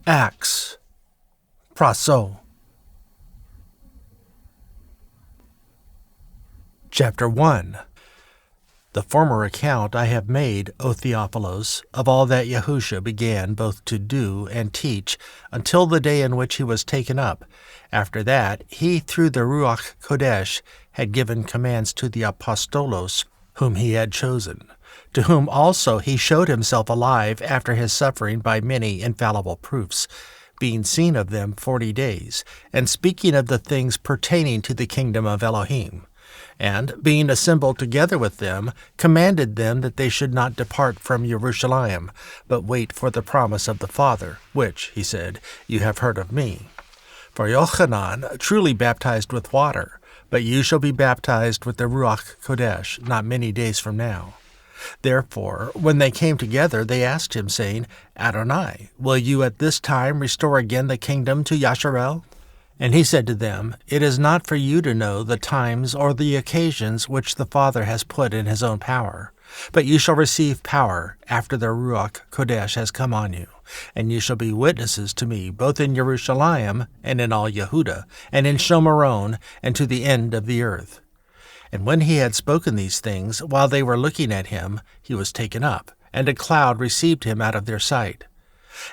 Acts. Prásso. Chapter 1. The former account I have made, O Theophilos, of all that Yahusha began both to do and teach until the day in which he was taken up. After that, he through the Ruach Kodesh had given commands to the apostolos whom he had chosen, to whom also he showed himself alive after his suffering by many infallible proofs, being seen of them 40 days, and speaking of the things pertaining to the kingdom of Elohim. And, being assembled together with them, commanded them that they should not depart from Yerushalayim, but wait for the promise of the Father, which, he said, you have heard of me. For Yochanan truly baptized with water, but you shall be baptized with the Ruach Kodesh not many days from now. Therefore, when they came together, they asked him, saying, Adonai, will you at this time restore again the kingdom to Yasharel? And he said to them, It is not for you to know the times or the occasions which the Father has put in his own power, but you shall receive power after the Ruach Kodesh has come on you, and you shall be witnesses to me both in Yerushalayim and in all Yehuda, and in Shomaron, and to the end of the earth. And when he had spoken these things, while they were looking at him, he was taken up, and a cloud received him out of their sight.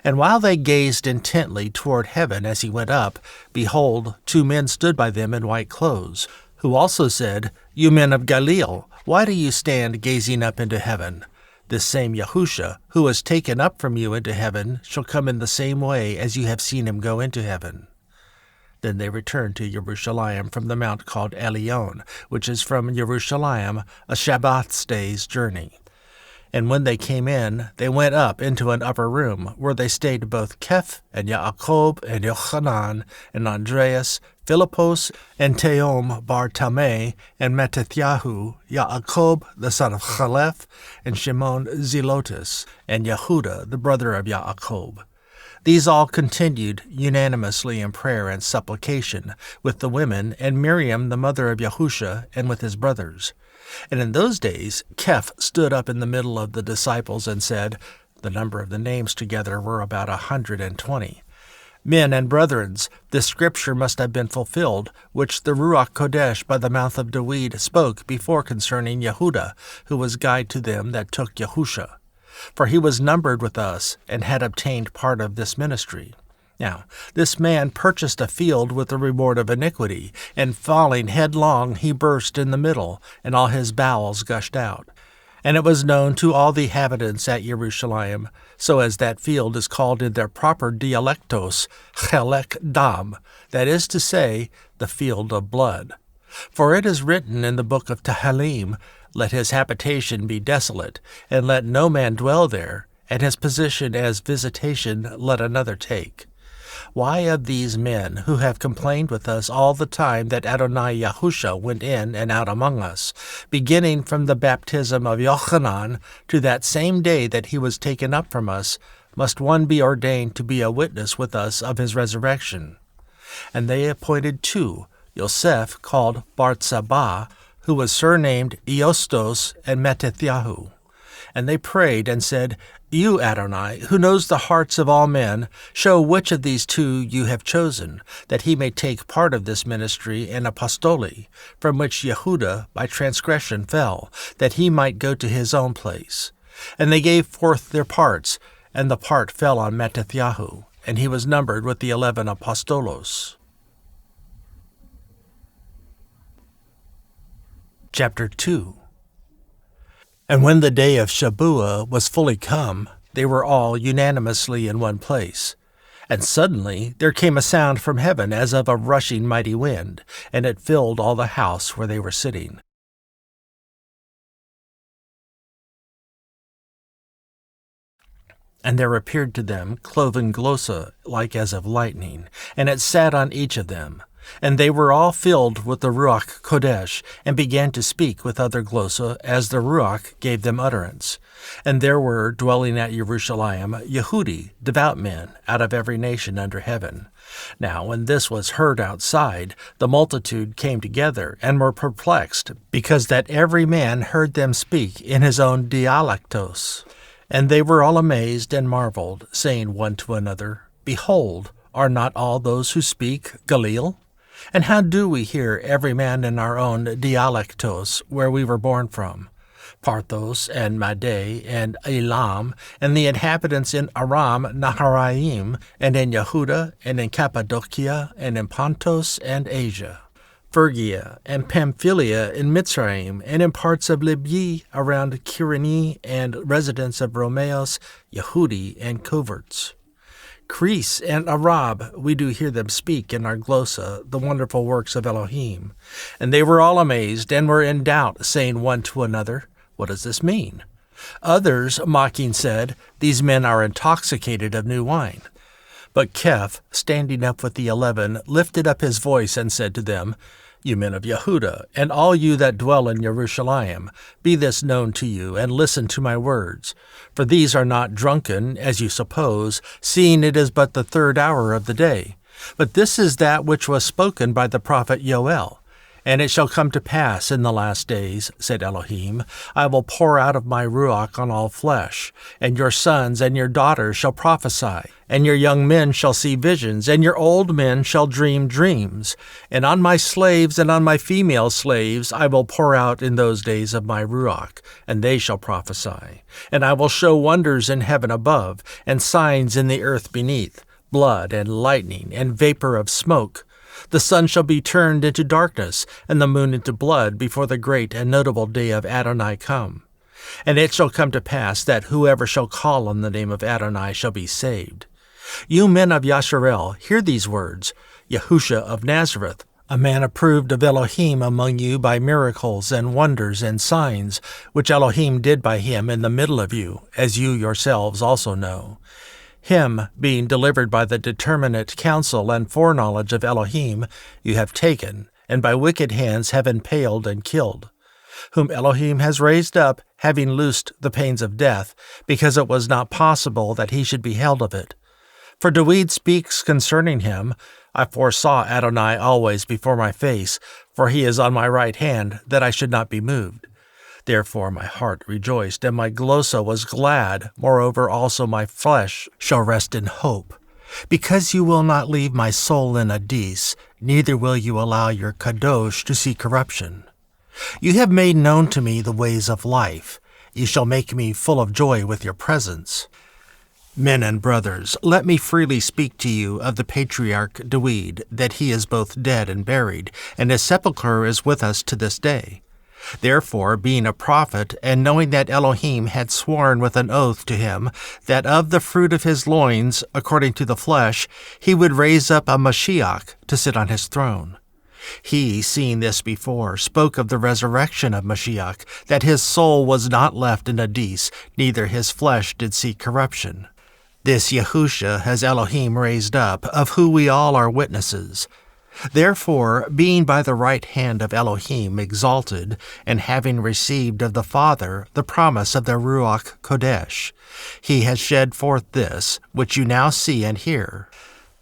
And while they gazed intently toward heaven as he went up, behold, 2 men stood by them in white clothes, who also said, You men of Galilee, why do you stand gazing up into heaven? This same Yahusha, who was taken up from you into heaven, shall come in the same way as you have seen him go into heaven. Then they returned to Yerushalayim from the mount called Elion, which is from Yerushalayim a Shabbath day's journey. And when they came in, they went up into an upper room, where they stayed both Keph and Yaakov and Yochanan and Andreas, Philippos and Teom bar Tameh and Mattatyahu, Yaakov the son of Chalef, and Shimon Zelotes, and Yehuda the brother of Yaakov. These all continued unanimously in prayer and supplication with the women, and Miriam the mother of Yahusha, and with his brothers. And in those days Keph stood up in the middle of the disciples and said, the number of the names together were about 120, Men and brethrens, this scripture must have been fulfilled, which the Ruach Kodesh by the mouth of David spoke before concerning Yehuda, who was guide to them that took Yahusha. For he was numbered with us, and had obtained part of this ministry. Now, this man purchased a field with the reward of iniquity, and falling headlong he burst in the middle, and all his bowels gushed out. And it was known to all the inhabitants at Yerushalayim, so as that field is called in their proper dialectos, Chelek Dam, that is to say, the field of blood. For it is written in the Book of Tehillim, Let his habitation be desolate, and let no man dwell there, and his position as visitation let another take. Why of these men who have complained with us all the time that Adonai Yahusha went in and out among us, beginning from the baptism of Yochanan to that same day that he was taken up from us, must one be ordained to be a witness with us of his resurrection? And they appointed 2, Yosef called Bartsabah, who was surnamed Eostos, and Mattatyahu. And they prayed and said, You, Adonai, who knows the hearts of all men, show which of these 2 you have chosen, that he may take part of this ministry and apostoli, from which Yehuda by transgression fell, that he might go to his own place. And they gave forth their parts, and the part fell on Mattatyahu, and he was numbered with the 11 apostolos. Chapter 2. And when the day of Shabuah was fully come, they were all unanimously in one place. And suddenly there came a sound from heaven as of a rushing mighty wind, and it filled all the house where they were sitting. And there appeared to them cloven glosa like as of lightning, and it sat on each of them. And they were all filled with the Ruach Kodesh, and began to speak with other glosa, as the Ruach gave them utterance. And there were dwelling at Yerushalayim Yehudi, devout men, out of every nation under heaven. Now when this was heard outside, the multitude came together, and were perplexed, because that every man heard them speak in his own dialectos. And they were all amazed and marveled, saying one to another, Behold, are not all those who speak Galil? And how do we hear every man in our own dialectos where we were born from? Parthos and Madai and Elam, and the inhabitants in Aram Naharaim, and in Yehuda, and in Cappadocia, and in Pontus and Asia, Phrygia and Pamphylia in Mitzrayim, and in parts of Libya around Kyrene, and residents of Romeos, Yehudi, and coverts. Greece and Arab, we do hear them speak in our glossa the wonderful works of Elohim. And they were all amazed, and were in doubt, saying one to another, What does this mean? Others, mocking, said, These men are intoxicated of new wine. But Keph, standing up with the 11, lifted up his voice and said to them, You men of Yehuda, and all you that dwell in Yerushalayim, be this known to you, and listen to my words. For these are not drunken, as you suppose, seeing it is but the 3rd hour of the day. But this is that which was spoken by the prophet Yoel. And it shall come to pass in the last days, said Elohim, I will pour out of my Ruach on all flesh, and your sons and your daughters shall prophesy, and your young men shall see visions, and your old men shall dream dreams. And on my slaves and on my female slaves I will pour out in those days of my Ruach, and they shall prophesy. And I will show wonders in heaven above, and signs in the earth beneath, blood and lightning and vapor of smoke. The sun shall be turned into darkness, and the moon into blood, before the great and notable day of Adonai come. And it shall come to pass that whoever shall call on the name of Adonai shall be saved. You men of Yasharel, hear these words. Yahusha of Nazareth, a man approved of Elohim among you by miracles and wonders and signs, which Elohim did by him in the middle of you, as you yourselves also know. Him, being delivered by the determinate counsel and foreknowledge of Elohim, you have taken, and by wicked hands have impaled and killed, whom Elohim has raised up, having loosed the pains of death, because it was not possible that he should be held of it. For David speaks concerning him, I foresaw Adonai always before my face, for he is on my right hand, that I should not be moved. Therefore my heart rejoiced, and my glossa was glad. Moreover also my flesh shall rest in hope. Because you will not leave my soul in Adis, neither will you allow your kadosh to see corruption. You have made known to me the ways of life. You shall make me full of joy with your presence. Men and brothers, let me freely speak to you of the patriarch David, that he is both dead and buried, and his sepulchre is with us to this day. Therefore, being a prophet, and knowing that Elohim had sworn with an oath to him, that of the fruit of his loins, according to the flesh, he would raise up a Mashiach to sit on his throne. He, seeing this before, spoke of the resurrection of Mashiach, that his soul was not left in Adis, neither his flesh did see corruption. This Yahusha has Elohim raised up, of who we all are witnesses. Therefore, being by the right hand of Elohim exalted, and having received of the Father the promise of the Ruach Kodesh, he has shed forth this, which you now see and hear.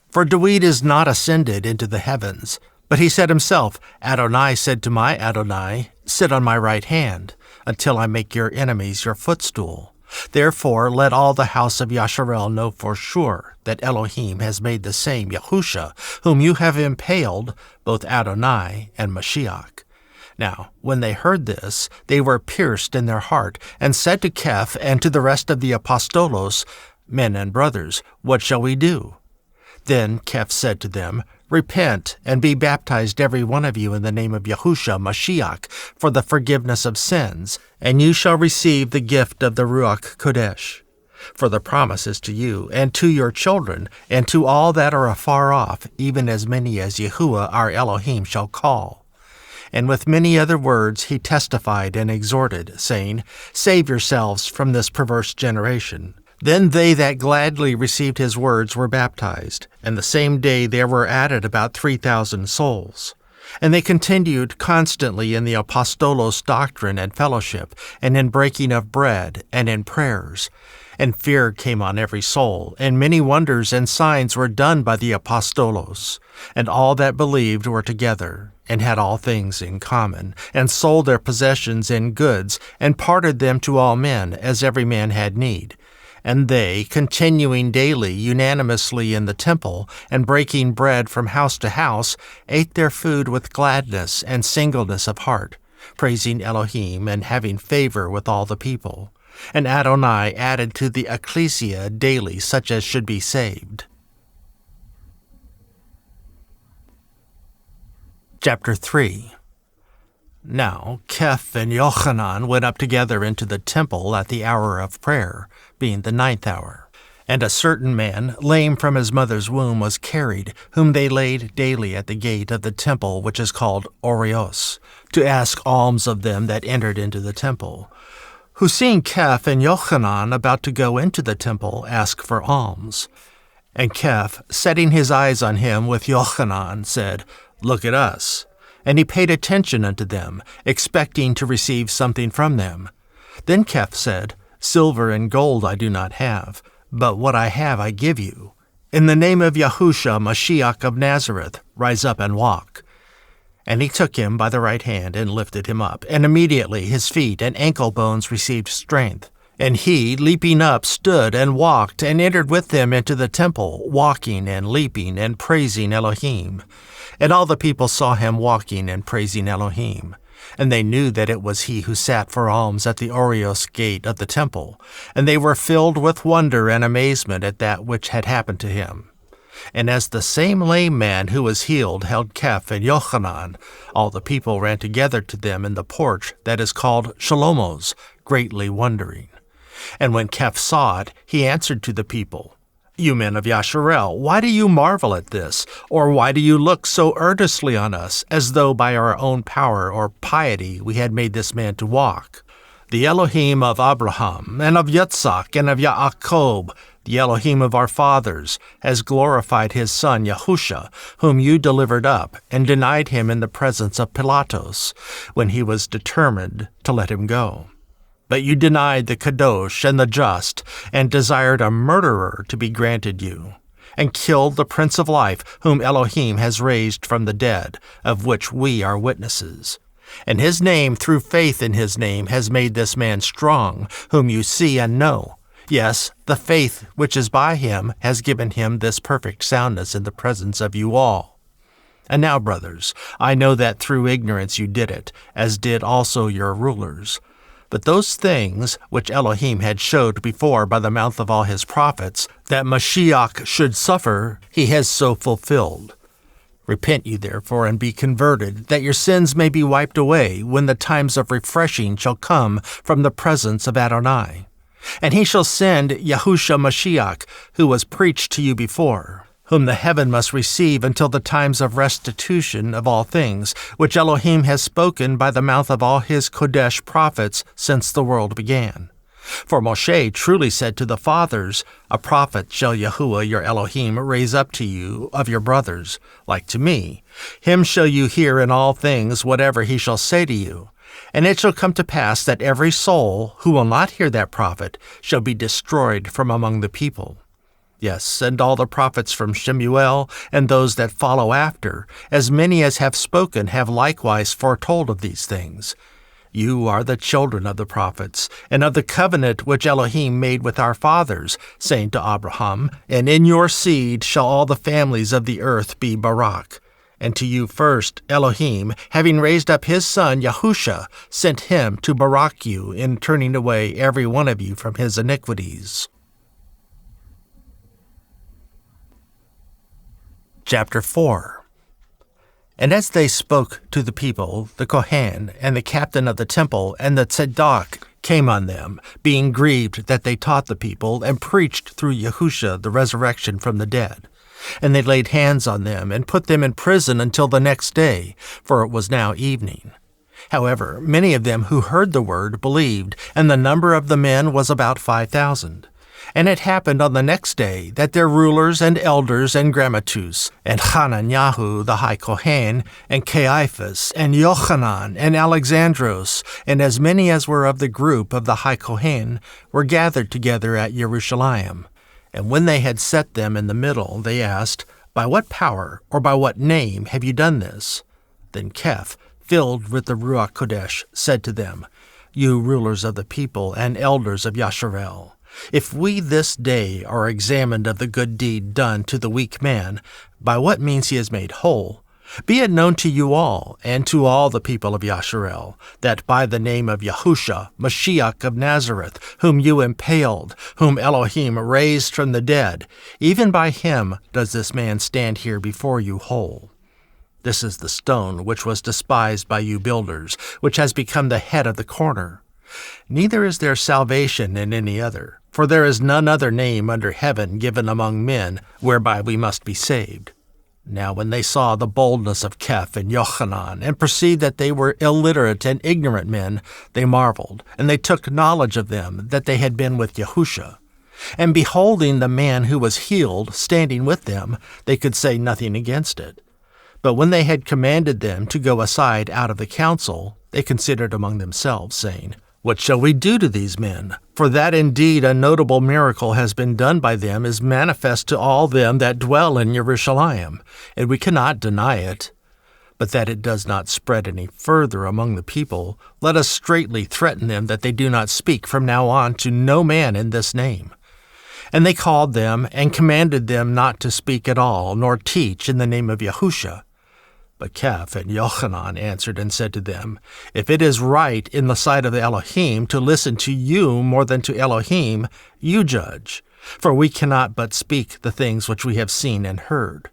For David is not ascended into the heavens, but he said himself, Adonai said to my Adonai, Sit on my right hand, until I make your enemies your footstool. Therefore let all the house of Yasharel know for sure that Elohim has made the same Yahusha, whom you have impaled, both Adonai and Mashiach. Now, when they heard this, they were pierced in their heart, and said to Keph and to the rest of the apostolos, Men and brothers, what shall we do? Then Keph said to them, Repent, and be baptized every one of you in the name of Yahusha Mashiach, for the forgiveness of sins, and you shall receive the gift of the Ruach Kodesh. For the promise is to you, and to your children, and to all that are afar off, even as many as Yahuah our Elohim shall call. And with many other words he testified and exhorted, saying, Save yourselves from this perverse generation. Then they that gladly received his words were baptized, and the same day there were added about 3,000 souls. And they continued constantly in the apostolos doctrine and fellowship, and in breaking of bread, and in prayers. And fear came on every soul, and many wonders and signs were done by the apostolos. And all that believed were together, and had all things in common, and sold their possessions and goods, and parted them to all men, as every man had need. And they, continuing daily unanimously in the temple, and breaking bread from house to house, ate their food with gladness and singleness of heart, praising Elohim and having favor with all the people. And Adonai added to the ecclesia daily such as should be saved. Chapter 3. Now Keph and Yochanan went up together into the temple at the hour of prayer, being the 9th hour. And a certain man, lame from his mother's womb, was carried, whom they laid daily at the gate of the temple which is called Orios, to ask alms of them that entered into the temple, who seeing Keph and Yochanan about to go into the temple, asked for alms. And Keph, setting his eyes on him with Yochanan, said, Look at us. And he paid attention unto them, expecting to receive something from them. Then Keph said, Silver and gold I do not have, but what I have I give you. In the name of Yahusha, Mashiach of Nazareth, rise up and walk. And he took him by the right hand and lifted him up, and immediately his feet and ankle bones received strength. And he, leaping up, stood and walked, and entered with them into the temple, walking and leaping and praising Elohim. And all the people saw him walking and praising Elohim. And they knew that it was he who sat for alms at the Orios gate of the temple. And they were filled with wonder and amazement at that which had happened to him. And as the same lame man who was healed held Keph and Yochanan, all the people ran together to them in the porch that is called Shalomos, greatly wondering. And when Keph saw it, he answered to the people, You men of Yasharel, why do you marvel at this? Or why do you look so earnestly on us, as though by our own power or piety we had made this man to walk? The Elohim of Abraham, and of Yitzhak, and of Yaakov, the Elohim of our fathers, has glorified his son Yahusha, whom you delivered up, and denied him in the presence of Pilatus, when he was determined to let him go. But you denied the Kadosh and the just, and desired a murderer to be granted you, and killed the Prince of Life, whom Elohim has raised from the dead, of which we are witnesses. And his name, through faith in his name, has made this man strong, whom you see and know. Yes, the faith which is by him has given him this perfect soundness in the presence of you all. And now, brothers, I know that through ignorance you did it, as did also your rulers. But those things which Elohim had showed before by the mouth of all his prophets, that Mashiach should suffer, he has so fulfilled. Repent ye therefore and be converted, that your sins may be wiped away, when the times of refreshing shall come from the presence of Adonai. And he shall send Yahusha Mashiach, who was preached to you before, whom the heaven must receive until the times of restitution of all things, which Elohim has spoken by the mouth of all his Kodesh prophets since the world began. For Moshe truly said to the fathers, A prophet shall Yahuah your Elohim raise up to you of your brothers, like to me. Him shall you hear in all things whatever he shall say to you. And it shall come to pass that every soul who will not hear that prophet shall be destroyed from among the people. Yes, and all the prophets from Shemuel and those that follow after, as many as have spoken, have likewise foretold of these things. You are the children of the prophets, and of the covenant which Elohim made with our fathers, saying to Abraham, And in your seed shall all the families of the earth be Barak. And to you first Elohim, having raised up his son Yahusha, sent him to Barak you in turning away every one of you from his iniquities. Chapter 4. And as they spoke to the people, the Kohen, and the captain of the temple, and the Tzedok came on them, being grieved that they taught the people, and preached through Yahusha the resurrection from the dead. And they laid hands on them, and put them in prison until the next day, for it was now evening. However, many of them who heard the word believed, and the number of the men was about 5,000. And it happened on the next day that their rulers and elders and grammatus, and Hananiah the high Kohen, and Caiaphas, and Yochanan, and Alexandros, and as many as were of the group of the high Kohen, were gathered together at Yerushalayim. And when they had set them in the middle, they asked, By what power or by what name have you done this? Then Keph, filled with the Ruach Kodesh, said to them, You rulers of the people and elders of Yasharel, If we this day are examined of the good deed done to the weak man, by what means he is made whole, be it known to you all, and to all the people of Yasharel, that by the name of Yahusha, Mashiach of Nazareth, whom you impaled, whom Elohim raised from the dead, even by him does this man stand here before you whole. This is the stone which was despised by you builders, which has become the head of the corner. Neither is there salvation in any other, for there is none other name under heaven given among men whereby we must be saved. Now when they saw the boldness of Keph and Yochanan, and perceived that they were illiterate and ignorant men, they marveled, and they took knowledge of them that they had been with Yahusha. And beholding the man who was healed standing with them, they could say nothing against it. But when they had commanded them to go aside out of the council, they considered among themselves, saying, What shall we do to these men? For that indeed a notable miracle has been done by them is manifest to all them that dwell in Yerushalayim, and we cannot deny it. But that it does not spread any further among the people, let us straitly threaten them that they do not speak from now on to no man in this name. And they called them and commanded them not to speak at all, nor teach in the name of Yahusha. But Keph and Yochanan answered and said to them, If it is right in the sight of the Elohim to listen to you more than to Elohim, you judge, for we cannot but speak the things which we have seen and heard.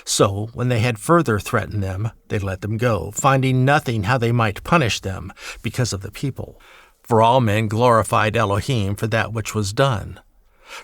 So, when they had further threatened them, they let them go, finding nothing how they might punish them, because of the people. For all men glorified Elohim for that which was done.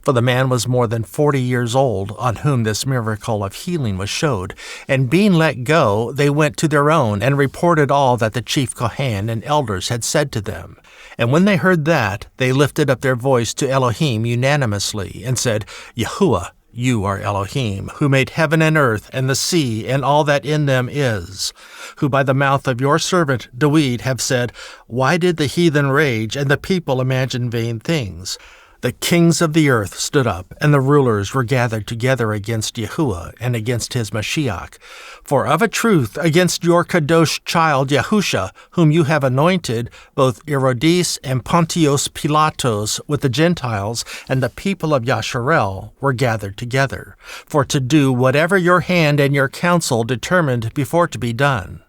For the man was more than 40 years old, on whom this miracle of healing was showed. And being let go, they went to their own, and reported all that the chief Kohen and elders had said to them. And when they heard that, they lifted up their voice to Elohim unanimously, and said, Yahuah, you are Elohim, who made heaven and earth, and the sea, and all that in them is, who by the mouth of your servant David have said, Why did the heathen rage, and the people imagine vain things? The kings of the earth stood up, and the rulers were gathered together against Yahuah and against his Mashiach. For of a truth, against your Kadosh child Yahusha, whom you have anointed, both Herodes and Pontius Pilatus with the Gentiles and the people of Yasharel were gathered together, for to do whatever your hand and your counsel determined before to be done.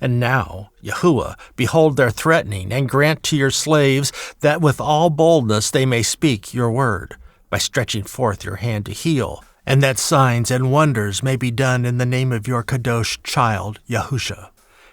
And now, Yahuah, behold their threatening, and grant to your slaves that with all boldness they may speak your word, by stretching forth your hand to heal, and that signs and wonders may be done in the name of your Kadosh child, Yahusha.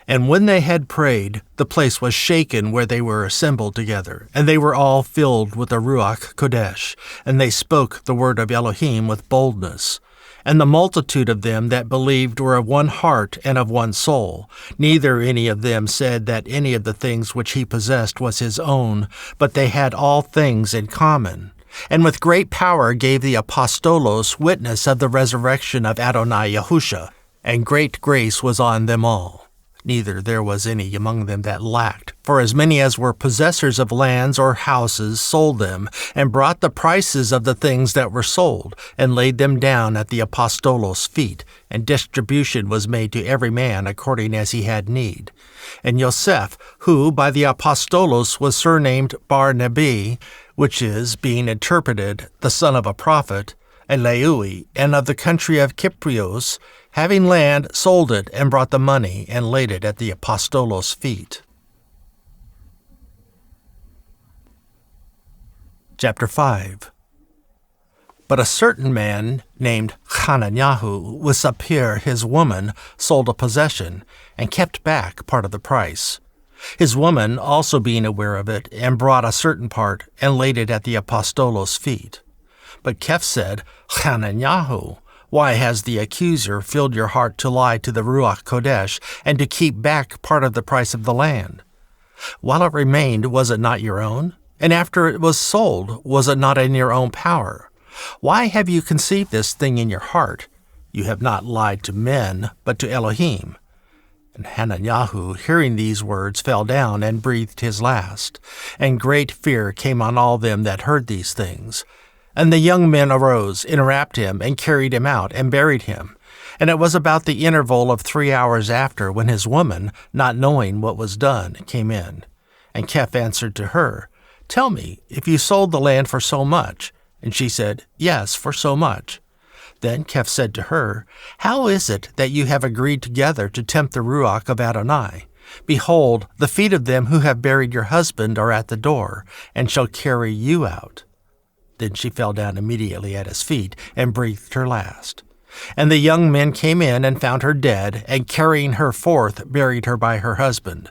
And when they had prayed, the place was shaken where they were assembled together, and they were all filled with the Ruach Kodesh, and they spoke the word of Elohim with boldness. And the multitude of them that believed were of one heart and of one soul. Neither any of them said that any of the things which he possessed was his own, but they had all things in common. And with great power gave the apostolos witness of the resurrection of Adonai Yahusha, and great grace was on them all. Neither there was any among them that lacked, for as many as were possessors of lands or houses sold them, and brought the prices of the things that were sold, and laid them down at the apostolos' feet, and distribution was made to every man according as he had need. And Yosef, who by the apostolos was surnamed Bar-Nebi, which is, being interpreted, the son of a prophet, and Leui, and of the country of Cyprios, having land, sold it, and brought the money, and laid it at the apostolos' feet. Chapter 5. But a certain man named Hananiah with Sapphira his woman sold a possession, and kept back part of the price. His woman also being aware of it, and brought a certain part, and laid it at the apostolos' feet. But Keph said, Hananiah, why has the accuser filled your heart to lie to the Ruach Kodesh, and to keep back part of the price of the land? While it remained, was it not your own? And after it was sold, was it not in your own power? Why have you conceived this thing in your heart? You have not lied to men, but to Elohim. And Hananiah, hearing these words, fell down and breathed his last. And great fear came on all them that heard these things. And the young men arose, and wrapped him, and carried him out, and buried him. And it was about the interval of 3 hours after, when his woman, not knowing what was done, came in. And Keph answered to her, "Tell me, if you sold the land for so much." And she said, "Yes, for so much." Then Keph said to her, "How is it that you have agreed together to tempt the Ruach of Adonai? Behold, the feet of them who have buried your husband are at the door, and shall carry you out." Then she fell down immediately at his feet, and breathed her last. And the young men came in and found her dead, and carrying her forth, buried her by her husband.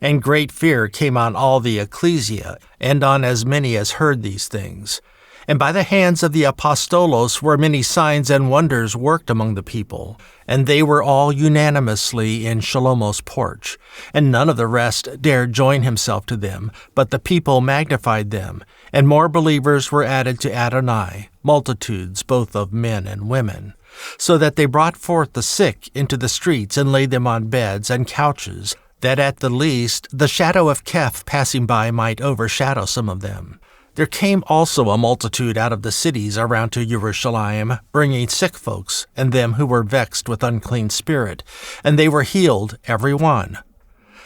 And great fear came on all the ecclesia, and on as many as heard these things. And by the hands of the apostolos were many signs and wonders worked among the people. And they were all unanimously in Shlomo's porch. And none of the rest dared join himself to them, but the people magnified them. And more believers were added to Adonai, multitudes both of men and women. So that they brought forth the sick into the streets and laid them on beds and couches, that at the least the shadow of Keph passing by might overshadow some of them. There came also a multitude out of the cities around to Yerushalayim, bringing sick folks, and them who were vexed with unclean spirit, and they were healed every one.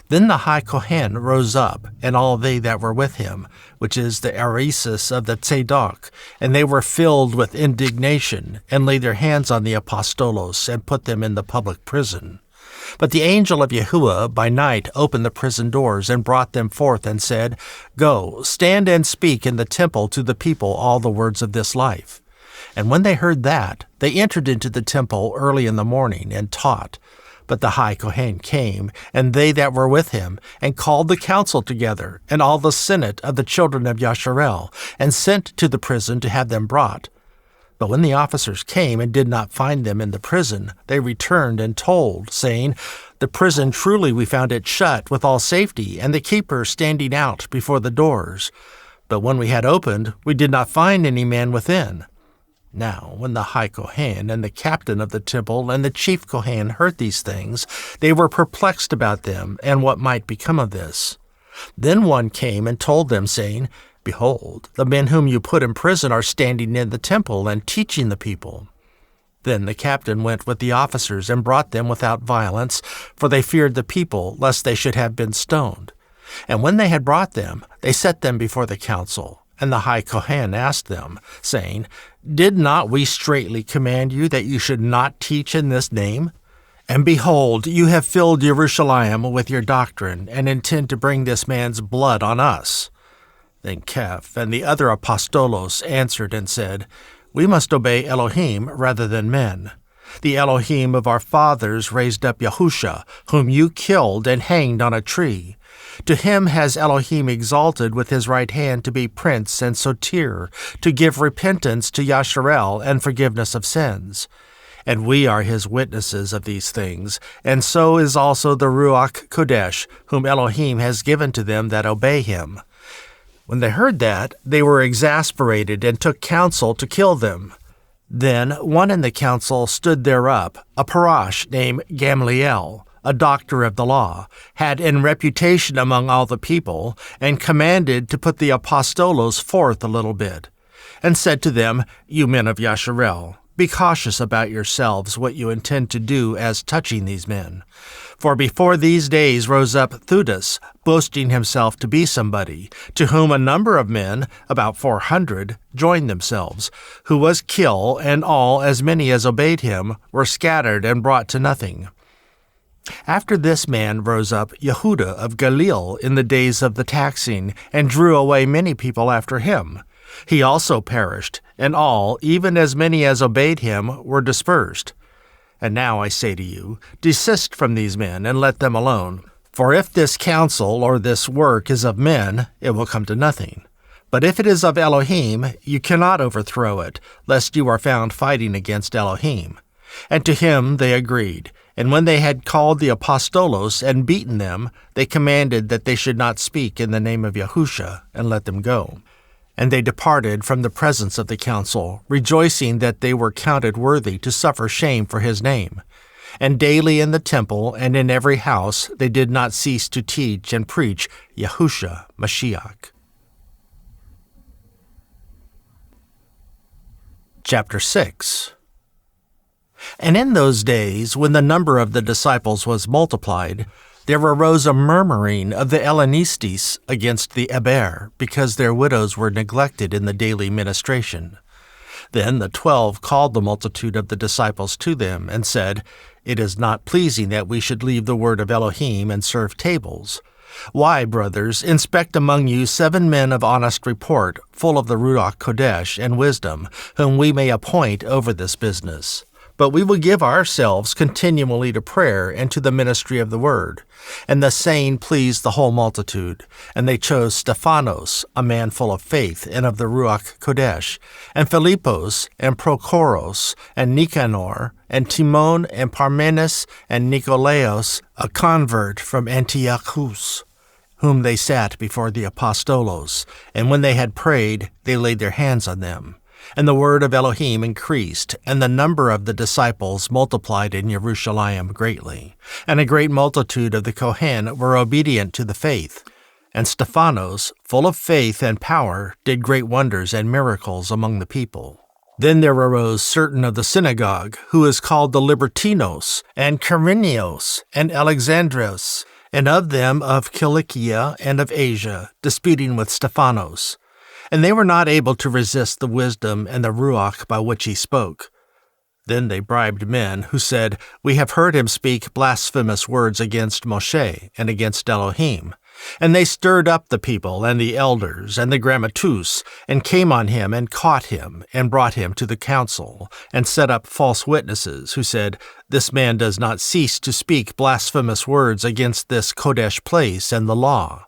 Then the high Kohen rose up, and all they that were with him, which is the emissaries of the Tzadok, and they were filled with indignation, and laid their hands on the apostolos, and put them in the public prison. But the angel of Yahuah by night opened the prison doors, and brought them forth, and said, "Go, stand and speak in the temple to the people all the words of this life." And when they heard that, they entered into the temple early in the morning, and taught. But the high Kohen came, and they that were with him, and called the council together, and all the senate of the children of Yasharel, and sent to the prison to have them brought. But when the officers came and did not find them in the prison, they returned and told, saying, "The prison truly we found it shut with all safety, and the keeper standing out before the doors. But when we had opened, we did not find any man within." Now, when the high Kohen and the captain of the temple and the chief Kohen heard these things, they were perplexed about them and what might become of this. Then one came and told them, saying, "Behold, the men whom you put in prison are standing in the temple and teaching the people." Then the captain went with the officers and brought them without violence, for they feared the people, lest they should have been stoned. And when they had brought them, they set them before the council. And the high Kohen asked them, saying, "Did not we straitly command you that you should not teach in this name? And behold, you have filled Yerushalayim with your doctrine, and intend to bring this man's blood on us." Then Keph and the other apostolos answered and said, "We must obey Elohim rather than men. The Elohim of our fathers raised up Yahusha, whom you killed and hanged on a tree. To him has Elohim exalted with his right hand to be prince and sotir, to give repentance to Yasharel and forgiveness of sins. And we are his witnesses of these things, and so is also the Ruach Kodesh, whom Elohim has given to them that obey him." When they heard that, they were exasperated and took counsel to kill them. Then one in the council stood there up, a parash named Gamaliel, a doctor of the law, had in reputation among all the people, and commanded to put the apostolos forth a little bit, and said to them, "You men of Yasharel, be cautious about yourselves what you intend to do as touching these men. For before these days rose up Theudas, boasting himself to be somebody, to whom a number of men, about 400, joined themselves, who was killed, and all, as many as obeyed him, were scattered and brought to nothing. After this man rose up Yehuda of Galil in the days of the taxing, and drew away many people after him. He also perished, and all, even as many as obeyed him, were dispersed. And now I say to you, desist from these men, and let them alone. For if this counsel or this work is of men, it will come to nothing. But if it is of Elohim, you cannot overthrow it, lest you are found fighting against Elohim. And to him they agreed. And when they had called the apostolos and beaten them, they commanded that they should not speak in the name of Yahusha, and let them go. And they departed from the presence of the council, rejoicing that they were counted worthy to suffer shame for his name. And daily in the temple and in every house they did not cease to teach and preach Yahusha Mashiach. Chapter 6. And in those days, when the number of the disciples was multiplied, there arose a murmuring of the Hellenistes against the Eber, because their widows were neglected in the daily ministration. Then the 12 called the multitude of the disciples to them, and said, It is not pleasing that we should leave the word of Elohim and serve tables. Why, brothers, inspect among you 7 men of honest report, full of the Ruach Kodesh and wisdom, whom we may appoint over this business. But we will give ourselves continually to prayer and to the ministry of the word. And the saying pleased the whole multitude. And they chose Stephanos, a man full of faith and of the Ruach Kodesh, and Philippos, and Prochoros, and Nicanor, and Timon, and Parmenas, and Nicolaos, a convert from Antiochus, whom they sat before the apostolos. And when they had prayed, they laid their hands on them. And the word of Elohim increased, and the number of the disciples multiplied in Yerushalayim greatly. And a great multitude of the Kohen were obedient to the faith. And Stephanos, full of faith and power, did great wonders and miracles among the people. Then there arose certain of the synagogue, who is called the Libertinos, and Quirinios, and Alexandros, and of them of Cilicia and of Asia, disputing with Stephanos. And they were not able to resist the wisdom and the Ruach by which he spoke. Then they bribed men, who said, We have heard him speak blasphemous words against Moshe and against Elohim. And they stirred up the people and the elders and the grammatus, and came on him and caught him, and brought him to the council, and set up false witnesses, who said, This man does not cease to speak blasphemous words against this Kodesh place and the law.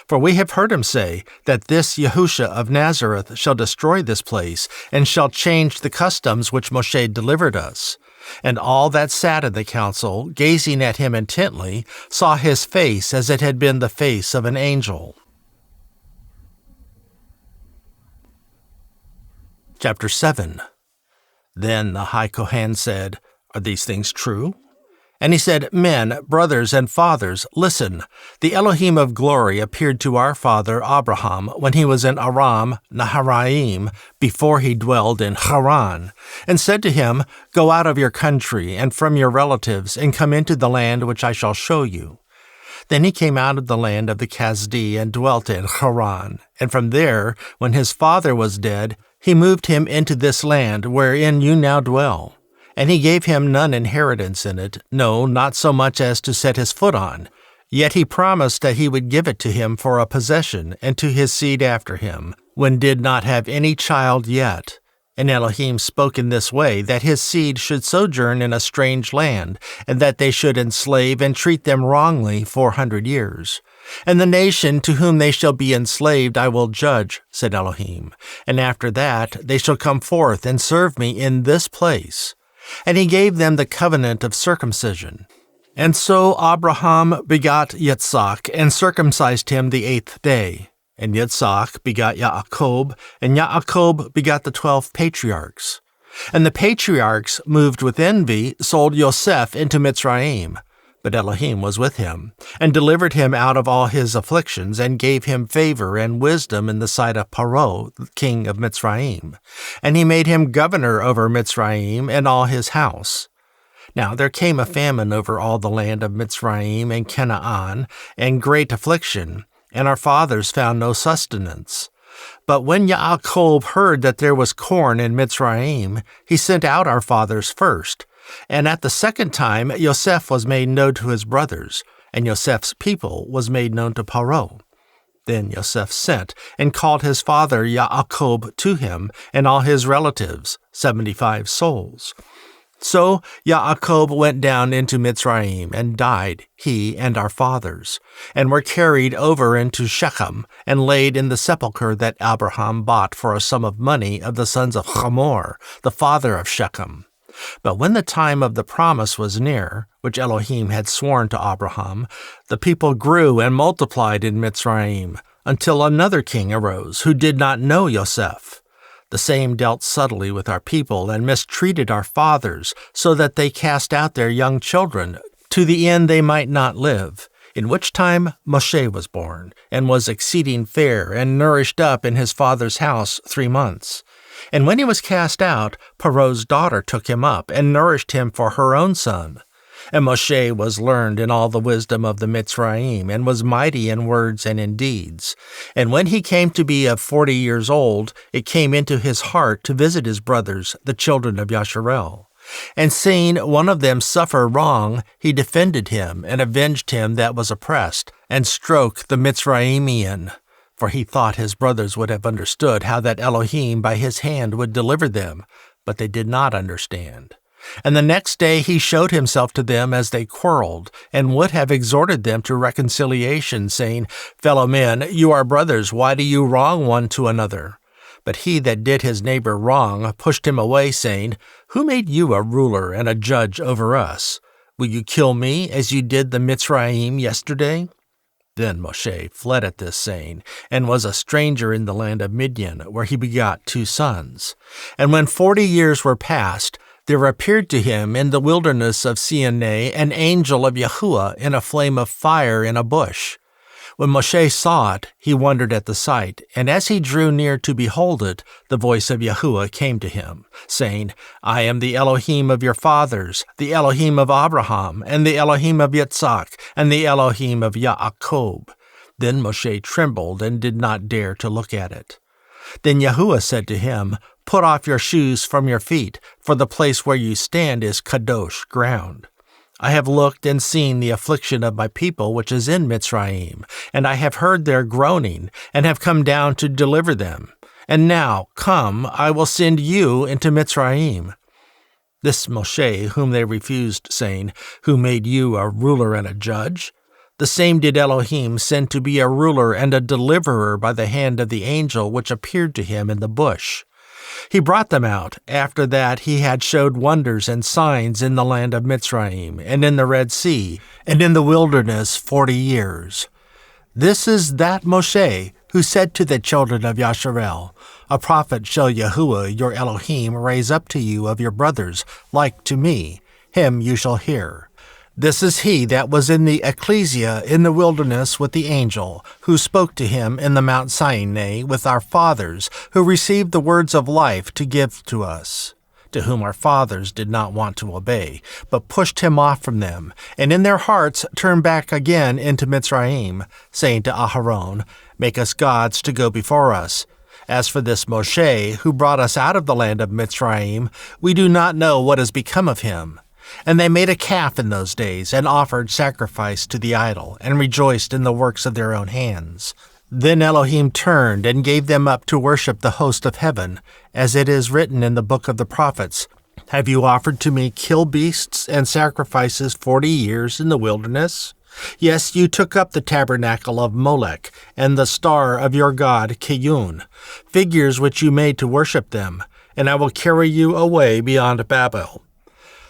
For we have heard him say that this Yahusha of Nazareth shall destroy this place, and shall change the customs which Moshe delivered us. And all that sat in the council, gazing at him intently, saw his face as it had been the face of an angel. Chapter 7. Then the high Kohen said, Are these things true? And he said, Men, brothers, and fathers, listen. The Elohim of glory appeared to our father Abraham when he was in Aram Naharaim, before he dwelled in Haran, and said to him, Go out of your country and from your relatives, and come into the land which I shall show you. Then he came out of the land of the Kasdi and dwelt in Haran. And from there, when his father was dead, he moved him into this land wherein you now dwell. And he gave him none inheritance in it, no, not so much as to set his foot on. Yet he promised that he would give it to him for a possession, and to his seed after him, when did not have any child yet. And Elohim spoke in this way, that his seed should sojourn in a strange land, and that they should enslave and treat them wrongly 400 years. And the nation to whom they shall be enslaved I will judge, said Elohim, and after that they shall come forth and serve me in this place. And he gave them the covenant of circumcision. And so Abraham begot Yitzhak, and circumcised him the 8th day. And Yitzhak begot Yaakov, and Yaakov begot the 12 patriarchs. And the patriarchs, moved with envy, sold Yosef into Mitzrayim. But Elohim was with him, and delivered him out of all his afflictions, and gave him favor and wisdom in the sight of Paro, king of Mitzrayim. And he made him governor over Mitzrayim and all his house. Now there came a famine over all the land of Mitzrayim and Canaan, and great affliction, and our fathers found no sustenance. But when Yaakov heard that there was corn in Mitzrayim, he sent out our fathers first. And at the second time Yosef was made known to his brothers, and Yosef's people was made known to Paro. Then Yosef sent, and called his father Yaakov to him, and all his relatives, 75 souls. So Yaakov went down into Mitzrayim, and died, he and our fathers, and were carried over into Shechem, and laid in the sepulchre that Abraham bought for a sum of money of the sons of Hamor, the father of Shechem. But when the time of the promise was near, which Elohim had sworn to Abraham, the people grew and multiplied in Mitzrayim, until another king arose, who did not know Yosef. The same dealt subtly with our people, and mistreated our fathers, so that they cast out their young children, to the end they might not live. In which time Moshe was born, and was exceeding fair, and nourished up in his father's house 3 months. And when he was cast out, Paro's daughter took him up, and nourished him for her own son. And Moshe was learned in all the wisdom of the Mitzrayim, and was mighty in words and in deeds. And when he came to be of 40 years old, it came into his heart to visit his brothers, the children of Yasharel. And seeing one of them suffer wrong, he defended him, and avenged him that was oppressed, and stroke the Mitzrayimian. For he thought his brothers would have understood how that Elohim by his hand would deliver them, but they did not understand. And the next day he showed himself to them as they quarreled, and would have exhorted them to reconciliation, saying, Fellow men, you are brothers, why do you wrong one to another? But he that did his neighbor wrong pushed him away, saying, Who made you a ruler and a judge over us? Will you kill me as you did the Mitzrayim yesterday? Then Moshe fled at this saying, and was a stranger in the land of Midian, where he begot 2 sons. And when 40 years were past, there appeared to him in the wilderness of Sinai an angel of Yahuah in a flame of fire in a bush. When Moshe saw it, he wondered at the sight, and as he drew near to behold it, the voice of Yahuah came to him, saying, I am the Elohim of your fathers, the Elohim of Abraham, and the Elohim of Yitzhak, and the Elohim of Yaakov. Then Moshe trembled and did not dare to look at it. Then Yahuah said to him, Put off your shoes from your feet, for the place where you stand is kadosh ground. I have looked and seen the affliction of my people which is in Mitzrayim, and I have heard their groaning, and have come down to deliver them. And now, come, I will send you into Mitzrayim. This Moshe, whom they refused, saying, Who made you a ruler and a judge? The same did Elohim send to be a ruler and a deliverer by the hand of the angel which appeared to him in the bush. He brought them out. After that he had showed wonders and signs in the land of Mitzrayim, and in the Red Sea, and in the wilderness 40 years. This is that Moshe who said to the children of Yasharel, A prophet shall Yahuah your Elohim raise up to you of your brothers, like to me. Him you shall hear. This is he that was in the ecclesia in the wilderness with the angel, who spoke to him in the Mount Sinai with our fathers, who received the words of life to give to us, to whom our fathers did not want to obey, but pushed him off from them, and in their hearts turned back again into Mitzrayim, saying to Aharon, Make us gods to go before us. As for this Moshe, who brought us out of the land of Mitzrayim, we do not know what has become of him. And they made a calf in those days, and offered sacrifice to the idol, and rejoiced in the works of their own hands. Then Elohim turned and gave them up to worship the host of heaven, as it is written in the book of the prophets, Have you offered to me kill beasts and sacrifices 40 years in the wilderness? Yes, you took up the tabernacle of Molech, and the star of your god Kiyun, figures which you made to worship them, and I will carry you away beyond Babel.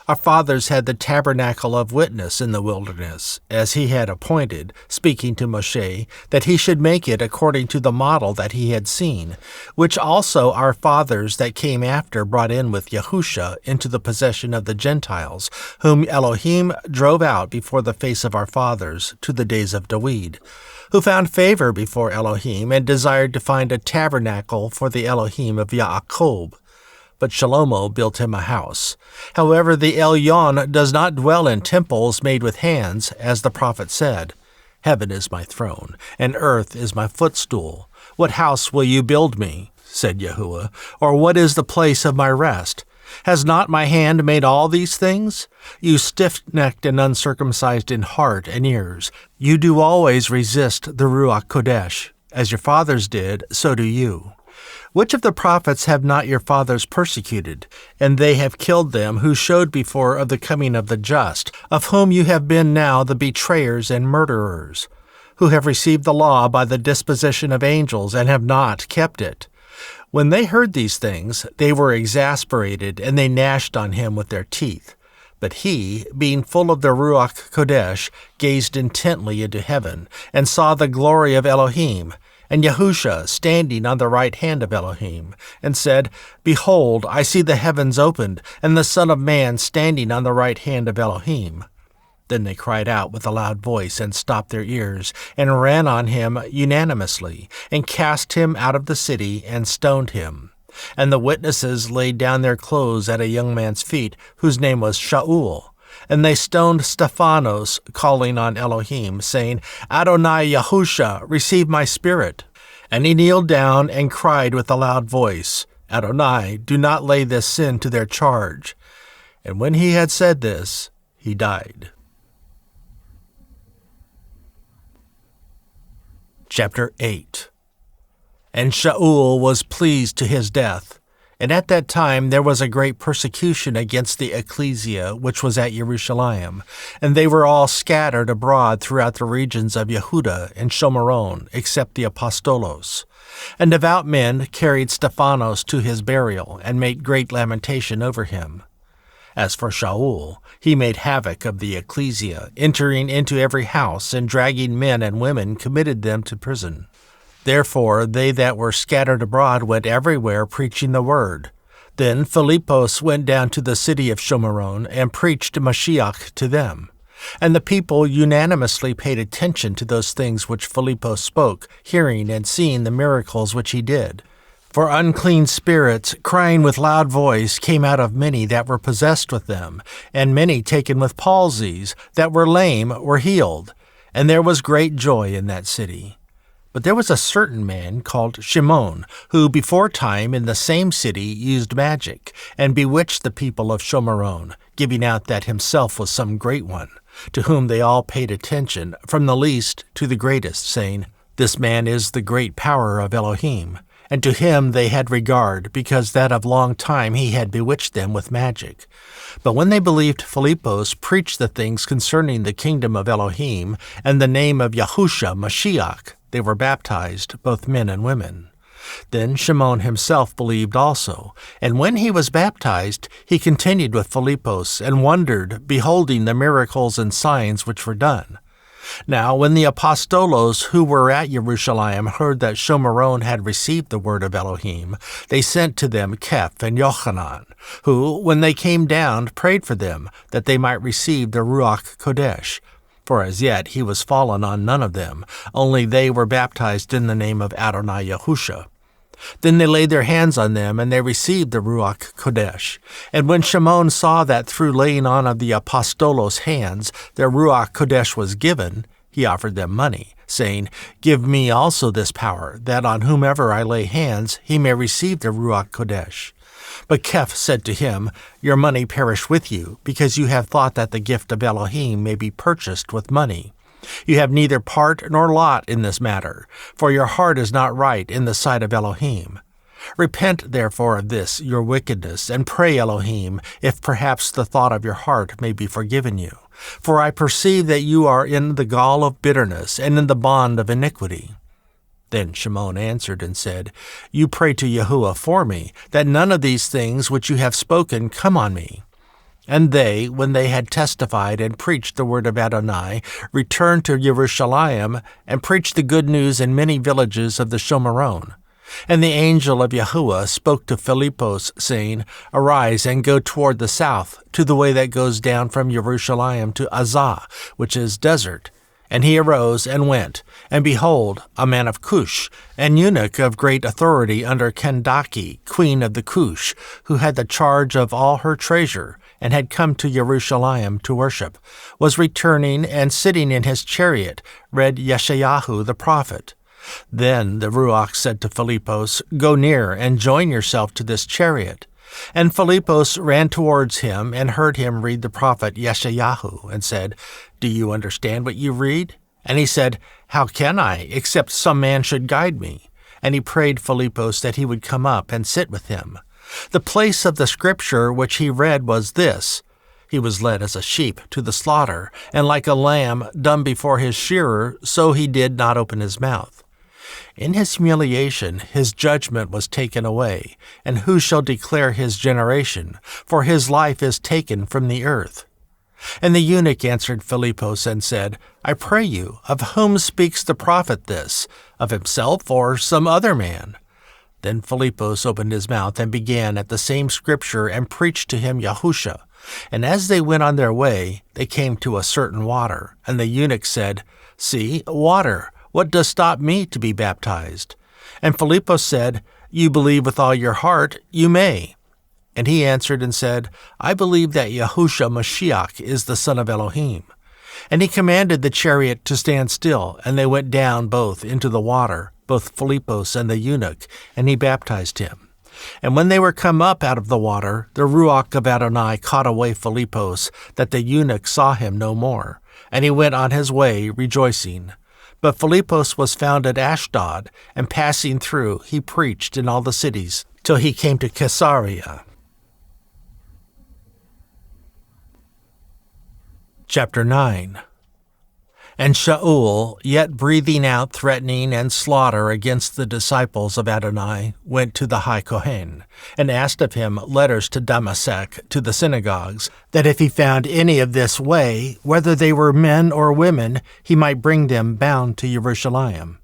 Our fathers had the tabernacle of witness in the wilderness, as he had appointed, speaking to Moshe, that he should make it according to the model that he had seen, which also our fathers that came after brought in with Yahusha into the possession of the Gentiles, whom Elohim drove out before the face of our fathers to the days of David, who found favor before Elohim and desired to find a tabernacle for the Elohim of Yaakov. But Shlomo built him a house. However, the Elyon does not dwell in temples made with hands, as the prophet said, Heaven is my throne, and earth is my footstool. What house will you build me? Said Yahuah, or what is the place of my rest? Has not my hand made all these things? You stiff-necked and uncircumcised in heart and ears, you do always resist the Ruach Kodesh. As your fathers did, so do you. Which of the prophets have not your fathers persecuted? And they have killed them who showed before of the coming of the just, of whom you have been now the betrayers and murderers, who have received the law by the disposition of angels and have not kept it. When they heard these things, they were exasperated, and they gnashed on him with their teeth. But he, being full of the Ruach Kodesh, gazed intently into heaven, and saw the glory of Elohim, and Yahusha standing on the right hand of Elohim, and said, Behold, I see the heavens opened, and the Son of Man standing on the right hand of Elohim. Then they cried out with a loud voice, and stopped their ears, and ran on him unanimously, and cast him out of the city, and stoned him. And the witnesses laid down their clothes at a young man's feet, whose name was Shaul. And they stoned Stephanos, calling on Elohim, saying, Adonai Yahusha, receive my spirit. And he kneeled down and cried with a loud voice, Adonai, do not lay this sin to their charge. And when he had said this, he died. Chapter 8. And Shaul was pleased to his death. And at that time there was a great persecution against the ecclesia which was at Yerushalayim, and they were all scattered abroad throughout the regions of Yehuda and Shomeron, except the apostolos. And devout men carried Stephanos to his burial, and made great lamentation over him. As for Shaul, he made havoc of the ecclesia, entering into every house, and dragging men and women, committed them to prison. Therefore they that were scattered abroad went everywhere preaching the word. Then Philippos went down to the city of Shomeron, and preached Mashiach to them. And the people unanimously paid attention to those things which Philippos spoke, hearing and seeing the miracles which he did. For unclean spirits, crying with loud voice, came out of many that were possessed with them, and many taken with palsies, that were lame, were healed. And there was great joy in that city. But there was a certain man called Shimon, who before time in the same city used magic, and bewitched the people of Shomeron, giving out that himself was some great one, to whom they all paid attention, from the least to the greatest, saying, This man is the great power of Elohim. And to him they had regard, because that of long time he had bewitched them with magic. But when they believed Philippos preached the things concerning the kingdom of Elohim, and the name of Yahusha, Mashiach, they were baptized, both men and women. Then Shimon himself believed also, and when he was baptized, he continued with Philippos, and wondered, beholding the miracles and signs which were done. Now when the apostolos who were at Yerushalayim heard that Shomeron had received the word of Elohim, they sent to them Keph and Yochanan, who, when they came down, prayed for them, that they might receive the Ruach Kodesh. For as yet he was fallen on none of them, only they were baptized in the name of Adonai Yahusha. Then they laid their hands on them, and they received the Ruach Kodesh. And when Shimon saw that through laying on of the apostolos' hands their Ruach Kodesh was given, he offered them money, saying, Give me also this power, that on whomever I lay hands he may receive the Ruach Kodesh. But Keph said to him, Your money perish with you, because you have thought that the gift of Elohim may be purchased with money. You have neither part nor lot in this matter, for your heart is not right in the sight of Elohim. Repent therefore of this your wickedness, and pray Elohim, if perhaps the thought of your heart may be forgiven you. For I perceive that you are in the gall of bitterness, and in the bond of iniquity. Then Shimon answered and said, You pray to Yahuah for me, that none of these things which you have spoken come on me. And they, when they had testified and preached the word of Adonai, returned to Yerushalayim, and preached the good news in many villages of the Shomeron. And the angel of Yahuah spoke to Philippos, saying, Arise and go toward the south, to the way that goes down from Yerushalayim to Azah, which is desert. And he arose and went, and behold, a man of Cush, an eunuch of great authority under Kandake, queen of the Cush, who had the charge of all her treasure, and had come to Yerushalayim to worship, was returning, and sitting in his chariot, read Yeshayahu the prophet. Then the Ruach said to Philippos, Go near, and join yourself to this chariot. And Philippos ran towards him, and heard him read the prophet Yeshayahu, and said, Do you understand what you read? And he said, How can I, except some man should guide me? And he prayed Philippos that he would come up and sit with him. The place of the scripture which he read was this: He was led as a sheep to the slaughter, and like a lamb dumb before his shearer, so he did not open his mouth. In his humiliation his judgment was taken away, and who shall declare his generation? For his life is taken from the earth. And the eunuch answered Philippos and said, I pray you, of whom speaks the prophet this? Of himself or some other man? Then Philippos opened his mouth and began at the same scripture and preached to him Yahusha. And as they went on their way, they came to a certain water. And the eunuch said, See, water, what does stop me to be baptized? And Philippos said, You believe with all your heart, you may. And he answered and said, I believe that Yahushua Mashiach is the Son of Elohim. And he commanded the chariot to stand still, and they went down both into the water, both Philippus and the eunuch, and he baptized him. And when they were come up out of the water, the Ruach of Adonai caught away Philippus, that the eunuch saw him no more. And he went on his way rejoicing. But Philippus was found at Ashdod, and passing through, he preached in all the cities, till he came to Caesarea. Chapter 9. And Shaul, yet breathing out threatening and slaughter against the disciples of Adonai, went to the high Kohen, and asked of him letters to Damascus, to the synagogues, that if he found any of this way, whether they were men or women, he might bring them bound to Yerushalayim.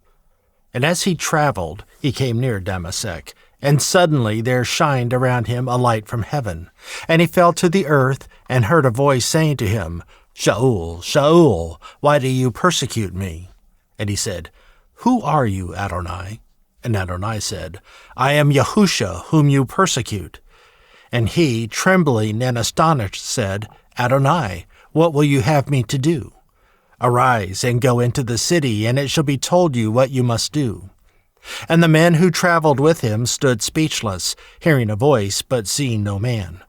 And as he traveled, he came near Damascus, and suddenly there shined around him a light from heaven. And he fell to the earth, and heard a voice saying to him, Shaul, Shaul, why do you persecute me? And he said, Who are you, Adonai? And Adonai said, I am Yahusha, whom you persecute. And he, trembling and astonished, said, Adonai, what will you have me to do? Arise and go into the city, and it shall be told you what you must do. And the men who traveled with him stood speechless, hearing a voice, but seeing no man.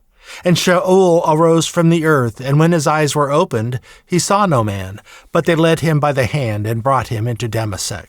And Shaul arose from the earth, and when his eyes were opened, he saw no man, but they led him by the hand and brought him into Damascus.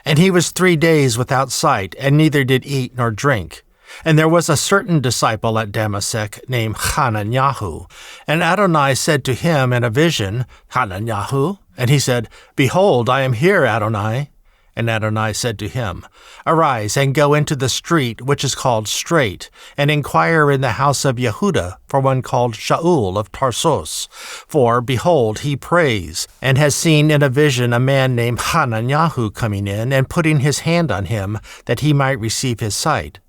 And he was 3 days without sight, and neither did eat nor drink. And there was a certain disciple at Damascus named Hananiah, and Adonai said to him in a vision, Hananiah? And he said, Behold, I am here, Adonai. And Adonai said to him, Arise and go into the street which is called Straight, and inquire in the house of Yehuda for one called Shaul of Tarsus. For, behold, he prays, and has seen in a vision a man named Hananiah coming in, and putting his hand on him, that he might receive his sight.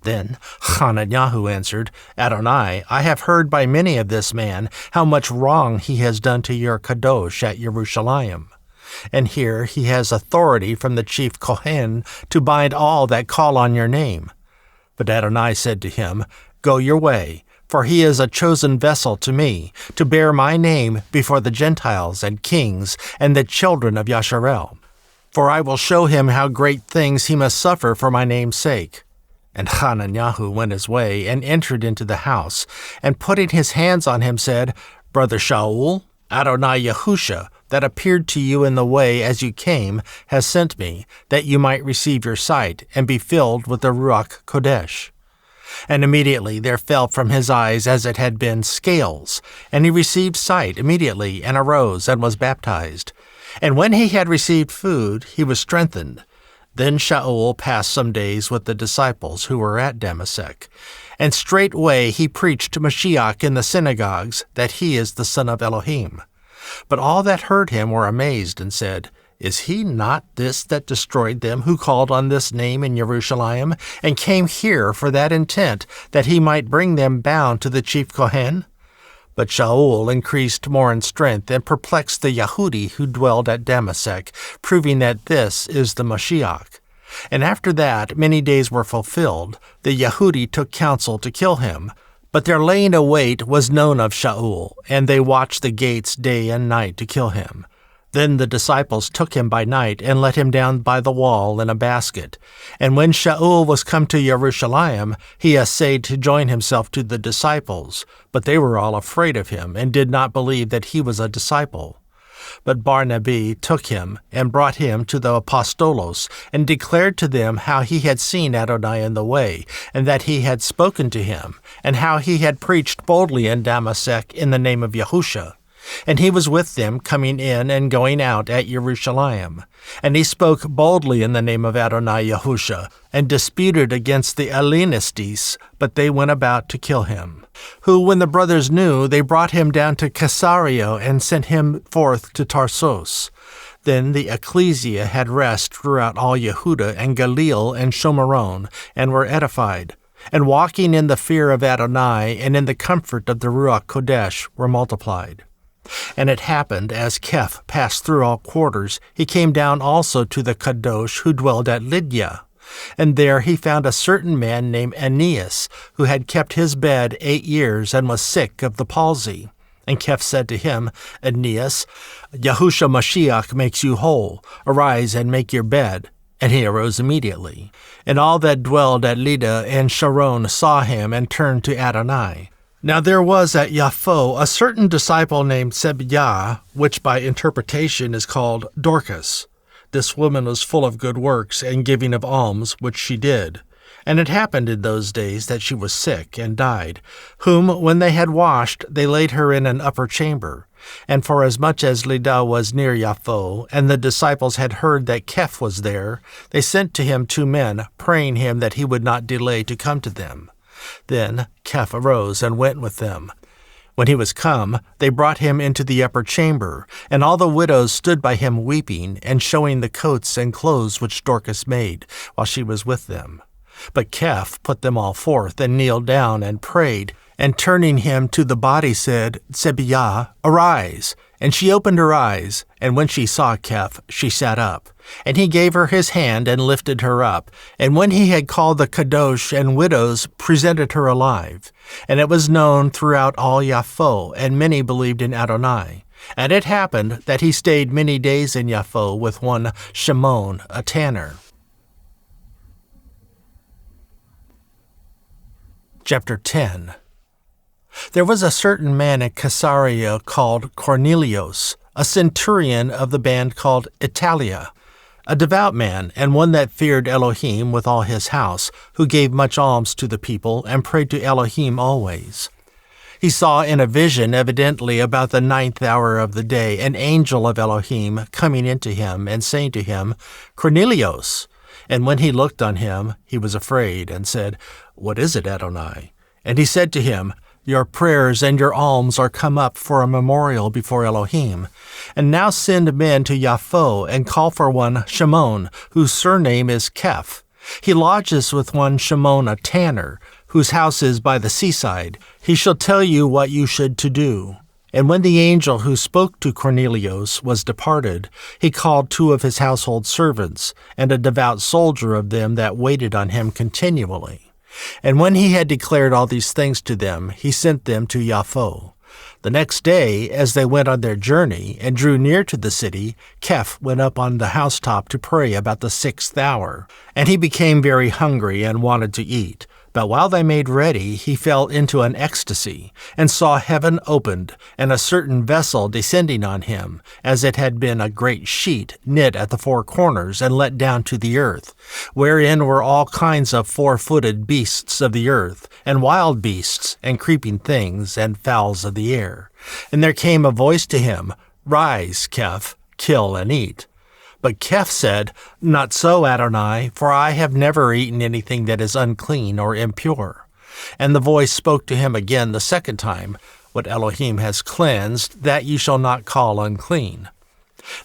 Then Hananiah answered, Adonai, I have heard by many of this man how much wrong he has done to your kadosh at Yerushalayim. And here he has authority from the chief Kohen to bind all that call on your name. But Adonai said to him, Go your way, for he is a chosen vessel to me, to bear my name before the Gentiles and kings and the children of Yasharel. For I will show him how great things he must suffer for my name's sake. And Hananiah went his way and entered into the house, and putting his hands on him said, Brother Shaul, Adonai Yahusha, that appeared to you in the way as you came, has sent me, that you might receive your sight, and be filled with the Ruach Kodesh. And immediately there fell from his eyes as it had been scales, and he received sight immediately, and arose, and was baptized. And when he had received food, he was strengthened. Then Shaul passed some days with the disciples who were at Damascus. And straightway he preached Mashiach in the synagogues, that he is the Son of Elohim. But all that heard him were amazed, and said, Is he not this that destroyed them who called on this name in Yerushalayim, and came here for that intent, that he might bring them bound to the chief Kohen? But Shaul increased more in strength, and perplexed the Yahudi who dwelled at Damascus, proving that this is the Mashiach. And after that many days were fulfilled, the Yahudi took counsel to kill him. But their laying a wait was known of Shaul, and they watched the gates day and night to kill him. Then the disciples took him by night, and let him down by the wall in a basket. And when Shaul was come to Yerushalayim, he essayed to join himself to the disciples, but they were all afraid of him, and did not believe that he was a disciple. But Barnabas took him, and brought him to the apostolos, and declared to them how he had seen Adonai in the way, and that he had spoken to him, and how he had preached boldly in Damascus in the name of Yahusha. And he was with them coming in and going out at Yerushalayim. And he spoke boldly in the name of Adonai Yahusha, and disputed against the Hellenistes, but they went about to kill him. Who, when the brothers knew, they brought him down to Caesarea, and sent him forth to Tarsus. Then the ecclesia had rest throughout all Yehuda and Galilee and Shomeron, and were edified, and walking in the fear of Adonai and in the comfort of the Ruach Kodesh were multiplied. And it happened, as Keph passed through all quarters, he came down also to the Kadosh who dwelled at Lydia. And there he found a certain man named Aeneas, who had kept his bed 8 years and was sick of the palsy. And Keph said to him, Aeneas, Yahushua Mashiach makes you whole. Arise and make your bed. And he arose immediately. And all that dwelled at Lydda and Sharon saw him and turned to Adonai. Now there was at Yahuah a certain disciple named Sebiah, which by interpretation is called Dorcas. This woman was full of good works and giving of alms, which she did. And it happened in those days that she was sick and died, whom, when they had washed, they laid her in an upper chamber. And forasmuch as Lydda was near Yahuah, and the disciples had heard that Keph was there, they sent to him 2 men, praying him that he would not delay to come to them. Then Keph arose and went with them. When he was come, they brought him into the upper chamber, and all the widows stood by him weeping, and showing the coats and clothes which Dorcas made, while she was with them. But Keph put them all forth, and kneeled down, and prayed, and turning him to the body said, Sebiah, arise. And she opened her eyes, and when she saw Keph, she sat up. And he gave her his hand, and lifted her up. And when he had called the kadosh and widows, presented her alive. And it was known throughout all Yahuah, and many believed in Adonai. And it happened that he stayed many days in Yahuah with one Shimon, a tanner. Chapter 10. There was a certain man in Caesarea called Cornelius, a centurion of the band called Italia, a devout man, and one that feared Elohim with all his house, who gave much alms to the people, and prayed to Elohim always. He saw in a vision, evidently about the 9th hour of the day, an angel of Elohim coming into him, and saying to him, Cornelius. And when he looked on him, he was afraid, and said, What is it, Adonai? And he said to him, Your prayers and your alms are come up for a memorial before Elohim. And now send men to Yahuah, and call for one Shimon, whose surname is Keph. He lodges with one Shimon a tanner, whose house is by the seaside. He shall tell you what you should to do. And when the angel who spoke to Cornelius was departed, he called 2 of his household servants, and a devout soldier of them that waited on him continually. And when he had declared all these things to them, he sent them to Yahuah. The next day, as they went on their journey, and drew near to the city, Keph went up on the housetop to pray about the 6th hour. And he became very hungry, and wanted to eat. But while they made ready, he fell into an ecstasy, and saw heaven opened, and a certain vessel descending on him, as it had been a great sheet knit at the 4 corners, and let down to the earth, wherein were all kinds of 4-footed beasts of the earth, and wild beasts, and creeping things, and fowls of the air. And there came a voice to him, Rise, Keph, kill and eat. But Keph said, Not so, Adonai, for I have never eaten anything that is unclean or impure. And the voice spoke to him again the 2nd time, What Elohim has cleansed, that ye shall not call unclean.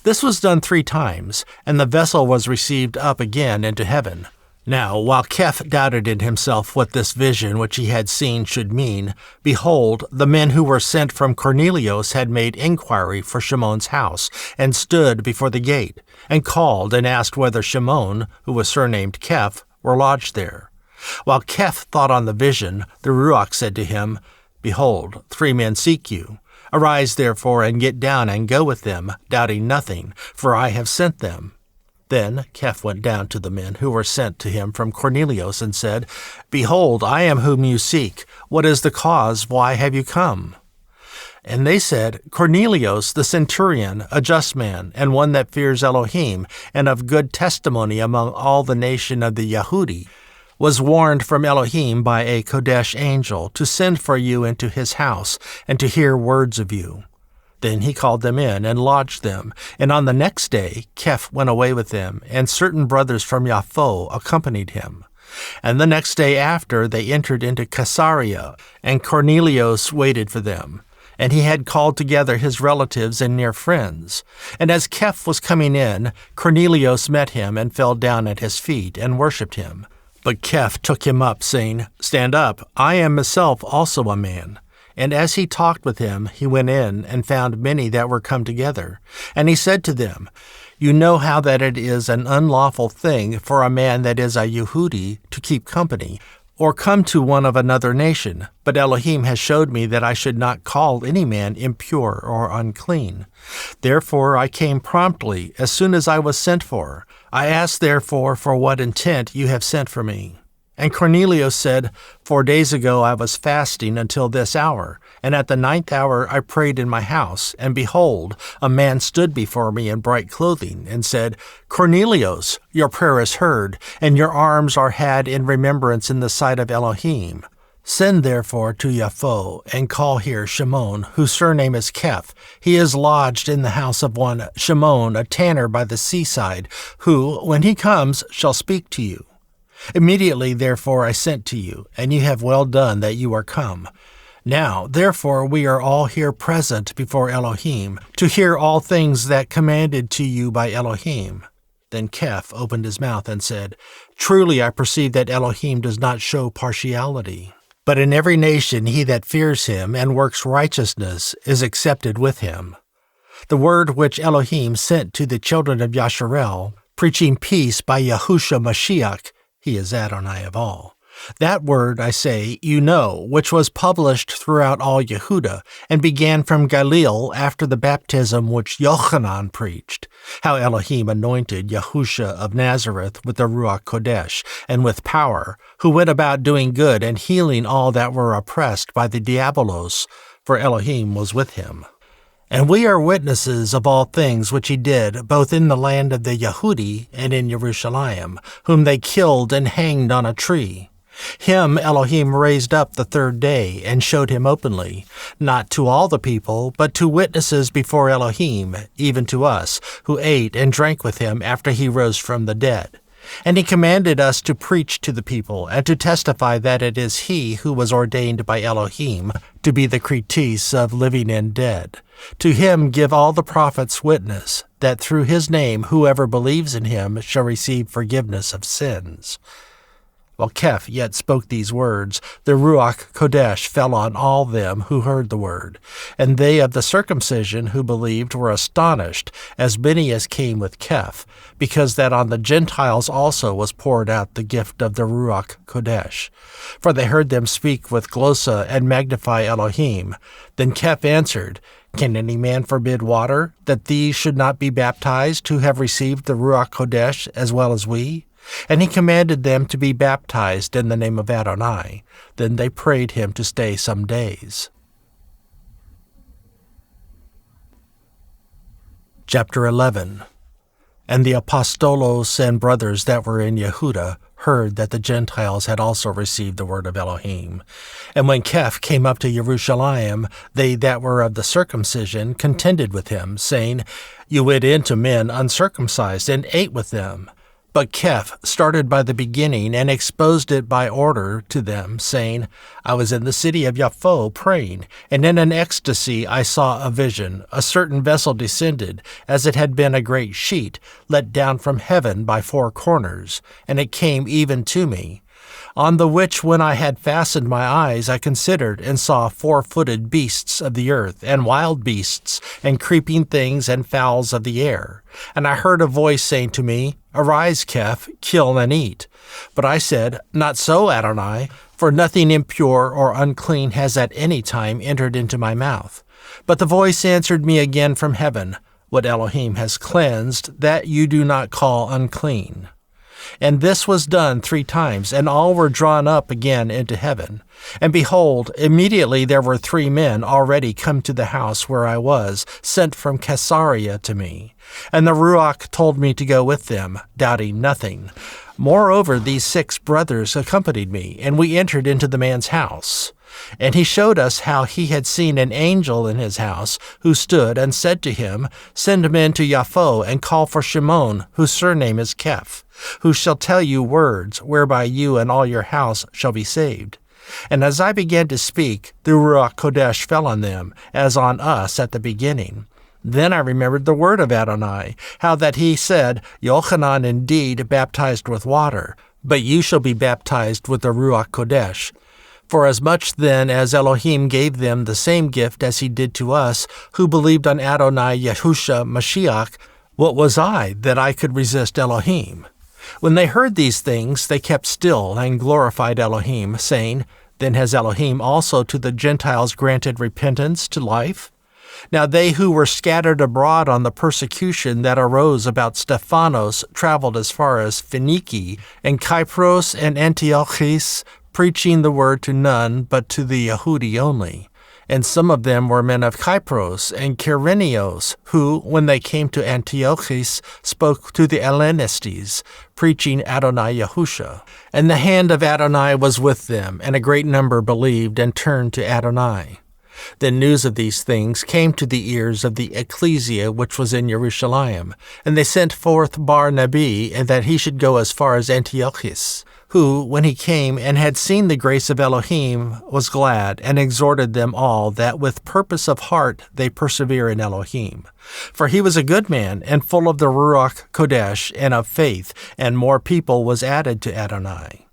This was done 3 times, and the vessel was received up again into heaven. Now, while Keph doubted in himself what this vision which he had seen should mean, behold, the men who were sent from Cornelius had made inquiry for Shimon's house, and stood before the gate, and called and asked whether Shimon, who was surnamed Keph, were lodged there. While Keph thought on the vision, the Ruach said to him, Behold, 3 men seek you. Arise therefore, and get down, and go with them, doubting nothing, for I have sent them. Then Keph went down to the men who were sent to him from Cornelius, and said, Behold, I am whom you seek. What is the cause? Why have you come? And they said, Cornelius the centurion, a just man, and one that fears Elohim, and of good testimony among all the nation of the Yehudi, was warned from Elohim by a Kodesh angel to send for you into his house, and to hear words of you. Then he called them in, and lodged them. And on the next day Keph went away with them, and certain brothers from Yahuah accompanied him. And the next day after they entered into Caesarea, and Cornelius waited for them. And he had called together his relatives and near friends. And as Keph was coming in, Cornelius met him, and fell down at his feet, and worshipped him. But Keph took him up, saying, Stand up, I am myself also a man. And as he talked with him, he went in, and found many that were come together. And he said to them, You know how that it is an unlawful thing for a man that is a Yehudi to keep company, or come to one of another nation, but Elohim has showed me that I should not call any man impure or unclean. Therefore I came promptly, as soon as I was sent for. I asked therefore for what intent you have sent for me. And Cornelius said, 4 days ago I was fasting until this hour, and at the 9th hour I prayed in my house, and behold, a man stood before me in bright clothing, and said, Cornelius, your prayer is heard, and your alms are had in remembrance in the sight of Elohim. Send therefore to Yahuah, and call here Shimon, whose surname is Keph. He is lodged in the house of one Shimon, a tanner by the seaside, who, when he comes, shall speak to you. Immediately, therefore, I sent to you, and you have well done that you are come. Now, therefore, we are all here present before Elohim, to hear all things that commanded to you by Elohim. Then Keph opened his mouth and said, Truly I perceive that Elohim does not show partiality, but in every nation he that fears him and works righteousness is accepted with him. The word which Elohim sent to the children of Yasharel, preaching peace by Yahusha Mashiach, he is Adonai of all. That word, I say, you know, which was published throughout all Yehuda, and began from Galilee after the baptism which Yochanan preached, how Elohim anointed Yahusha of Nazareth with the Ruach Kodesh, and with power, who went about doing good and healing all that were oppressed by the diabolos, for Elohim was with him. And we are witnesses of all things which he did, both in the land of the Yehudi and in Yerushalayim, whom they killed and hanged on a tree. Him Elohim raised up the 3rd day, and showed him openly, not to all the people, but to witnesses before Elohim, even to us, who ate and drank with him after he rose from the dead. And he commanded us to preach to the people, and to testify that it is he who was ordained by Elohim to be the Kritis of living and dead. To him give all the prophets witness, that through his name whoever believes in him shall receive forgiveness of sins. While Keph yet spoke these words, the Ruach Kodesh fell on all them who heard the word. And they of the circumcision who believed were astonished, as many as came with Keph, because that on the Gentiles also was poured out the gift of the Ruach Kodesh. For they heard them speak with glosa and magnify Elohim. Then Keph answered, Can any man forbid water, that these should not be baptized who have received the Ruach Kodesh as well as we? And he commanded them to be baptized in the name of Adonai. Then they prayed him to stay some days. Chapter 11. And the apostolos and brothers that were in Yehuda heard that the Gentiles had also received the word of Elohim. And when Keph came up to Yerushalayim, they that were of the circumcision contended with him, saying, You went in to men uncircumcised, and ate with them. But Keph started by the beginning, and exposed it by order to them, saying, I was in the city of Yahuah praying, and in an ecstasy I saw a vision. A certain vessel descended, as it had been a great sheet, let down from heaven by 4 corners, and it came even to me. On the which when I had fastened my eyes, I considered, and saw 4-footed beasts of the earth, and wild beasts, and creeping things, and fowls of the air. And I heard a voice saying to me, Arise, Keph, kill and eat. But I said, Not so, Adonai, for nothing impure or unclean has at any time entered into my mouth. But the voice answered me again from heaven, What Elohim has cleansed, that you do not call unclean. And this was done 3 times, and all were drawn up again into heaven. And behold, immediately there were 3 men already come to the house where I was, sent from Caesarea to me. And the Ruach told me to go with them, doubting nothing. Moreover, these 6 brothers accompanied me, and we entered into the man's house. And he showed us how he had seen an angel in his house, who stood and said to him, Send men to Yahuah, and call for Shimon, whose surname is Keph, who shall tell you words, whereby you and all your house shall be saved. And as I began to speak, the Ruach Kodesh fell on them, as on us at the beginning. Then I remembered the word of Adonai, how that he said, Yochanan indeed baptized with water, but you shall be baptized with the Ruach Kodesh. For as much then as Elohim gave them the same gift as he did to us, who believed on Adonai Yahusha Mashiach, What was I that I could resist Elohim? When they heard these things, they kept still and glorified Elohim, saying, Then has Elohim also to the Gentiles granted repentance to life? Now they who were scattered abroad on the persecution that arose about Stephanos traveled as far as Phoenicia and Cyprus and Antiochus, preaching the word to none but to the Yehudi only. And some of them were men of Cyprus and Kyrenios, who, when they came to Antiochus, spoke to the Hellenistes, preaching Adonai Yahusha. And the hand of Adonai was with them, and a great number believed and turned to Adonai. Then news of these things came to the ears of the ecclesia which was in Yerushalayim, and they sent forth Barnabas, and that he should go as far as Antiochus, who, when he came and had seen the grace of Elohim, was glad, and exhorted them all that with purpose of heart they persevere in Elohim. For he was a good man, and full of the Ruach Kodesh and of faith, and more people was added to Adonai.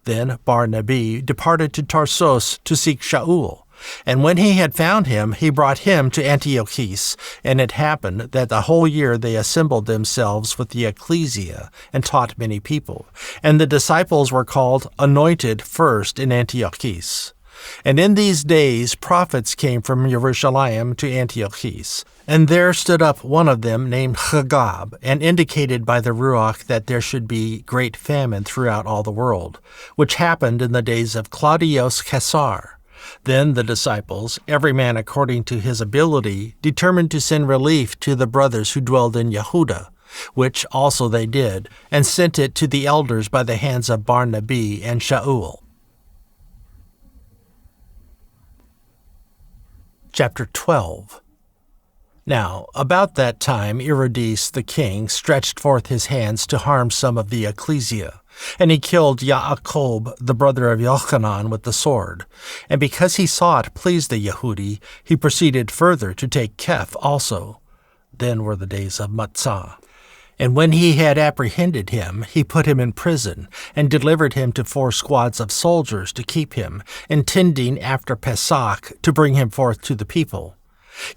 Then Barnabas departed to Tarsus to seek Shaul. And when he had found him, he brought him to Antiochus. And it happened that the whole year they assembled themselves with the ecclesia, and taught many people. And the disciples were called Anointed first in Antiochus. And in these days prophets came from Yerushalayim to Antiochus. And there stood up one of them named Chagab, and indicated by the Ruach that there should be great famine throughout all the world, which happened in the days of Claudius Caesar. Then the disciples, every man according to his ability, determined to send relief to the brothers who dwelled in Yehuda, which also they did, and sent it to the elders by the hands of Barnabas and Shaul. Chapter 12. Now, about that time Herodes the king stretched forth his hands to harm some of the ecclesia. And he killed Yaakov, the brother of Yochanan, with the sword. And because he saw it pleased the Yehudi, he proceeded further to take Keph also. Then were the days of Matzah. And when he had apprehended him, he put him in prison, and delivered him to 4 squads of soldiers to keep him, intending after Pesach to bring him forth to the people.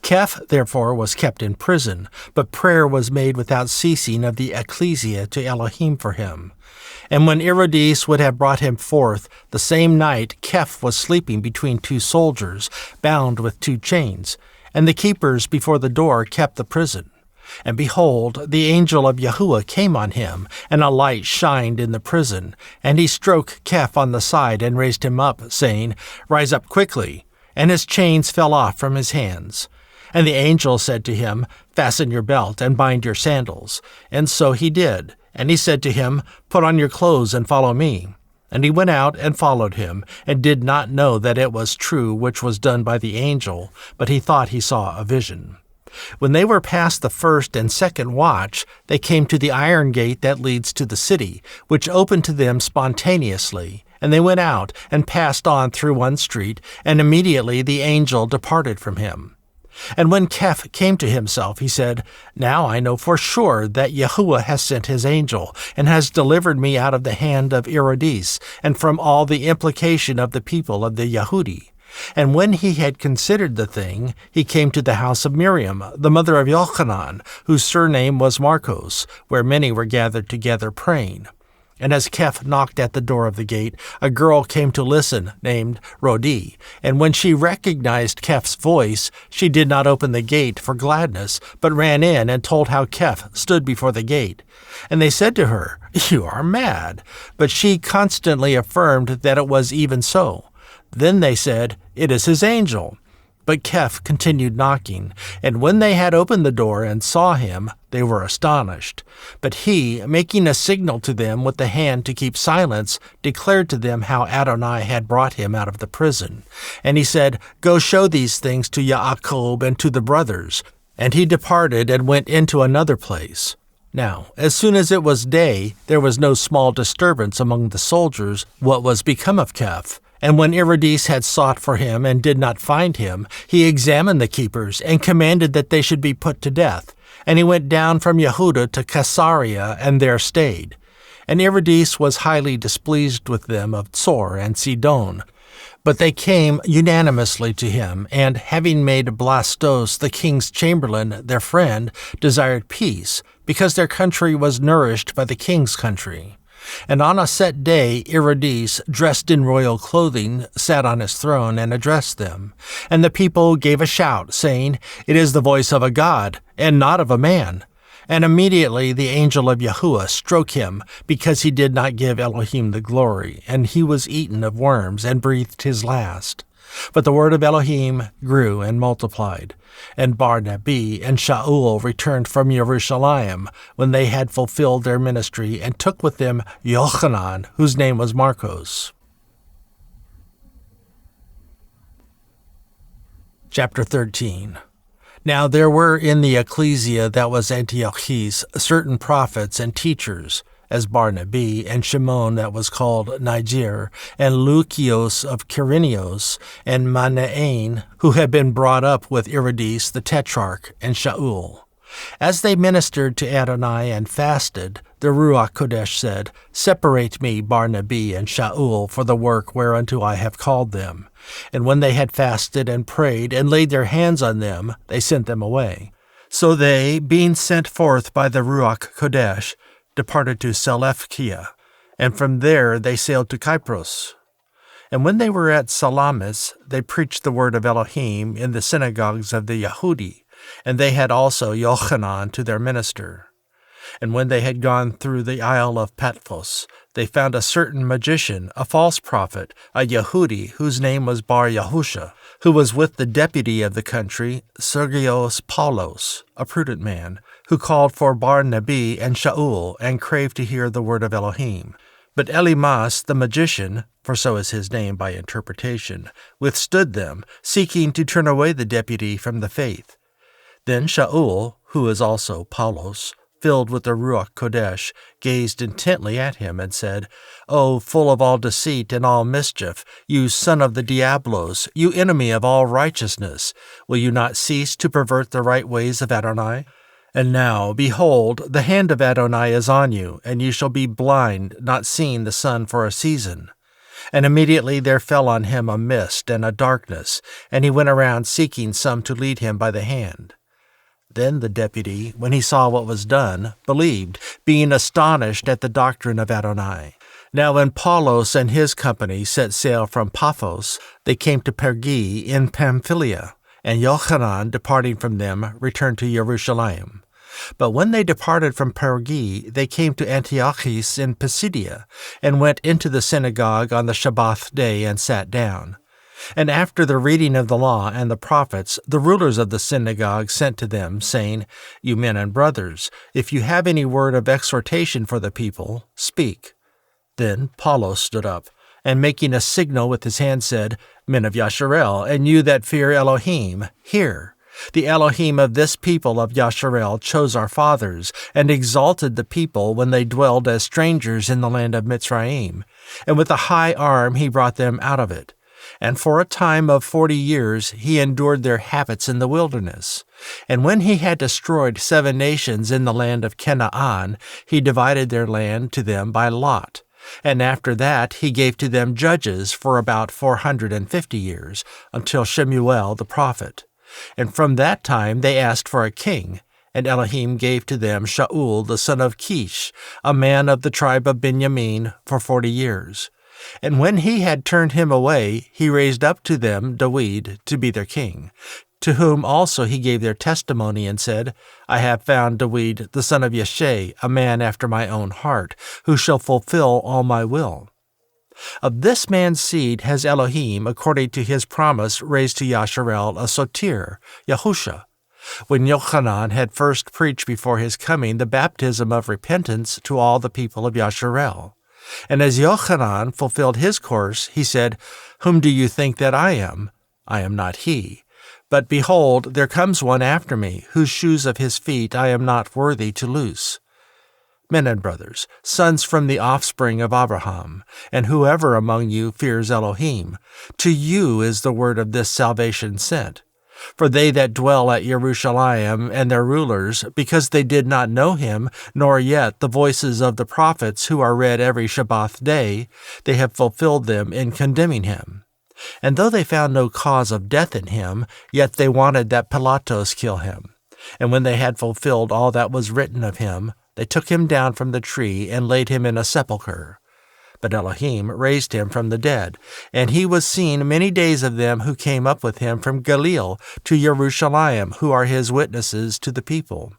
Keph therefore was kept in prison, but prayer was made without ceasing of the ecclesia to Elohim for him. And when Herodes would have brought him forth, the same night Keph was sleeping between 2 soldiers, bound with 2 chains, and the keepers before the door kept the prison. And behold, the angel of Yahuah came on him, and a light shined in the prison, and he struck Keph on the side and raised him up, saying, Rise up quickly. And his chains fell off from his hands. And the angel said to him, Fasten your belt and bind your sandals. And so he did. And he said to him, Put on your clothes and follow me. And he went out and followed him, and did not know that it was true which was done by the angel, but he thought he saw a vision. When they were past the 1st and 2nd watch, they came to the iron gate that leads to the city, which opened to them spontaneously. And they went out and passed on through one street, and immediately the angel departed from him. And when Keph came to himself, he said, Now I know for sure that Yahuah has sent his angel, and has delivered me out of the hand of Herodes, and from all the implication of the people of the Yehudi. And when he had considered the thing, he came to the house of Miriam, the mother of Yochanan, whose surname was Marcos, where many were gathered together praying. And as Keph knocked at the door of the gate, a girl came to listen, named Rodi. And when she recognized Keph's voice, she did not open the gate for gladness, but ran in and told how Keph stood before the gate. And they said to her, You are mad. But she constantly affirmed that it was even so. Then they said, It is his angel. But Keph continued knocking, and when they had opened the door and saw him, they were astonished. But he, making a signal to them with the hand to keep silence, declared to them how Adonai had brought him out of the prison. And he said, Go show these things to Yaakov and to the brothers. And he departed and went into another place. Now, as soon as it was day, there was no small disturbance among the soldiers what was become of Keph. And when Herodes had sought for him and did not find him, he examined the keepers and commanded that they should be put to death. And he went down from Yehuda to Caesarea and there stayed. And Herodes was highly displeased with them of Tsor and Sidon. But they came unanimously to him, and having made Blastus, the king's chamberlain, their friend, desired peace, because their country was nourished by the king's country. And on a set day Eurydice, dressed in royal clothing, sat on his throne and addressed them. And the people gave a shout, saying, "It is the voice of a god, and not of a man." And immediately the angel of Yahuah struck him, because he did not give Elohim the glory, and he was eaten of worms, and breathed his last. But the word of Elohim grew and multiplied. And Barnabi and Shaul returned from Yerushalayim, when they had fulfilled their ministry, and took with them Yochanan, whose name was Marcos. Chapter 13. Now there were in the ecclesia that was Antiochus certain prophets and teachers, as Barnabi, and Shimon that was called Niger, and Lucius of Quirinios, and Manaen, who had been brought up with Eurydice the tetrarch, and Shaul. As they ministered to Adonai and fasted, the Ruach Kodesh said, "Separate me, Barnabi and Shaul, for the work whereunto I have called them." And when they had fasted and prayed, and laid their hands on them, they sent them away. So they, being sent forth by the Ruach Kodesh, departed to Seleucia, and from there they sailed to Cyprus. And when they were at Salamis, they preached the word of Elohim in the synagogues of the Yahudi, and they had also Yochanan to their minister. And when they had gone through the isle of Patmos, they found a certain magician, a false prophet, a Yehudi, whose name was Dabar Yahuah, who was with the deputy of the country, Sergius Paulos, a prudent man, who called for Barnabi and Shaul, and craved to hear the word of Elohim. But Elimas the magician, for so is his name by interpretation, withstood them, seeking to turn away the deputy from the faith. Then Shaul, who is also Paulos, filled with the Ruach Kodesh, gazed intently at him and said, "O full of all deceit and all mischief, you son of the Diablos, you enemy of all righteousness, will you not cease to pervert the right ways of Adonai? And now, behold, the hand of Adonai is on you, and you shall be blind, not seeing the sun for a season." And immediately there fell on him a mist and a darkness, and he went around seeking some to lead him by the hand. Then the deputy, when he saw what was done, believed, being astonished at the doctrine of Adonai. Now when Paulos and his company set sail from Paphos, they came to Perge in Pamphylia, and Yochanan, departing from them, returned to Yerushalayim. But when they departed from Perge, they came to Antiochus in Pisidia, and went into the synagogue on the Shabbath day and sat down. And after the reading of the law and the prophets, the rulers of the synagogue sent to them, saying, "You men and brothers, if you have any word of exhortation for the people, speak." Then Paulos stood up, and making a signal with his hand said, "Men of Yasharel, and you that fear Elohim, hear. The Elohim of this people of Yasharel chose our fathers, and exalted the people when they dwelled as strangers in the land of Mitzrayim, and with a high arm he brought them out of it. And for a time of 40 years he endured their habits in the wilderness. And when he had destroyed 7 nations in the land of Canaan, he divided their land to them by lot. And after that he gave to them judges for about 450 years, until Shemuel the prophet. And from that time they asked for a king, and Elohim gave to them Shaul the son of Kish, a man of the tribe of Benjamin, for 40 years. And when he had turned him away, he raised up to them David to be their king, to whom also he gave their testimony and said, "I have found David the son of Yeshai, a man after my own heart, who shall fulfill all my will." Of this man's seed has Elohim, according to his promise, raised to Yasharel a sotir, Yahusha. When Yochanan had first preached before his coming the baptism of repentance to all the people of Yasharel. And as Yochanan fulfilled his course, he said, "Whom do you think that I am? I am not he. But behold, there comes one after me, whose shoes of his feet I am not worthy to loose." Men and brothers, sons from the offspring of Abraham, and whoever among you fears Elohim, to you is the word of this salvation sent. For they that dwell at Yerushalayim and their rulers, because they did not know him, nor yet the voices of the prophets who are read every Shabbath day, they have fulfilled them in condemning him. And though they found no cause of death in him, yet they wanted that Pilatos kill him. And when they had fulfilled all that was written of him, they took him down from the tree and laid him in a sepulchre. But Elohim raised him from the dead, and he was seen many days of them who came up with him from Galilee to Yerushalayim, who are his witnesses to the people.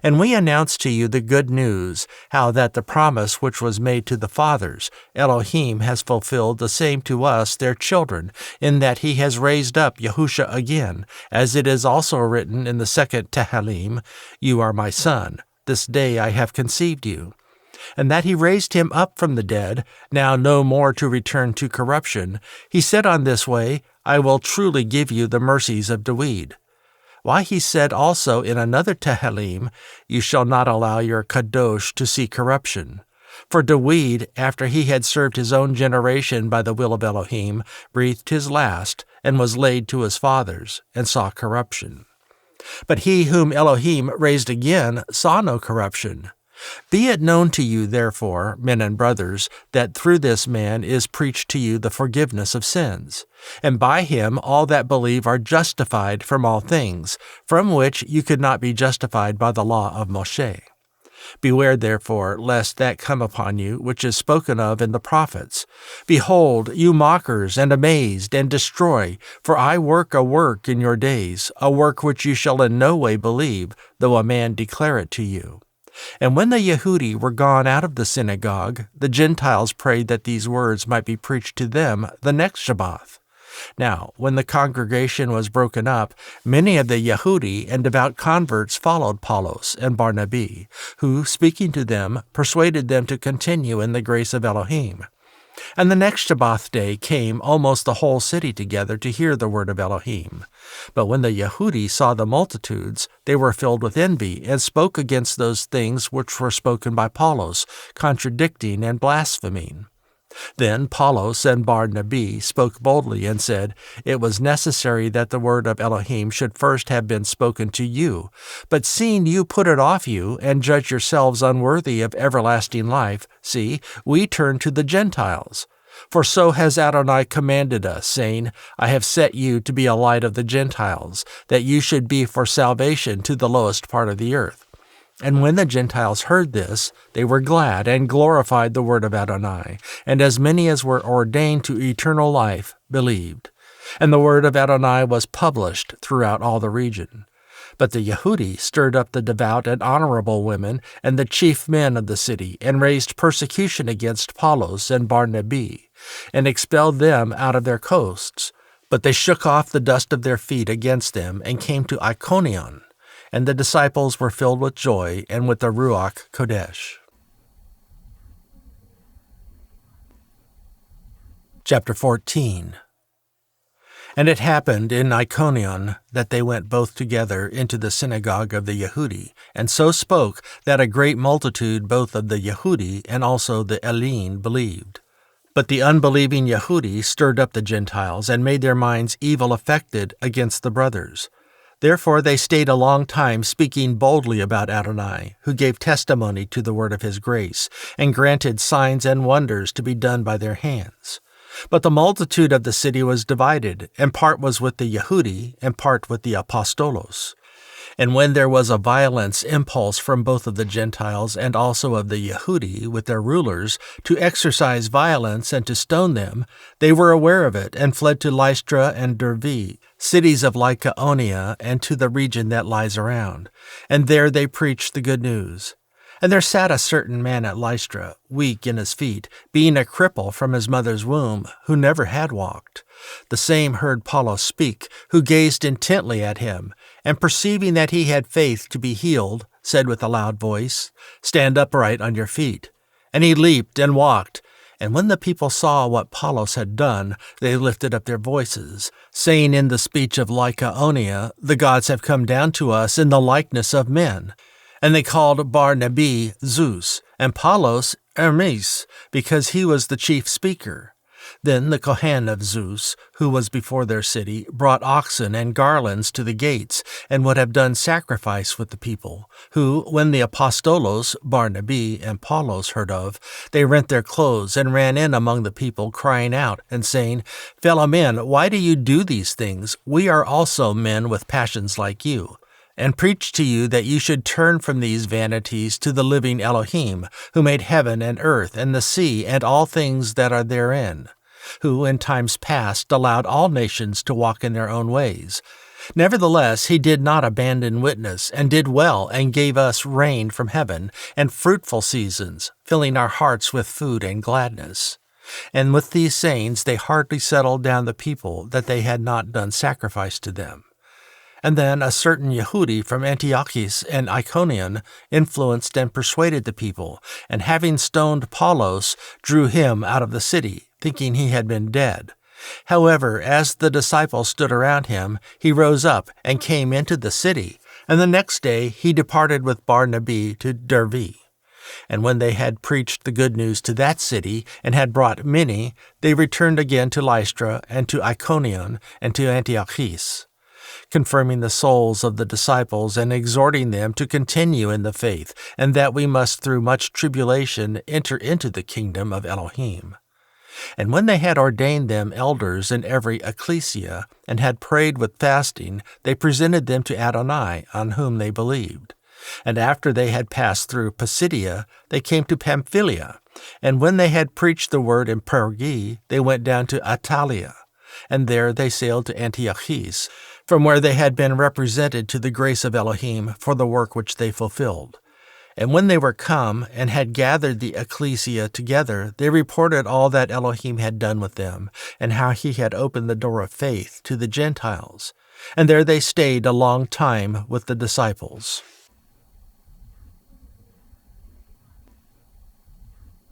And we announce to you the good news, how that the promise which was made to the fathers, Elohim has fulfilled the same to us, their children, in that he has raised up Yahusha again, as it is also written in the second Tehillim, You are my son, this day I have conceived you. And that he raised him up from the dead, now no more to return to corruption. He said on this way, I will truly give you the mercies of David. Why he said also in another Tehillim, You shall not allow your Kadosh to see corruption. For David, after he had served his own generation by the will of Elohim, breathed his last, and was laid to his fathers, and saw corruption. But he whom Elohim raised again saw no corruption. Be it known to you, therefore, men and brothers, that through this man is preached to you the forgiveness of sins. And by him all that believe are justified from all things, from which you could not be justified by the law of Moshe. Beware, therefore, lest that come upon you which is spoken of in the prophets. Behold, you mockers, and amazed, and destroy, for I work a work in your days, a work which you shall in no way believe, though a man declare it to you. And when the Yehudi were gone out of the synagogue, the Gentiles prayed that these words might be preached to them the next Shabbat. Now, when the congregation was broken up, many of the Yehudi and devout converts followed Apollos and Barnabas, who, speaking to them, persuaded them to continue in the grace of Elohim. And the next Shabbat day came almost the whole city together to hear the word of Elohim. But when the Yehudi saw the multitudes, they were filled with envy, and spoke against those things which were spoken by Apollos, contradicting and blaspheming. Then Apollos and Barnabas spoke boldly and said, It was necessary that the word of Elohim should first have been spoken to you. But seeing you put it off you, and judge yourselves unworthy of everlasting life, see, we turn to the Gentiles. For so has Adonai commanded us, saying, I have set you to be a light of the Gentiles, that you should be for salvation to the lowest part of the earth. And when the Gentiles heard this, they were glad and glorified the word of Adonai, and as many as were ordained to eternal life believed. And the word of Adonai was published throughout all the region. But the Yehudi stirred up the devout and honorable women and the chief men of the city, and raised persecution against Apollos and Barnabas, and expelled them out of their coasts. But they shook off the dust of their feet against them, and came to Iconium. And the disciples were filled with joy and with the Ruach Kodesh. Chapter 14. And it happened in Iconium that they went both together into the synagogue of the Yehudi, and so spoke that a great multitude both of the Yehudi and also the Eline believed. But the unbelieving Yehudi stirred up the Gentiles, and made their minds evil affected against the brothers. Therefore they stayed a long time speaking boldly about Adonai, who gave testimony to the word of his grace, and granted signs and wonders to be done by their hands. But the multitude of the city was divided, and part was with the Yehudi, and part with the apostolos. And when there was a violence impulse from both of the Gentiles and also of the Yehudi with their rulers to exercise violence and to stone them, they were aware of it, and fled to Lystra and Derbe, cities of Lycaonia, and to the region that lies around. And there they preached the good news. And there sat a certain man at Lystra, weak in his feet, being a cripple from his mother's womb, who never had walked. The same heard Apollos speak, who gazed intently at him, and perceiving that he had faith to be healed, said with a loud voice, Stand upright on your feet. And he leaped and walked. And when the people saw what Apollos had done, they lifted up their voices, saying in the speech of Lycaonia, The gods have come down to us in the likeness of men. And they called Barnabas Zeus, and Apollos Hermes, because he was the chief speaker. Then the Kohen of Zeus, who was before their city, brought oxen and garlands to the gates, and would have done sacrifice with the people, who, when the apostolos, Barnabas and Paulos, heard of, they rent their clothes and ran in among the people, crying out and saying, Fellow men, why do you do these things? We are also men with passions like you. And preach to you that you should turn from these vanities to the living Elohim, who made heaven and earth and the sea and all things that are therein, who in times past allowed all nations to walk in their own ways. Nevertheless, he did not abandon witness, and did well, and gave us rain from heaven, and fruitful seasons, filling our hearts with food and gladness. And with these sayings they hardly settled down the people, that they had not done sacrifice to them. And then a certain Yehudi from Antiochus and Iconium influenced and persuaded the people, and having stoned Paulos, drew him out of the city, thinking he had been dead. However, as the disciples stood around him, he rose up and came into the city, and the next day he departed with Barnabas to Derbe. And when they had preached the good news to that city, and had brought many, they returned again to Lystra, and to Iconium, and to Antiochus, confirming the souls of the disciples, and exhorting them to continue in the faith, and that we must through much tribulation enter into the kingdom of Elohim. And when they had ordained them elders in every ecclesia, and had prayed with fasting, they presented them to Adonai, on whom they believed. And after they had passed through Pisidia, they came to Pamphylia. And when they had preached the word in Perge, they went down to Attalia. And there they sailed to Antiochus, from where they had been represented to the grace of Elohim for the work which they fulfilled. And when they were come and had gathered the ecclesia together, they reported all that Elohim had done with them, and how he had opened the door of faith to the Gentiles. And there they stayed a long time with the disciples.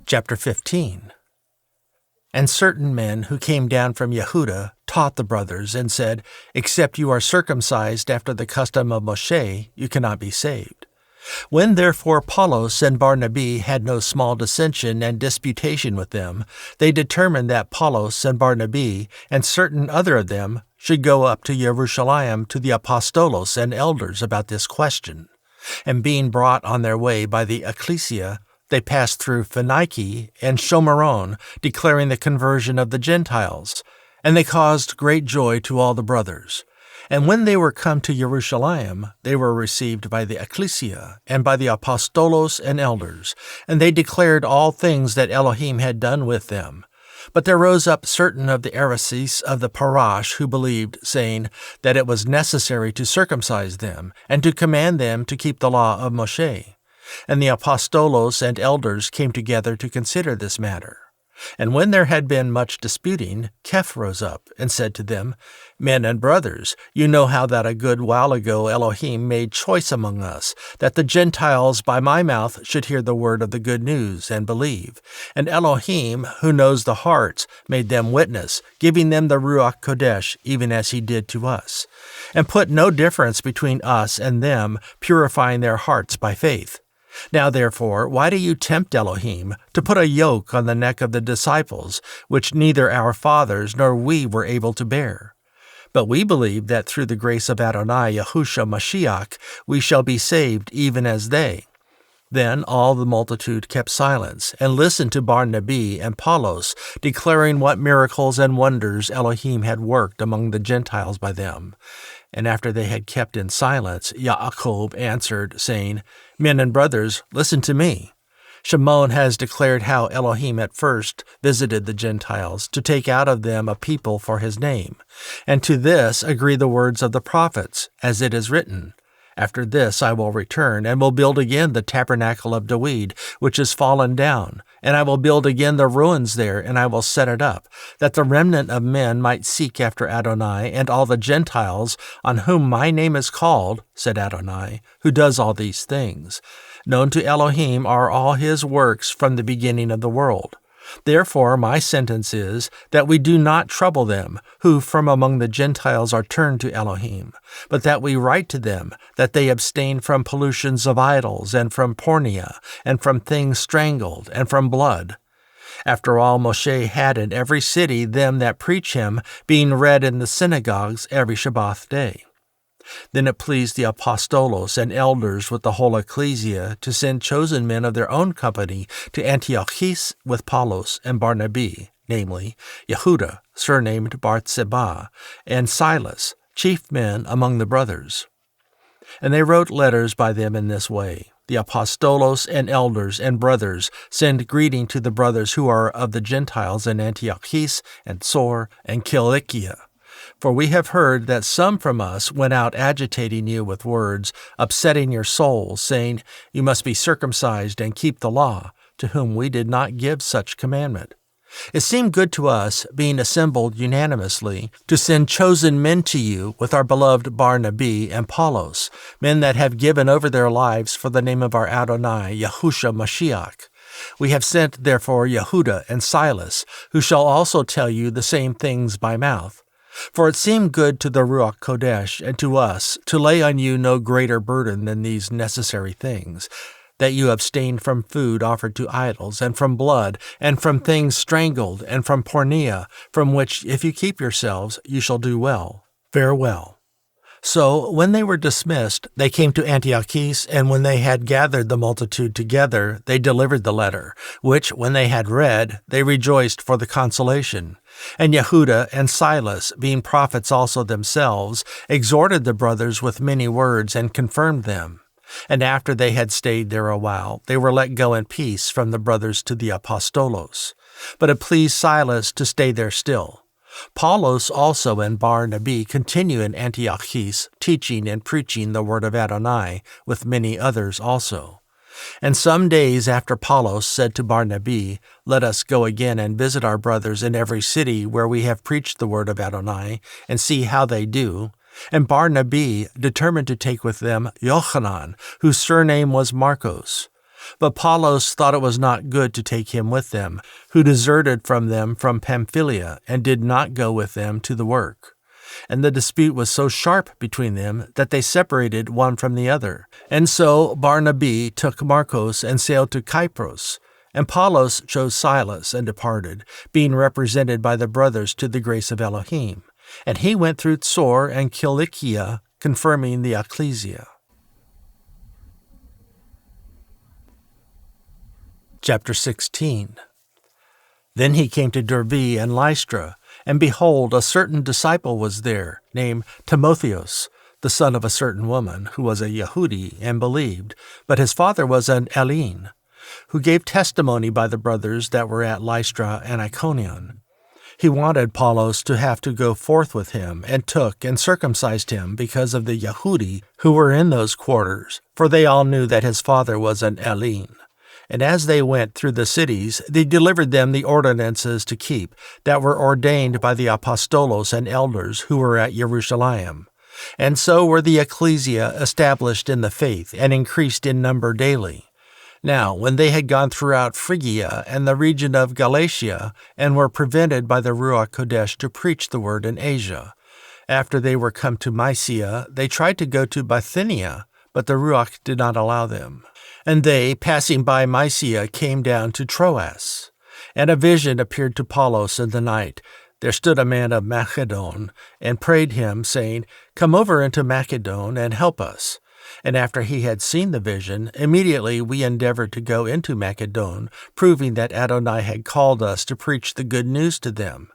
Chapter 15. And certain men who came down from Yehuda taught the brothers, and said, Except you are circumcised after the custom of Moshe, you cannot be saved. When therefore Paulos and Barnabas had no small dissension and disputation with them, they determined that Paulos and Barnabas and certain other of them should go up to Yerushalayim to the apostolos and elders about this question. And being brought on their way by the ecclesia, they passed through Phoenicia and Shomeron, declaring the conversion of the Gentiles, and they caused great joy to all the brothers. And when they were come to Yerushalayim, they were received by the ecclesia and by the apostolos and elders, and they declared all things that Elohim had done with them. But there rose up certain of the heresies of the Parash who believed, saying that it was necessary to circumcise them, and to command them to keep the law of Moshe. And the apostolos and elders came together to consider this matter. And when there had been much disputing, Keph rose up and said to them, Men and brothers, you know how that a good while ago Elohim made choice among us, that the Gentiles by my mouth should hear the word of the good news and believe. And Elohim, who knows the hearts, made them witness, giving them the Ruach Kodesh, even as he did to us, and put no difference between us and them, purifying their hearts by faith. Now therefore, why do you tempt Elohim to put a yoke on the neck of the disciples, which neither our fathers nor we were able to bear? But we believe that through the grace of Adonai Yahusha Mashiach we shall be saved even as they. Then all the multitude kept silence, and listened to Barnabas and Paulos, declaring what miracles and wonders Elohim had worked among the Gentiles by them. And after they had kept in silence, Yaakov answered, saying, Men and brothers, listen to me. Shimon has declared how Elohim at first visited the Gentiles to take out of them a people for his name. And to this agree the words of the prophets, as it is written, After this I will return, and will build again the tabernacle of David, which is fallen down, and I will build again the ruins there, and I will set it up, that the remnant of men might seek after Adonai, and all the Gentiles, on whom my name is called, said Adonai, who does all these things. Known to Elohim are all his works from the beginning of the world. Therefore my sentence is, that we do not trouble them, who from among the Gentiles are turned to Elohim, but that we write to them, that they abstain from pollutions of idols, and from porneia, and from things strangled, and from blood. After all, Moshe had in every city them that preach him, being read in the synagogues every Shabbath day. Then it pleased the apostolos and elders with the whole ecclesia to send chosen men of their own company to Antiochus with Apollos and Barnabas, namely, Yehuda, surnamed Bartseba, and Silas, chief men among the brothers. And they wrote letters by them in this way. The apostolos and elders and brothers send greeting to the brothers who are of the Gentiles in Antiochus and Sor and Cilicia. For we have heard that some from us went out agitating you with words, upsetting your souls, saying, You must be circumcised and keep the law, to whom we did not give such commandment. It seemed good to us, being assembled unanimously, to send chosen men to you with our beloved Barnabas and Apollos, men that have given over their lives for the name of our Adonai, Yahusha Mashiach. We have sent, therefore, Yehuda and Silas, who shall also tell you the same things by mouth. For it seemed good to the Ruach Kodesh and to us to lay on you no greater burden than these necessary things, that you abstain from food offered to idols, and from blood, and from things strangled, and from porneia, from which, if you keep yourselves, you shall do well. Farewell. So, when they were dismissed, they came to Antiochus, and when they had gathered the multitude together, they delivered the letter, which, when they had read, they rejoiced for the consolation. And Yehuda and Silas, being prophets also themselves, exhorted the brothers with many words, and confirmed them. And after they had stayed there a while, they were let go in peace from the brothers to the apostolos. But it pleased Silas to stay there still. Apollos also and Barnabas continue in Antiochus, teaching and preaching the word of Adonai, with many others also. And some days after Apollos said to Barnabas, Let us go again and visit our brothers in every city where we have preached the word of Adonai, and see how they do. And Barnabas determined to take with them Yochanan, whose surname was Marcos. But Apollos thought it was not good to take him with them, who deserted from them from Pamphylia, and did not go with them to the work. And the dispute was so sharp between them that they separated one from the other. And so Barnabas took Marcos and sailed to Cyprus. And Apollos chose Silas and departed, being represented by the brothers to the grace of Elohim. And he went through Sor and Cilicia, confirming the ecclesia. Chapter 16. Then he came to Derbe and Lystra, and behold, a certain disciple was there, named Timotheus, the son of a certain woman, who was a Yehudi and believed, but his father was an Helene, who gave testimony by the brothers that were at Lystra and Iconium. He wanted Apollos to have to go forth with him, and took and circumcised him because of the Yehudi who were in those quarters, for they all knew that his father was an Helene. And as they went through the cities, they delivered them the ordinances to keep, that were ordained by the apostolos and elders who were at Yerushalayim. And so were the ecclesia established in the faith, and increased in number daily. Now, when they had gone throughout Phrygia and the region of Galatia, and were prevented by the Ruach Kodesh to preach the word in Asia, after they were come to Mysia, they tried to go to Bithynia, but the Ruach did not allow them. And they, passing by Mysia, came down to Troas. And a vision appeared to Apollos in the night. There stood a man of Macedon, and prayed him, saying, Come over into Macedon, and help us. And after he had seen the vision, immediately we endeavored to go into Macedon, proving that Adonai had called us to preach the good news to them.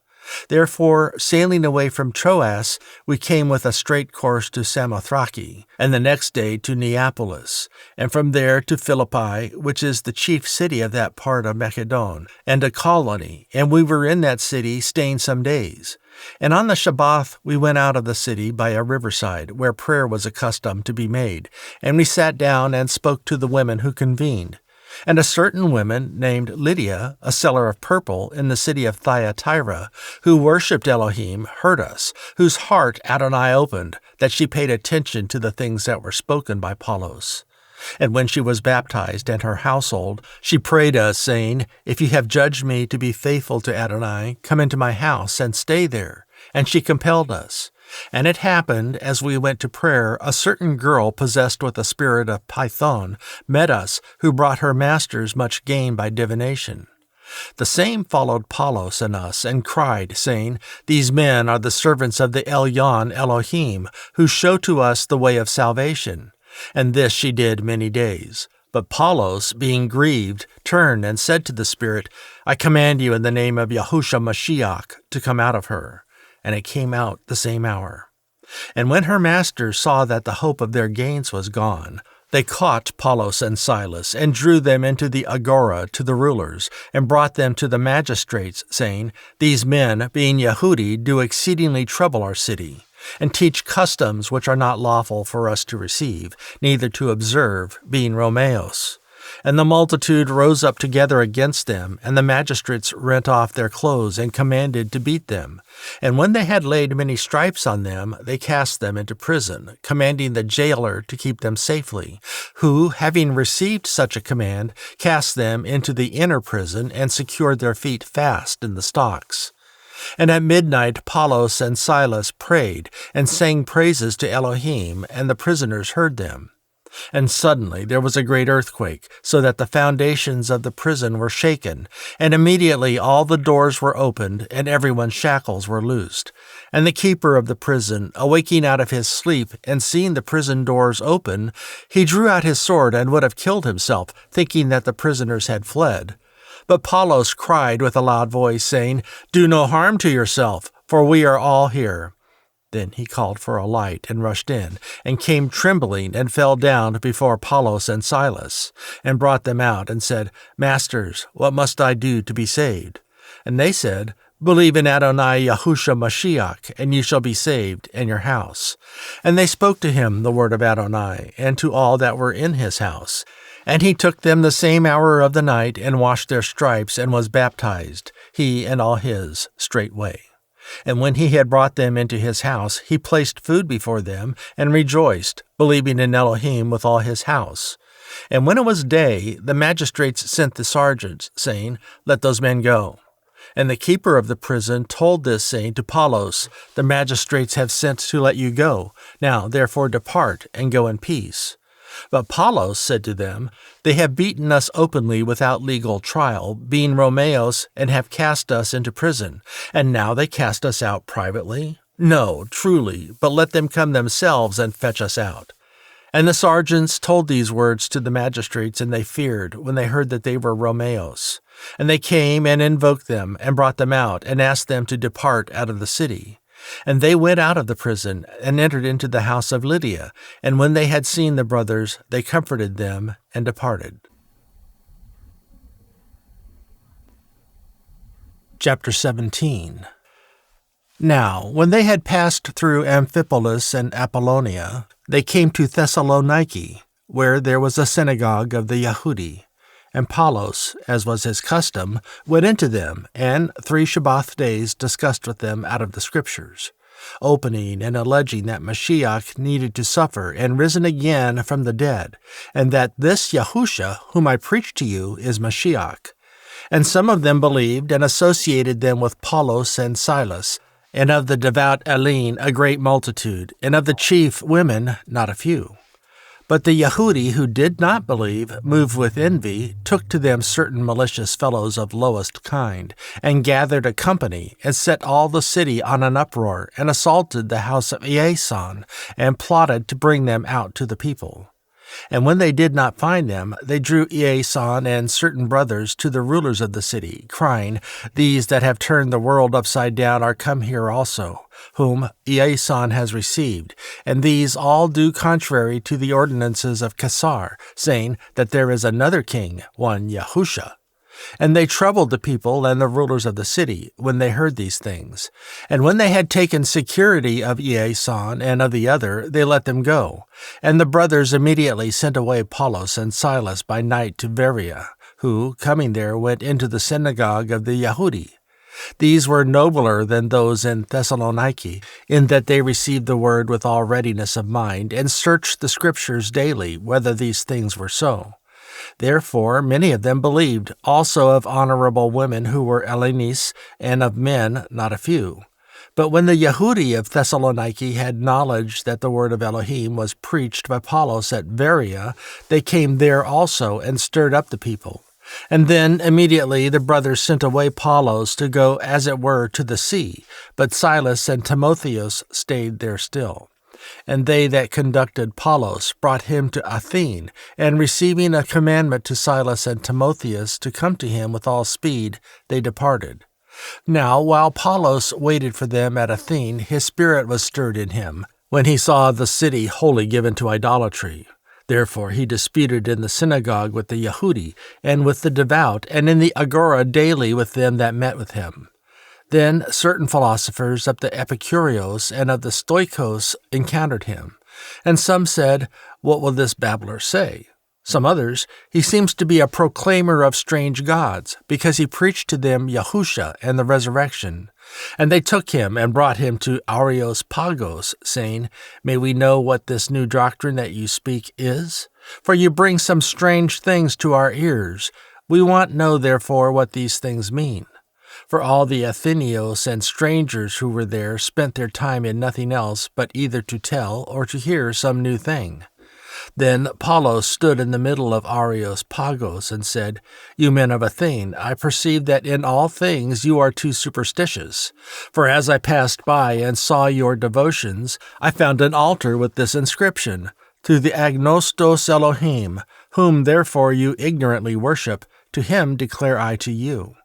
Therefore, sailing away from Troas, we came with a straight course to Samothrake, and the next day to Neapolis, and from there to Philippi, which is the chief city of that part of Macedon, and a colony, and we were in that city staying some days. And on the Shabbath we went out of the city by a riverside, where prayer was accustomed to be made, and we sat down and spoke to the women who convened. And a certain woman named Lydia, a seller of purple in the city of Thyatira, who worshipped Elohim, heard us, whose heart Adonai opened, that she paid attention to the things that were spoken by Apollos. And when she was baptized and her household, she prayed us, saying, If you have judged me to be faithful to Adonai, come into my house and stay there. And she compelled us. And it happened, as we went to prayer, a certain girl possessed with a spirit of Python met us, who brought her masters much gain by divination. The same followed Apollos and us, and cried, saying, These men are the servants of the Elyon Elohim, who show to us the way of salvation. And this she did many days. But Apollos, being grieved, turned and said to the Spirit, I command you in the name of Yahusha Mashiach to come out of her. And it came out the same hour. And when her masters saw that the hope of their gains was gone, they caught Apollos and Silas, and drew them into the agora to the rulers, and brought them to the magistrates, saying, These men, being Yehudi, do exceedingly trouble our city, and teach customs which are not lawful for us to receive, neither to observe, being Romeos. And the multitude rose up together against them, and the magistrates rent off their clothes, and commanded to beat them. And when they had laid many stripes on them, they cast them into prison, commanding the jailer to keep them safely, who, having received such a command, cast them into the inner prison, and secured their feet fast in the stocks. And at midnight Apollos and Silas prayed, and sang praises to Elohim, and the prisoners heard them. And suddenly there was a great earthquake, so that the foundations of the prison were shaken, and immediately all the doors were opened, and everyone's shackles were loosed. And the keeper of the prison, awaking out of his sleep, and seeing the prison doors open, he drew out his sword and would have killed himself, thinking that the prisoners had fled. But Apollos cried with a loud voice, saying, Do no harm to yourself, for we are all here. Then he called for a light, and rushed in, and came trembling, and fell down before Apollos and Silas, and brought them out, and said, Masters, what must I do to be saved? And they said, Believe in Adonai Yahusha Mashiach, and you shall be saved, and your house. And they spoke to him the word of Adonai, and to all that were in his house. And he took them the same hour of the night, and washed their stripes, and was baptized, he and all his, straightway. And when he had brought them into his house, he placed food before them, and rejoiced, believing in Elohim with all his house. And when it was day, the magistrates sent the sergeants, saying, Let those men go. And the keeper of the prison told this, saying to Apollos, The magistrates have sent to let you go. Now therefore depart, and go in peace. But Apollos said to them, They have beaten us openly without legal trial, being Romeos, and have cast us into prison. And now they cast us out privately? No, truly, but let them come themselves and fetch us out. And the sergeants told these words to the magistrates, and they feared when they heard that they were Romeos. And they came and invoked them, and brought them out, and asked them to depart out of the city. And they went out of the prison, and entered into the house of Lydia. And when they had seen the brothers, they comforted them, and departed. Chapter 17. Now, when they had passed through Amphipolis and Apollonia, they came to Thessaloniki, where there was a synagogue of the Yehudi. And Apollos, as was his custom, went into them, and 3 Shabbath days discussed with them out of the Scriptures, opening and alleging that Mashiach needed to suffer and risen again from the dead, and that this Yahusha, whom I preach to you, is Mashiach. And some of them believed, and associated them with Apollos and Silas, and of the devout Helene a great multitude, and of the chief women not a few. But the Yehudi who did not believe, moved with envy, took to them certain malicious fellows of lowest kind, and gathered a company, and set all the city on an uproar, and assaulted the house of Iason, and plotted to bring them out to the people. And when they did not find them, they drew Iason and certain brothers to the rulers of the city, crying, These that have turned the world upside down are come here also, whom Iason has received, and these all do contrary to the ordinances of Caesar, saying that there is another king, one Yahusha. And they troubled the people and the rulers of the city when they heard these things. And when they had taken security of Iason and of the other, they let them go. And the brothers immediately sent away Apollos and Silas by night to Berea, who, coming there, went into the synagogue of the Yehudi. These were nobler than those in Thessaloniki, in that they received the word with all readiness of mind, and searched the Scriptures daily whether these things were so. Therefore many of them believed, also of honorable women who were Hellenes, and of men not a few. But when the Yehudi of Thessaloniki had knowledge that the word of Elohim was preached by Apollos at Berea, they came there also, and stirred up the people. And then immediately the brothers sent away Apollos to go as it were to the sea, but Silas and Timotheus stayed there still. And they that conducted Apollos brought him to Athene, and receiving a commandment to Silas and Timotheus to come to him with all speed, they departed. Now, while Apollos waited for them at Athene, his spirit was stirred in him, when he saw the city wholly given to idolatry. Therefore he disputed in the synagogue with the Yehudi, and with the devout, and in the agora daily with them that met with him. Then certain philosophers of the Epicureos and of the Stoicos encountered him. And some said, "What will this babbler say?" Some others, "He seems to be a proclaimer of strange gods, because he preached to them Yahusha and the resurrection." And they took him and brought him to Areospagos, saying, "May we know what this new doctrine that you speak is? For you bring some strange things to our ears. We want to know, therefore, what these things mean." For all the Athenios and strangers who were there spent their time in nothing else but either to tell or to hear some new thing. Then Apollos stood in the middle of Areospagos and said, "You men of Athene, I perceive that in all things you are too superstitious. For as I passed by and saw your devotions, I found an altar with this inscription, 'To the agnostos Elohim, whom therefore you ignorantly worship, to him declare I to you.'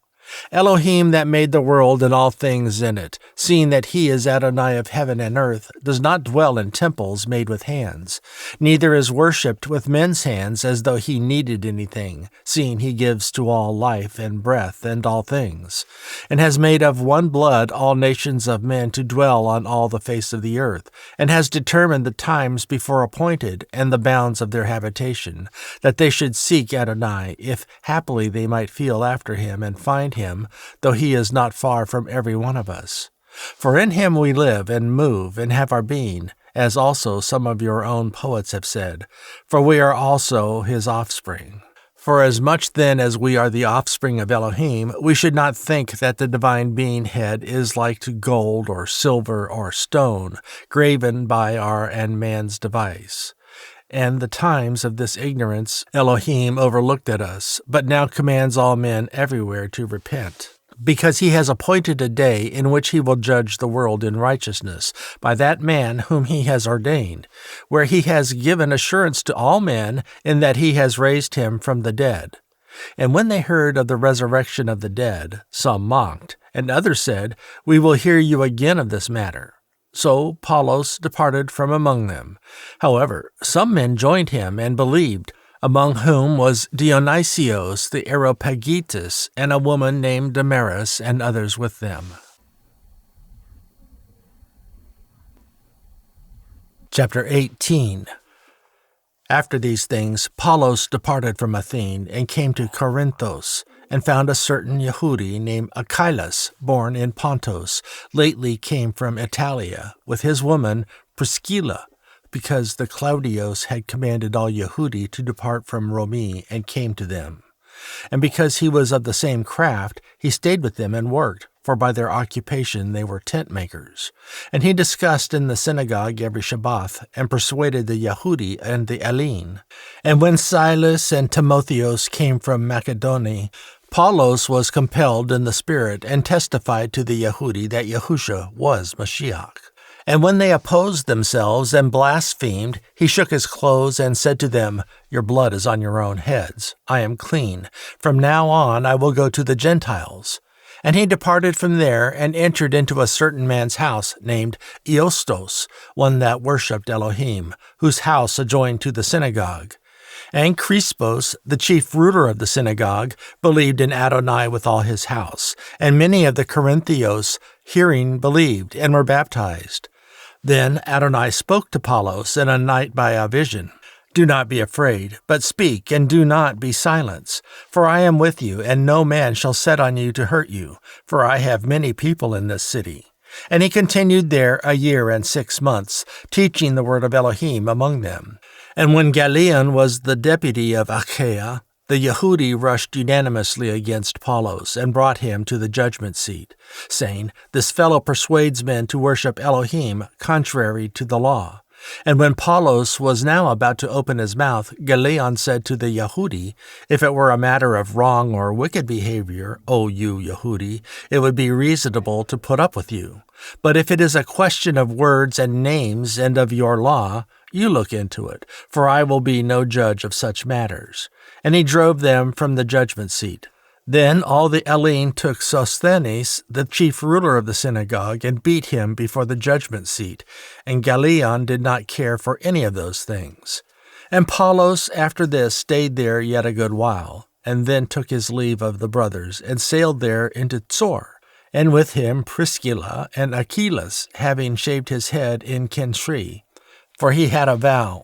Elohim that made the world and all things in it, seeing that he is Adonai of heaven and earth, does not dwell in temples made with hands, neither is worshipped with men's hands as though he needed anything, seeing he gives to all life and breath and all things, and has made of one blood all nations of men to dwell on all the face of the earth, and has determined the times before appointed and the bounds of their habitation, that they should seek Adonai, if happily they might feel after him and find him, though he is not far from every one of us. For in him we live and move and have our being, as also some of your own poets have said, for we are also his offspring. For as much then as we are the offspring of Elohim, we should not think that the divine being head is like to gold or silver or stone, graven by our and man's device. And the times of this ignorance Elohim overlooked at us, but now commands all men everywhere to repent, because he has appointed a day in which he will judge the world in righteousness by that man whom he has ordained, where he has given assurance to all men in that he has raised him from the dead. And when they heard of the resurrection of the dead, some mocked, and others said, "We will hear you again of this matter." So Apollos departed from among them. However, some men joined him and believed, among whom was Dionysios the Areopagitus, and a woman named Damaris, and others with them. Chapter 18. After these things, Apollos departed from Athene and came to Corinthos, and found a certain Yehudi named Achillas, born in Pontus, lately came from Italia, with his woman Priscilla, because the Claudios had commanded all Yehudi to depart from Rome, and came to them. And because he was of the same craft, he stayed with them and worked, for by their occupation they were tent makers. And he discussed in the synagogue every Shabbath, and persuaded the Yehudi and the Hellene. And when Silas and Timotheus came from Macedonia, Apollos was compelled in the Spirit, and testified to the Yehudi that Yahusha was Mashiach. And when they opposed themselves and blasphemed, he shook his clothes and said to them, "Your blood is on your own heads. I am clean. From now on I will go to the Gentiles." And he departed from there and entered into a certain man's house named Eostos, one that worshipped Elohim, whose house adjoined to the synagogue. And Crispus, the chief ruler of the synagogue, believed in Adonai with all his house, and many of the Corinthios, hearing, believed, and were baptized. Then Adonai spoke to Apollos in a night by a vision. "Do not be afraid, but speak, and do not be silent. For I am with you, and no man shall set on you to hurt you, for I have many people in this city." And he continued there 1 year and 6 months, teaching the word of Elohim among them. And when Galileon was the deputy of Achaia, the Yehudi rushed unanimously against Apollos, and brought him to the judgment seat, saying, "This fellow persuades men to worship Elohim contrary to the law." And when Apollos was now about to open his mouth, Galion said to the Yehudi, "If it were a matter of wrong or wicked behavior, O you Yehudi, it would be reasonable to put up with you. But if it is a question of words and names and of your law, you look into it, for I will be no judge of such matters." And he drove them from the judgment seat. Then all the Elim took Sosthenes, the chief ruler of the synagogue, and beat him before the judgment seat, and Galion did not care for any of those things. And Apollos after this stayed there yet a good while, and then took his leave of the brothers, and sailed there into Tsor, and with him Priscilla and Achillas, having shaved his head in Kensri, for he had a vow.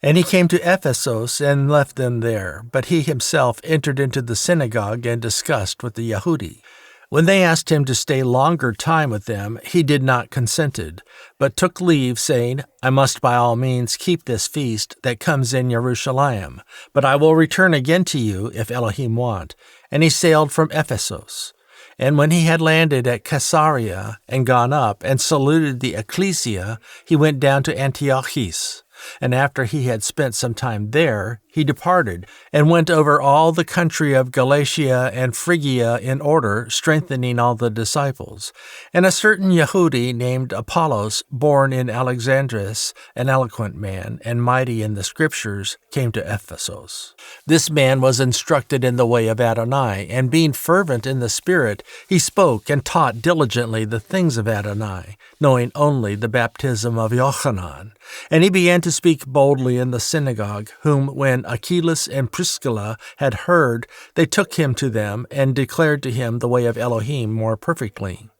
And he came to Ephesus and left them there, but he himself entered into the synagogue and discussed with the Yehudi. When they asked him to stay longer time with them, he did not consented, but took leave, saying, "I must by all means keep this feast that comes in Yerushalayim, but I will return again to you if Elohim want." And he sailed from Ephesus. And when he had landed at Caesarea and gone up and saluted the ecclesia, he went down to Antiochus. And after he had spent some time there, he departed, and went over all the country of Galatia and Phrygia in order, strengthening all the disciples. And a certain Yehudi named Apollos, born in Alexandria, an eloquent man, and mighty in the Scriptures, came to Ephesus. This man was instructed in the way of Adonai, and being fervent in the Spirit, he spoke and taught diligently the things of Adonai, knowing only the baptism of Yochanan. And he began to speak boldly in the synagogue, whom when Achillas and Priscilla had heard, they took him to them, and declared to him the way of Elohim more perfectly.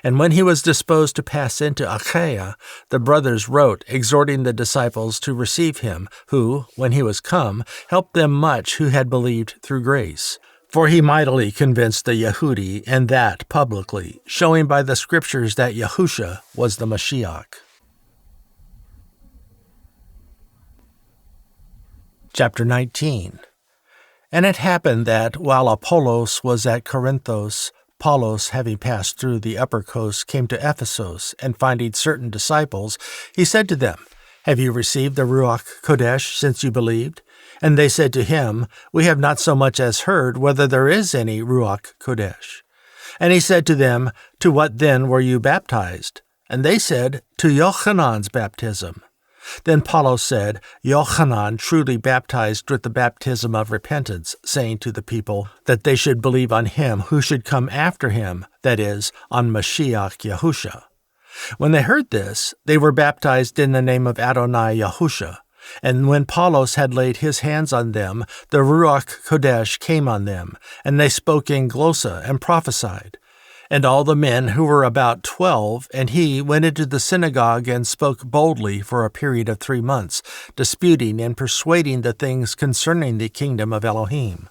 And when he was disposed to pass into Achaia, the brothers wrote, exhorting the disciples to receive him, who, when he was come, helped them much who had believed through grace. For he mightily convinced the Yehudi, and that publicly, showing by the Scriptures that Yahusha was the Mashiach. Chapter 19. And it happened that, while Apollos was at Corinthos, Apollos, having passed through the upper coast, came to Ephesus, and finding certain disciples, he said to them, "Have you received the Ruach Kodesh since you believed?" And they said to him, "We have not so much as heard whether there is any Ruach Kodesh." And he said to them, "To what then were you baptized?" And they said, "To Yochanan's baptism." Then Apollos said, "Yochanan truly baptized with the baptism of repentance, saying to the people that they should believe on him who should come after him, that is, on Mashiach Yahusha." When they heard this, they were baptized in the name of Adonai Yahusha. And when Apollos had laid his hands on them, the Ruach Kodesh came on them, and they spoke in glossa and prophesied. And all the men, who were about 12, and he went into the synagogue and spoke boldly for a period of 3 months, disputing and persuading the things concerning the kingdom of Elohim.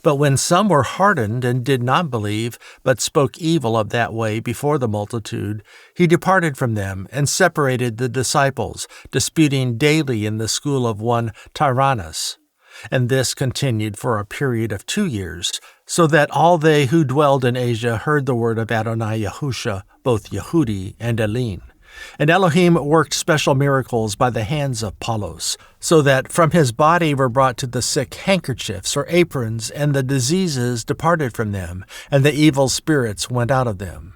But when some were hardened and did not believe, but spoke evil of that way before the multitude, he departed from them and separated the disciples, disputing daily in the school of one Tyrannus. And this continued for a period of 2 years, so that all they who dwelled in Asia heard the word of Adonai Yahusha, both Yehudi and Elim. And Elohim worked special miracles by the hands of Apollos, so that from his body were brought to the sick handkerchiefs or aprons, and the diseases departed from them, and the evil spirits went out of them.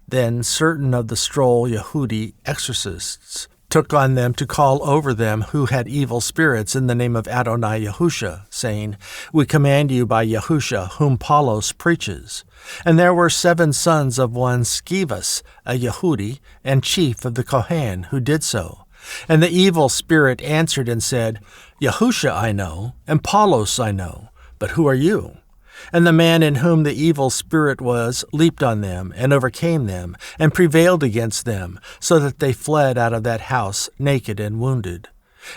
Then certain of the stroll Yehudi exorcists took on them to call over them who had evil spirits in the name of Adonai Yahusha, saying, "We command you by Yahusha, whom Apollos preaches." And there were 7 sons of one Scevus, a Yehudi, and chief of the Kohen, who did so. And the evil spirit answered and said, "Yahusha I know, and Apollos I know, but who are you?" And the man in whom the evil spirit was leaped on them, and overcame them, and prevailed against them, so that they fled out of that house naked and wounded.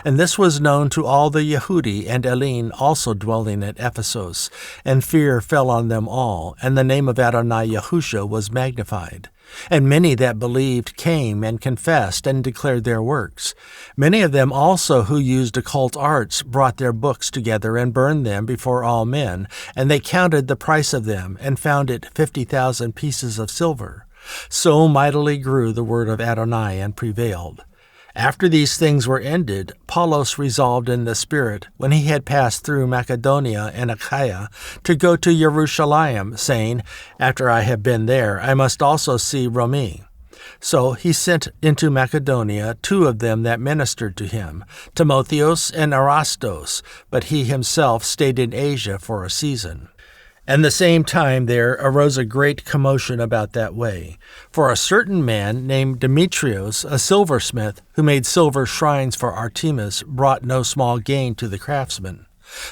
And this was known to all the Yehudi and Elim also dwelling at Ephesus, and fear fell on them all, and the name of Adonai Yahusha was magnified. And many that believed came and confessed and declared their works. Many of them also who used occult arts brought their books together and burned them before all men, and they counted the price of them, and found it 50,000 pieces of silver. So mightily grew the word of Adonai and prevailed. After these things were ended, Apollos resolved in the Spirit, when he had passed through Macedonia and Achaia, to go to Yerushalayim, saying, After I have been there, I must also see Rome. So he sent into Macedonia 2 of them that ministered to him, Timotheus and Erastus, but he himself stayed in Asia for a season. And the same time there arose a great commotion about that way. For a certain man named Demetrius, a silversmith, who made silver shrines for Artemis, brought no small gain to the craftsmen,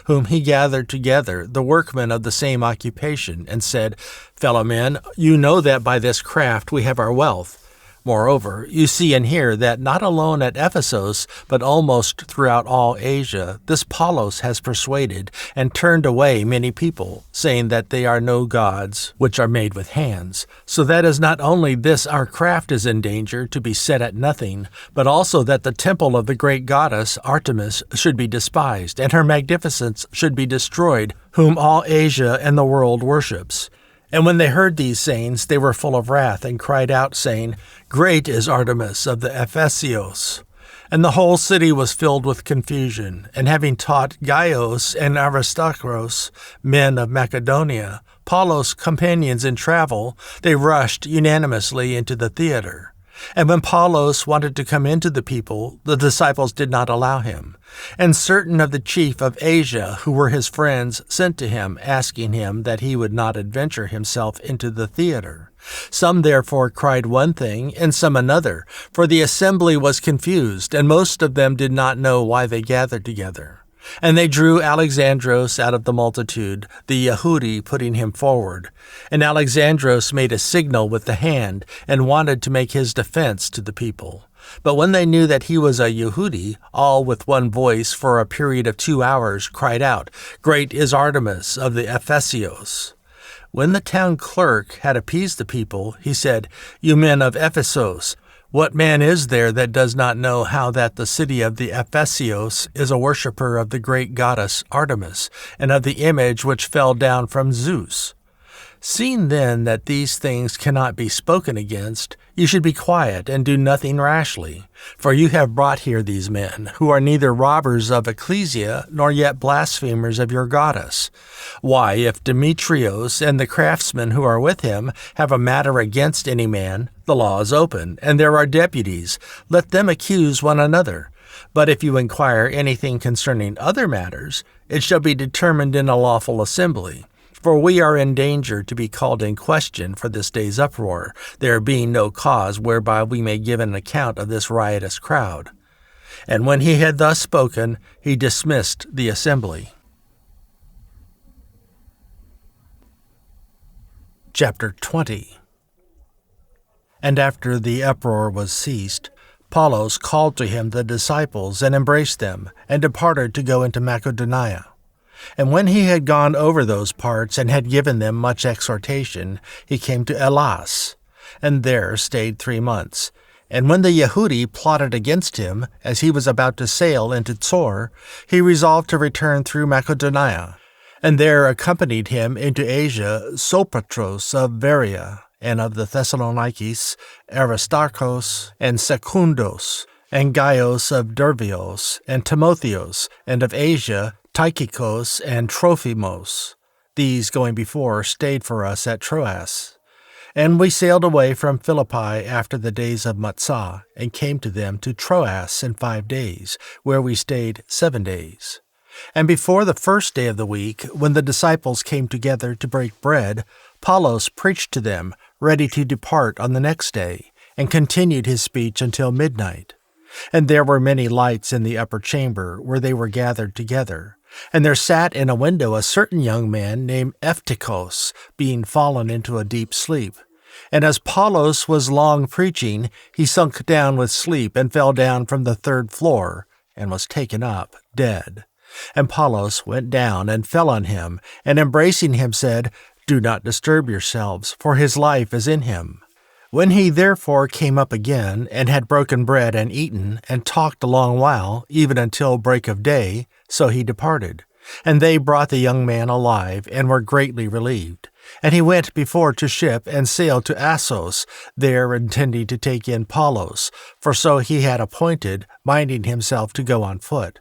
whom he gathered together, the workmen of the same occupation, and said, Fellow men, you know that by this craft we have our wealth. Moreover, you see and hear that not alone at Ephesus, but almost throughout all Asia, this Apollos has persuaded and turned away many people, saying that they are no gods, which are made with hands. So that is not only this our craft is in danger to be set at nothing, but also that the temple of the great goddess Artemis should be despised, and her magnificence should be destroyed, whom all Asia and the world worships. And when they heard these sayings, they were full of wrath, and cried out, saying, Great is Artemis of the Ephesios. And the whole city was filled with confusion. And having taught Gaius and Aristarchus, men of Macedonia, Apollos' companions in travel, they rushed unanimously into the theater. And when Apollos wanted to come into the people, the disciples did not allow him. And certain of the chief of Asia, who were his friends, sent to him, asking him that he would not adventure himself into the theater. Some therefore cried one thing, and some another, for the assembly was confused, and most of them did not know why they gathered together. And they drew Alexandros out of the multitude, the Yehudi putting him forward. And Alexandros made a signal with the hand, and wanted to make his defense to the people. But when they knew that he was a Yehudi, all with one voice for a period of 2 hours cried out, Great is Artemis of the Ephesios. When the town clerk had appeased the people, he said, You men of Ephesus, what man is there that does not know how that the city of the Ephesios is a worshipper of the great goddess Artemis, and of the image which fell down from Zeus? Seeing then that these things cannot be spoken against, you should be quiet and do nothing rashly. For you have brought here these men, who are neither robbers of ecclesia, nor yet blasphemers of your goddess. Why, if Demetrius and the craftsmen who are with him have a matter against any man, the law is open, and there are deputies. Let them accuse one another. But if you inquire anything concerning other matters, it shall be determined in a lawful assembly. For we are in danger to be called in question for this day's uproar, there being no cause whereby we may give an account of this riotous crowd. And when he had thus spoken, he dismissed the assembly. Chapter 20. And after the uproar was ceased, Apollos called to him the disciples, and embraced them, and departed to go into Macedonia. And when he had gone over those parts, and had given them much exhortation, he came to Elas, and there stayed 3 months. And when the Yehudi plotted against him, as he was about to sail into Tsor, he resolved to return through Macedonia. And there accompanied him into Asia Sopatres of Berea, and of the Thessalonicis, Aristarchus, and Secundos, and Gaius of Dervios, and Timotheus, and of Asia, Tychicus and Trophimus. These, going before, stayed for us at Troas. And we sailed away from Philippi after the days of Matzah, and came to them to Troas in 5 days, where we stayed 7 days. And before the first day of the week, when the disciples came together to break bread, Apollos preached to them, ready to depart on the next day, and continued his speech until midnight. And there were many lights in the upper chamber, where they were gathered together. And there sat in a window a certain young man named Eptychos, being fallen into a deep sleep. And as Apollos was long preaching, he sunk down with sleep, and fell down from the 3rd floor, and was taken up, dead. And Apollos went down, and fell on him, and embracing him said, Do not disturb yourselves, for his life is in him. When he therefore came up again, and had broken bread and eaten, and talked a long while, even until break of day, so he departed. And they brought the young man alive, and were greatly relieved. And he went before to ship and sailed to Assos, there intending to take in Apollos, for so he had appointed, minding himself to go on foot.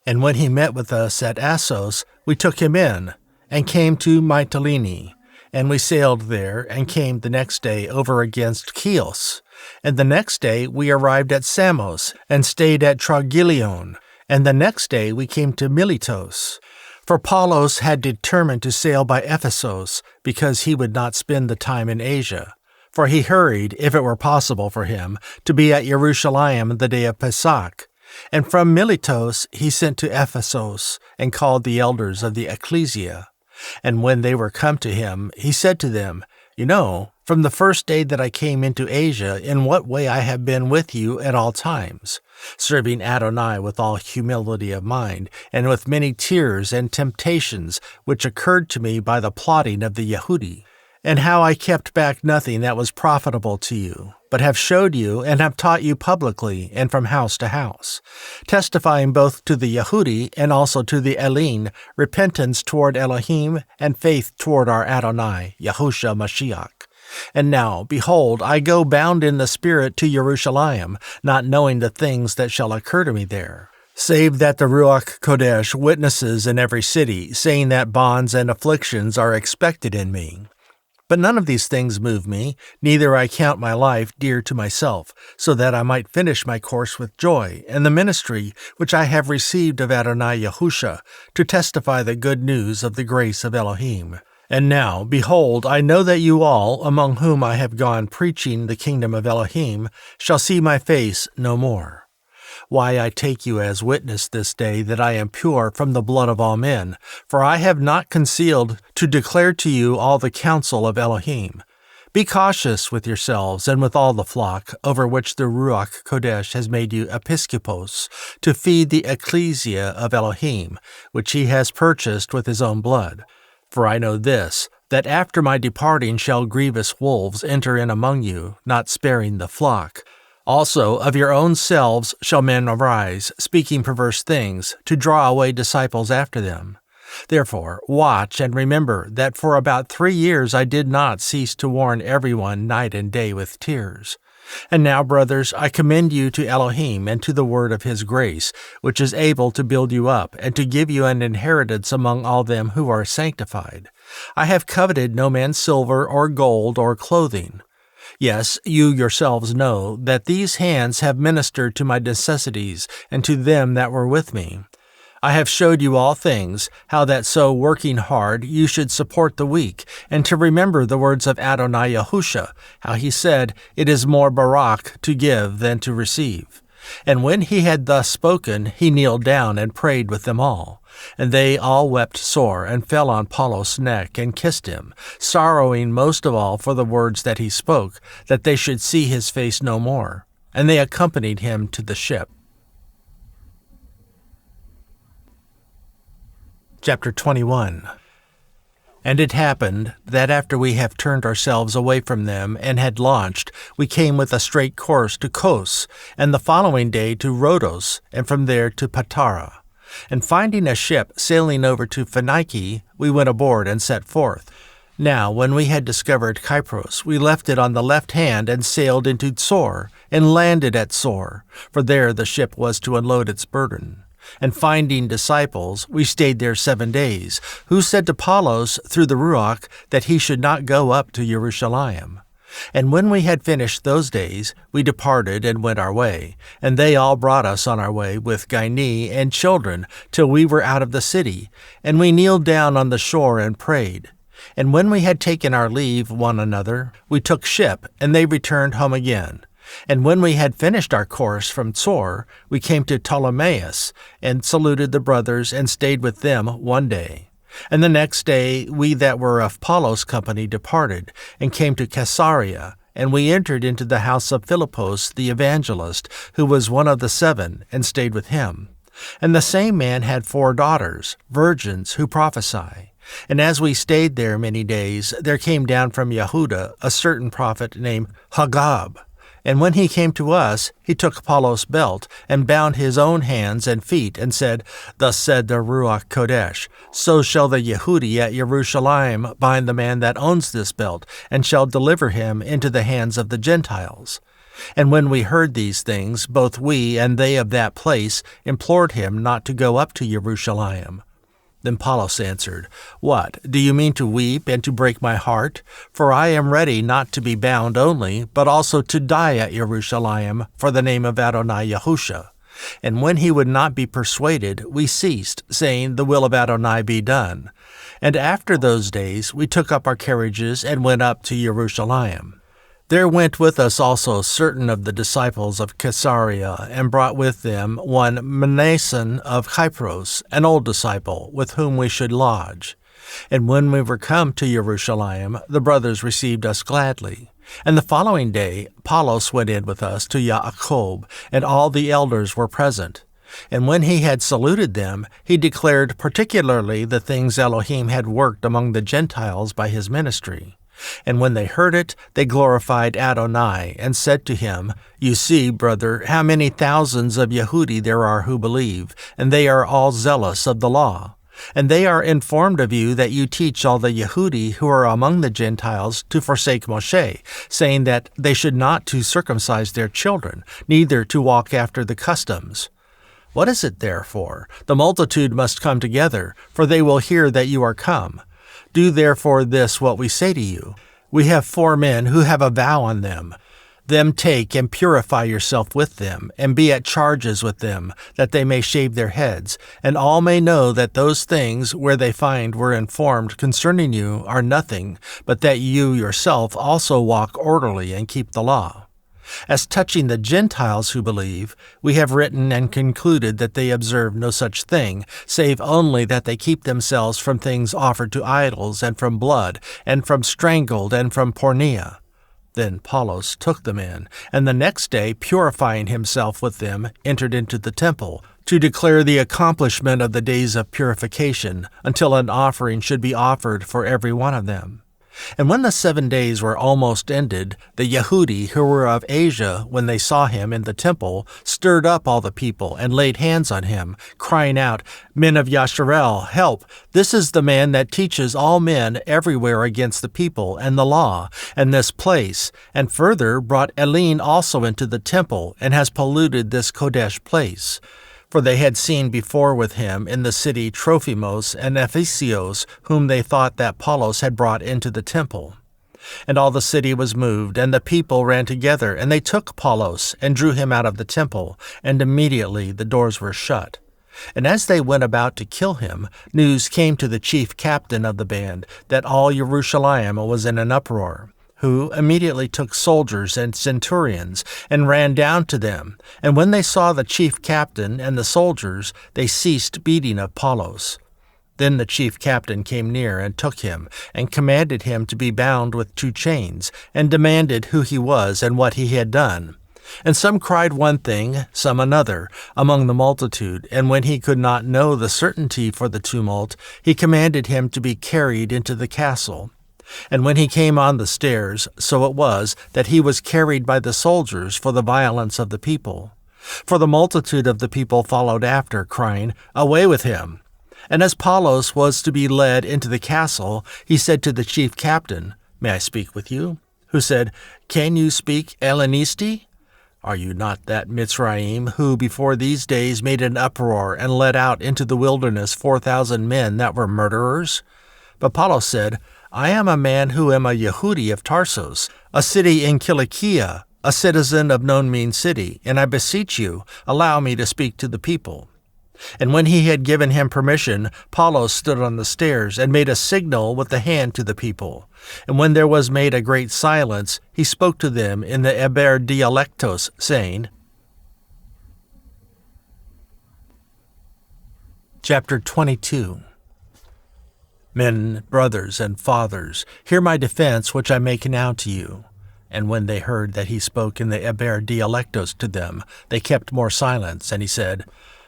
And when he met with us at Assos, we took him in, and came to Mytilene. And we sailed there, and came the next day over against Chios. And the next day we arrived at Samos, and stayed at Trogyllion. And the next day we came to Miletus. For Apollos had determined to sail by Ephesus, because he would not spend the time in Asia. For he hurried, if it were possible for him, to be at Yerushalayim the day of Pesach. And from Miletus he sent to Ephesus, and called the elders of the ecclesia. And when they were come to him, he said to them, You know, from the first day that I came into Asia, in what way I have been with you at all times, serving Adonai with all humility of mind, and with many tears and temptations which occurred to me by the plotting of the Yehudi, and how I kept back nothing that was profitable to you, but have showed you and have taught you publicly and from house to house, testifying both to the Yehudi and also to the Elim repentance toward Elohim and faith toward our Adonai, Yahusha Mashiach. And now, behold, I go bound in the Spirit to Yerushalayim, not knowing the things that shall occur to me there, save that the Ruach Kodesh witnesses in every city, saying that bonds and afflictions are expected in me. But none of these things move me, neither I count my life dear to myself, so that I might finish my course with joy, and the ministry which I have received of Adonai Yahusha, to testify the good news of the grace of Elohim. And now, behold, I know that you all, among whom I have gone preaching the kingdom of Elohim, shall see my face no more. Why I take you as witness this day that I am pure from the blood of all men, for I have not concealed to declare to you all the counsel of Elohim. Be cautious with yourselves and with all the flock, over which the Ruach Kodesh has made you episcopos, to feed the ecclesia of Elohim, which he has purchased with his own blood. For I know this, that after my departing shall grievous wolves enter in among you, not sparing the flock. Also of your own selves shall men arise, speaking perverse things, to draw away disciples after them. Therefore watch and remember that for about 3 years I did not cease to warn everyone night and day with tears. And now, brothers, I commend you to Elohim and to the word of his grace, which is able to build you up and to give you an inheritance among all them who are sanctified. I have coveted no man's silver or gold or clothing. Yes, you yourselves know that these hands have ministered to my necessities and to them that were with me. I have showed you all things, how that so working hard you should support the weak, and to remember the words of Adonai Yahusha, how he said, It is more barak to give than to receive. And when he had thus spoken, he kneeled down and prayed with them all. And they all wept sore, and fell on Apollos' neck, and kissed him, sorrowing most of all for the words that he spoke, that they should see his face no more. And they accompanied him to the ship. Chapter 21. And it happened that after we have turned ourselves away from them and had launched, we came with a straight course to Kos, and the following day to Rhodos, and from there to Patara. And finding a ship sailing over to Phoenicia, we went aboard and set forth. Now, when we had discovered Cyprus, we left it on the left hand and sailed into Tsor, and landed at Tsor, for there the ship was to unload its burden. And finding disciples, we stayed there 7 days, who said to Apollos through the Ruach that he should not go up to Yerushalayim. And when we had finished those days, we departed and went our way, and they all brought us on our way with Gynae and children, till we were out of the city, and we kneeled down on the shore and prayed. And when we had taken our leave one another, we took ship, and they returned home again. And when we had finished our course from Tsor, we came to Ptolemais, and saluted the brothers, and stayed with them 1 day. And the next day we that were of Apollos' company departed, and came to Caesarea, and we entered into the house of Philippus the evangelist, who was one of the 7, and stayed with him. And the same man had 4 daughters, virgins, who prophesy. And as we stayed there many days, there came down from Yehuda a certain prophet named Hagab. And when he came to us, he took Paulos' belt, and bound his own hands and feet, and said, Thus said the Ruach Kodesh, So shall the Yehudi at Yerushalayim bind the man that owns this belt, and shall deliver him into the hands of the Gentiles. And when we heard these things, both we and they of that place implored him not to go up to Yerushalayim. Then Paulos answered, What, do you mean to weep and to break my heart? For I am ready not to be bound only, but also to die at Yerushalayim for the name of Adonai Yahusha. And when he would not be persuaded, we ceased, saying, The will of Adonai be done. And after those days we took up our carriages and went up to Yerushalayim. There went with us also certain of the disciples of Caesarea, and brought with them one Mnason of Cyprus, an old disciple, with whom we should lodge. And when we were come to Yerushalayim, the brothers received us gladly. And the following day Paulos went in with us to Yaakov, and all the elders were present. And when he had saluted them, he declared particularly the things Elohim had worked among the Gentiles by his ministry. And when they heard it, they glorified Adonai, and said to him, You see, brother, how many thousands of Yehudi there are who believe, and they are all zealous of the law. And they are informed of you that you teach all the Yehudi who are among the Gentiles to forsake Moshe, saying that they should not to circumcise their children, neither to walk after the customs. What is it therefore? The multitude must come together, for they will hear that you are come. Do therefore this what we say to you. We have 4 men who have a vow on them. Them take and purify yourself with them, and be at charges with them, that they may shave their heads, and all may know that those things where they find were informed concerning you are nothing, but that you yourself also walk orderly and keep the law. As touching the Gentiles who believe, we have written and concluded that they observe no such thing, save only that they keep themselves from things offered to idols, and from blood, and from strangled, and from porneia. Then Paulos took them in, and the next day, purifying himself with them, entered into the temple, to declare the accomplishment of the days of purification, until an offering should be offered for every one of them. And when the 7 days were almost ended, the Yehudi who were of Asia, when they saw him in the temple, stirred up all the people, and laid hands on him, crying out, Men of Yasharel, help! This is the man that teaches all men everywhere against the people, and the law, and this place, and further brought Elene also into the temple, and has polluted this Kodesh place. For they had seen before with him in the city Trophimus and Ephesios, whom they thought that Paulos had brought into the temple. And all the city was moved, and the people ran together, and they took Paulos, and drew him out of the temple, and immediately the doors were shut. And as they went about to kill him, news came to the chief captain of the band that all Yerushalayim was in an uproar, who immediately took soldiers and centurions, and ran down to them. And when they saw the chief captain and the soldiers, they ceased beating of Paulos. Then the chief captain came near and took him, and commanded him to be bound with 2 chains, and demanded who he was and what he had done. And some cried one thing, some another, among the multitude, and when he could not know the certainty for the tumult, he commanded him to be carried into the castle. And when he came on the stairs, so it was that he was carried by the soldiers for the violence of the people. For the multitude of the people followed after, crying, Away with him! And as Paulos was to be led into the castle, he said to the chief captain, May I speak with you? Who said, Can you speak Hellenisti? Are you not that Mitzrayim who before these days made an uproar and led out into the wilderness 4,000 men that were murderers? But Paulos said, I am a man who am a Yehudi of Tarsus, a city in Cilicia, a citizen of no mean city, and I beseech you, allow me to speak to the people. And when he had given him permission, Paulos stood on the stairs and made a signal with the hand to the people. And when there was made a great silence, he spoke to them in the Hebraic dialectos, saying, Chapter 22. Men, brothers, and fathers, hear my defense which I make now to you. And when they heard that he spoke in the Hebraic dialectos to them, they kept more silence, and he said,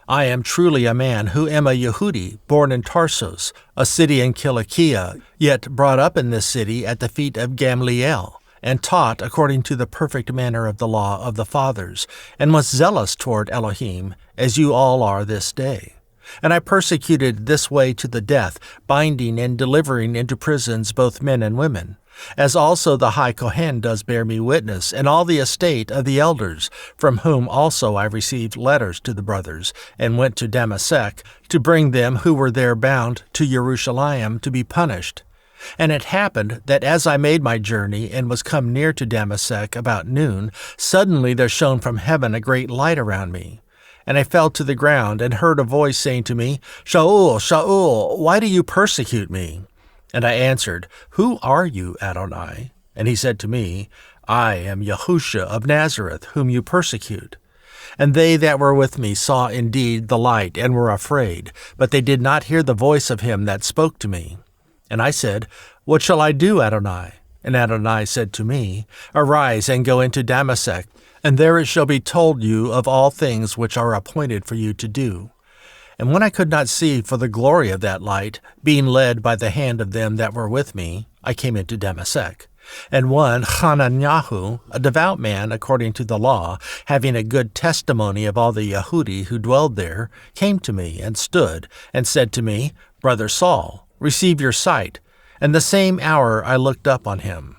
I am truly a man who am a Yehudi, born in Tarsus, a city in Cilicia, yet brought up in this city at the feet of Gamliel, and taught according to the perfect manner of the law of the fathers, and was zealous toward Elohim, as you all are this day. And I persecuted this way to the death, binding and delivering into prisons both men and women, as also the high Kohen does bear me witness, and all the estate of the elders, from whom also I received letters to the brothers, and went to Damascus, to bring them who were there bound to Yerushalayim to be punished. And it happened that as I made my journey and was come near to Damascus about noon, suddenly there shone from heaven a great light around me. And I fell to the ground, and heard a voice saying to me, Shaul, Shaul, why do you persecute me? And I answered, Who are you, Adonai? And he said to me, I am Yahusha of Nazareth, whom you persecute. And they that were with me saw indeed the light, and were afraid, but they did not hear the voice of him that spoke to me. And I said, What shall I do, Adonai? And Adonai said to me, Arise and go into Damascus, and there it shall be told you of all things which are appointed for you to do. And when I could not see for the glory of that light, being led by the hand of them that were with me, I came into Damascus. And one, Hananiah, a devout man according to the law, having a good testimony of all the Yehudi who dwelled there, came to me and stood, and said to me, Brother Saul, receive your sight. And the same hour I looked up on him.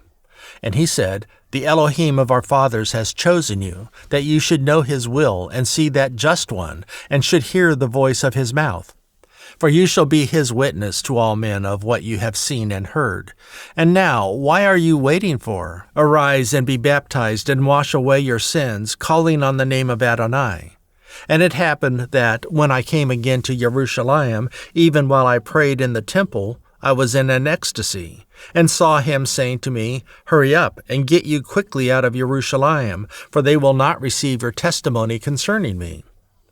And he said, The Elohim of our fathers has chosen you, that you should know his will, and see that just one, and should hear the voice of his mouth. For you shall be his witness to all men of what you have seen and heard. And now, why are you waiting for? Arise and be baptized, and wash away your sins, calling on the name of Adonai. And it happened that, when I came again to Yerushalayim, even while I prayed in the temple, I was in an ecstasy, and saw him saying to me, Hurry up, and get you quickly out of Yerushalayim, for they will not receive your testimony concerning me.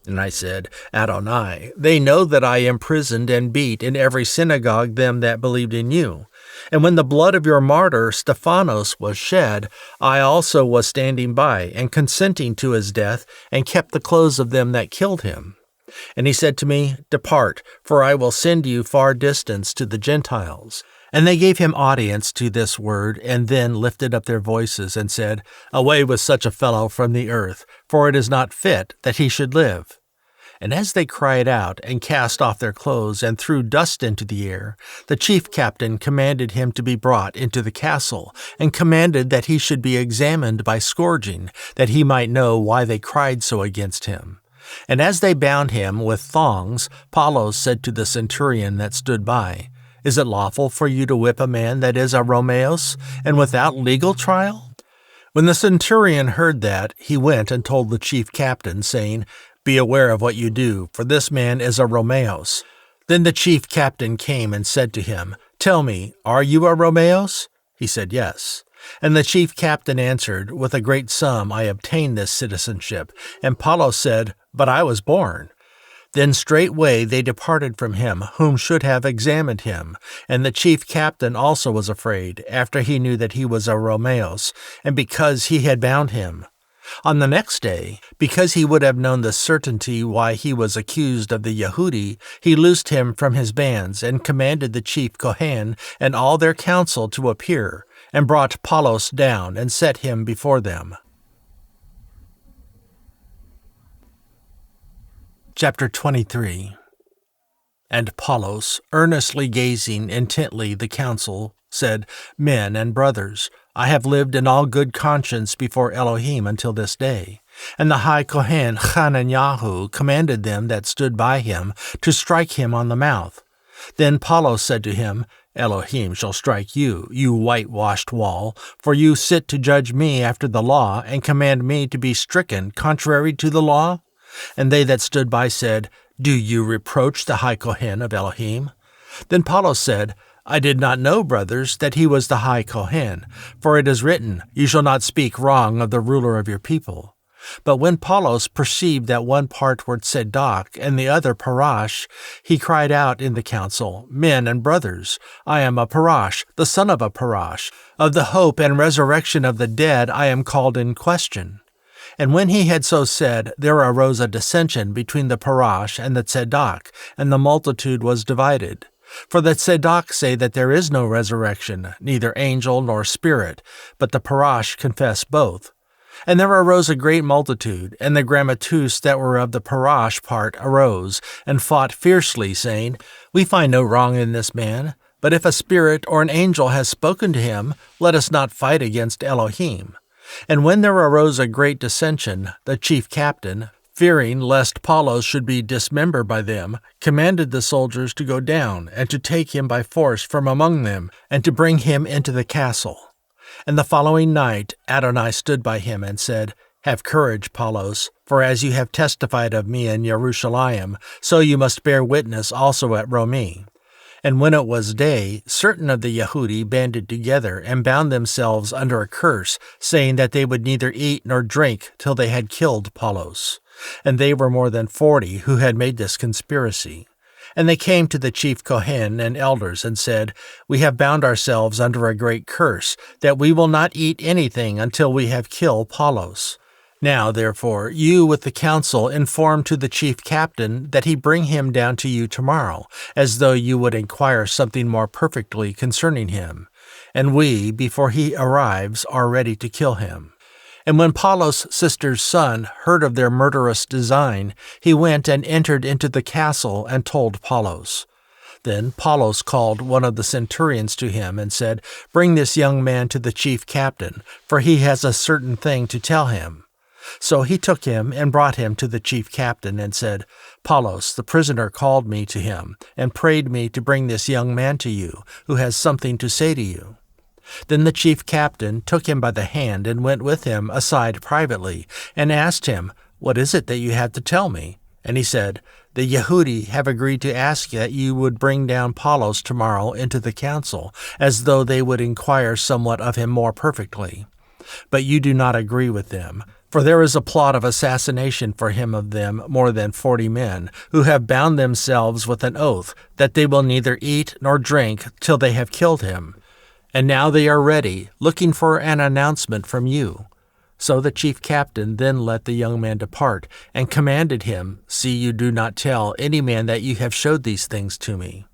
And I said, Adonai, they know that I imprisoned and beat in every synagogue them that believed in you. And when the blood of your martyr Stephanos was shed, I also was standing by, and consenting to his death, and kept the clothes of them that killed him. And he said to me, Depart, for I will send you far distance to the Gentiles. And they gave him audience to this word, and then lifted up their voices, and said, Away with such a fellow from the earth, for it is not fit that he should live. And as they cried out, and cast off their clothes, and threw dust into the air, the chief captain commanded him to be brought into the castle, and commanded that he should be examined by scourging, that he might know why they cried so against him. And as they bound him with thongs, Paulos said to the centurion that stood by, Is it lawful for you to whip a man that is a Romeos, and without legal trial? When the centurion heard that, he went and told the chief captain, saying, Be aware of what you do, for this man is a Romeos. Then the chief captain came and said to him, Tell me, are you a Romeos? He said, Yes. And the chief captain answered, With a great sum I obtained this citizenship. And Paulos said, But I was born. Then straightway they departed from him, whom should have examined him. And the chief captain also was afraid, after he knew that he was a Romeos, and because he had bound him. On the next day, because he would have known the certainty why he was accused of the Yehudi, he loosed him from his bands, and commanded the chief Kohen and all their council to appear, and brought Paulos down, and set him before them. Chapter 23. And Paulos, earnestly gazing intently the council, said, Men and brothers, I have lived in all good conscience before Elohim until this day. And the high Kohen Hananiah commanded them that stood by him to strike him on the mouth. Then Paulos said to him, Elohim shall strike you, you whitewashed wall, for you sit to judge me after the law, and command me to be stricken contrary to the law? And they that stood by said, Do you reproach the high Kohen of Elohim? Then Paulos said, I did not know, brothers, that he was the high Kohen, for it is written, You shall not speak wrong of the ruler of your people. But when Paulos perceived that one part were Tzedok and the other Parash, he cried out in the council, Men and brothers, I am a Parash, the son of a Parash. Of the hope and resurrection of the dead I am called in question. And when he had so said, there arose a dissension between the Parash and the Tzedok, and the multitude was divided. For the Tzedok say that there is no resurrection, neither angel nor spirit, but the Parash confess both. And there arose a great multitude, and the grammatus that were of the Parash part arose, and fought fiercely, saying, We find no wrong in this man, but if a spirit or an angel has spoken to him, let us not fight against Elohim. And when there arose a great dissension, the chief captain, fearing lest Paulos should be dismembered by them, commanded the soldiers to go down, and to take him by force from among them, and to bring him into the castle. And the following night Adonai stood by him and said, Have courage, Paulos, for as you have testified of me in Yerushalayim, so you must bear witness also at Rome. And when it was day, certain of the Yehudi banded together and bound themselves under a curse, saying that they would neither eat nor drink till they had killed Paulos. And they were more than 40 who had made this conspiracy. And they came to the chief Kohen and elders and said, We have bound ourselves under a great curse, that we will not eat anything until we have killed Paulos. Now, therefore, you with the council inform to the chief captain that he bring him down to you tomorrow, as though you would inquire something more perfectly concerning him. And we, before he arrives, are ready to kill him. And when Paulos' sister's son heard of their murderous design, he went and entered into the castle and told Paulos. Then Paulos called one of the centurions to him and said, Bring this young man to the chief captain, for he has a certain thing to tell him. So he took him and brought him to the chief captain and said, Paulos, the prisoner, called me to him and prayed me to bring this young man to you, who has something to say to you. Then the chief captain took him by the hand and went with him aside privately, and asked him, What is it that you have to tell me? And he said, The Yehudi have agreed to ask that you would bring down Paulos tomorrow into the council, as though they would inquire somewhat of him more perfectly. But you do not agree with them, for there is a plot of assassination for him of them more than 40 men, who have bound themselves with an oath that they will neither eat nor drink till they have killed him. And now they are ready, looking for an announcement from you. So the chief captain then let the young man depart, and commanded him, See you do not tell any man that you have showed these things to me.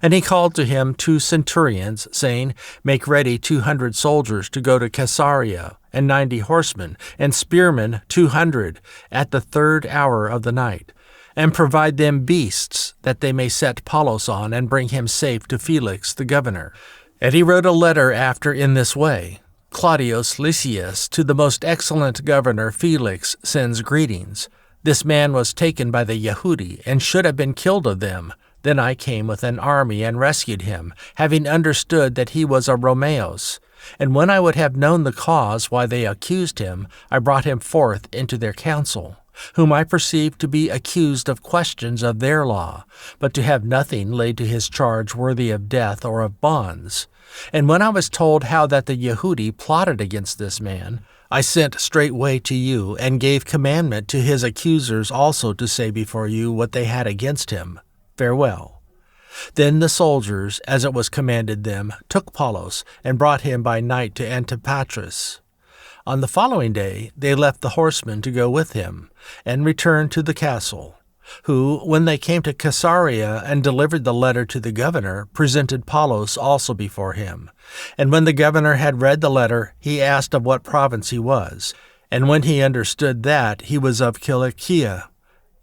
And he called to him 2 centurions, saying, Make ready 200 soldiers to go to Caesarea, and 90 horsemen, and spearmen 200, at the 3rd hour of the night. And provide them beasts, that they may set Paulos on, and bring him safe to Felix the governor. And he wrote a letter after in this way, Claudius Lysias to the most excellent governor Felix sends greetings. This man was taken by the Yehudi, and should have been killed of them. Then I came with an army and rescued him, having understood that he was a Romeos. And when I would have known the cause why they accused him, I brought him forth into their council, whom I perceived to be accused of questions of their law, but to have nothing laid to his charge worthy of death or of bonds. And when I was told how that the Yehudi plotted against this man, I sent straightway to you, and gave commandment to his accusers also to say before you what they had against him. Farewell. Then the soldiers, as it was commanded them, took Paulos, and brought him by night to Antipatris. On the following day they left the horsemen to go with him, and returned to the castle, who, when they came to Caesarea and delivered the letter to the governor, presented Paulos also before him. And when the governor had read the letter, he asked of what province he was. And when he understood that he was of Cilicia,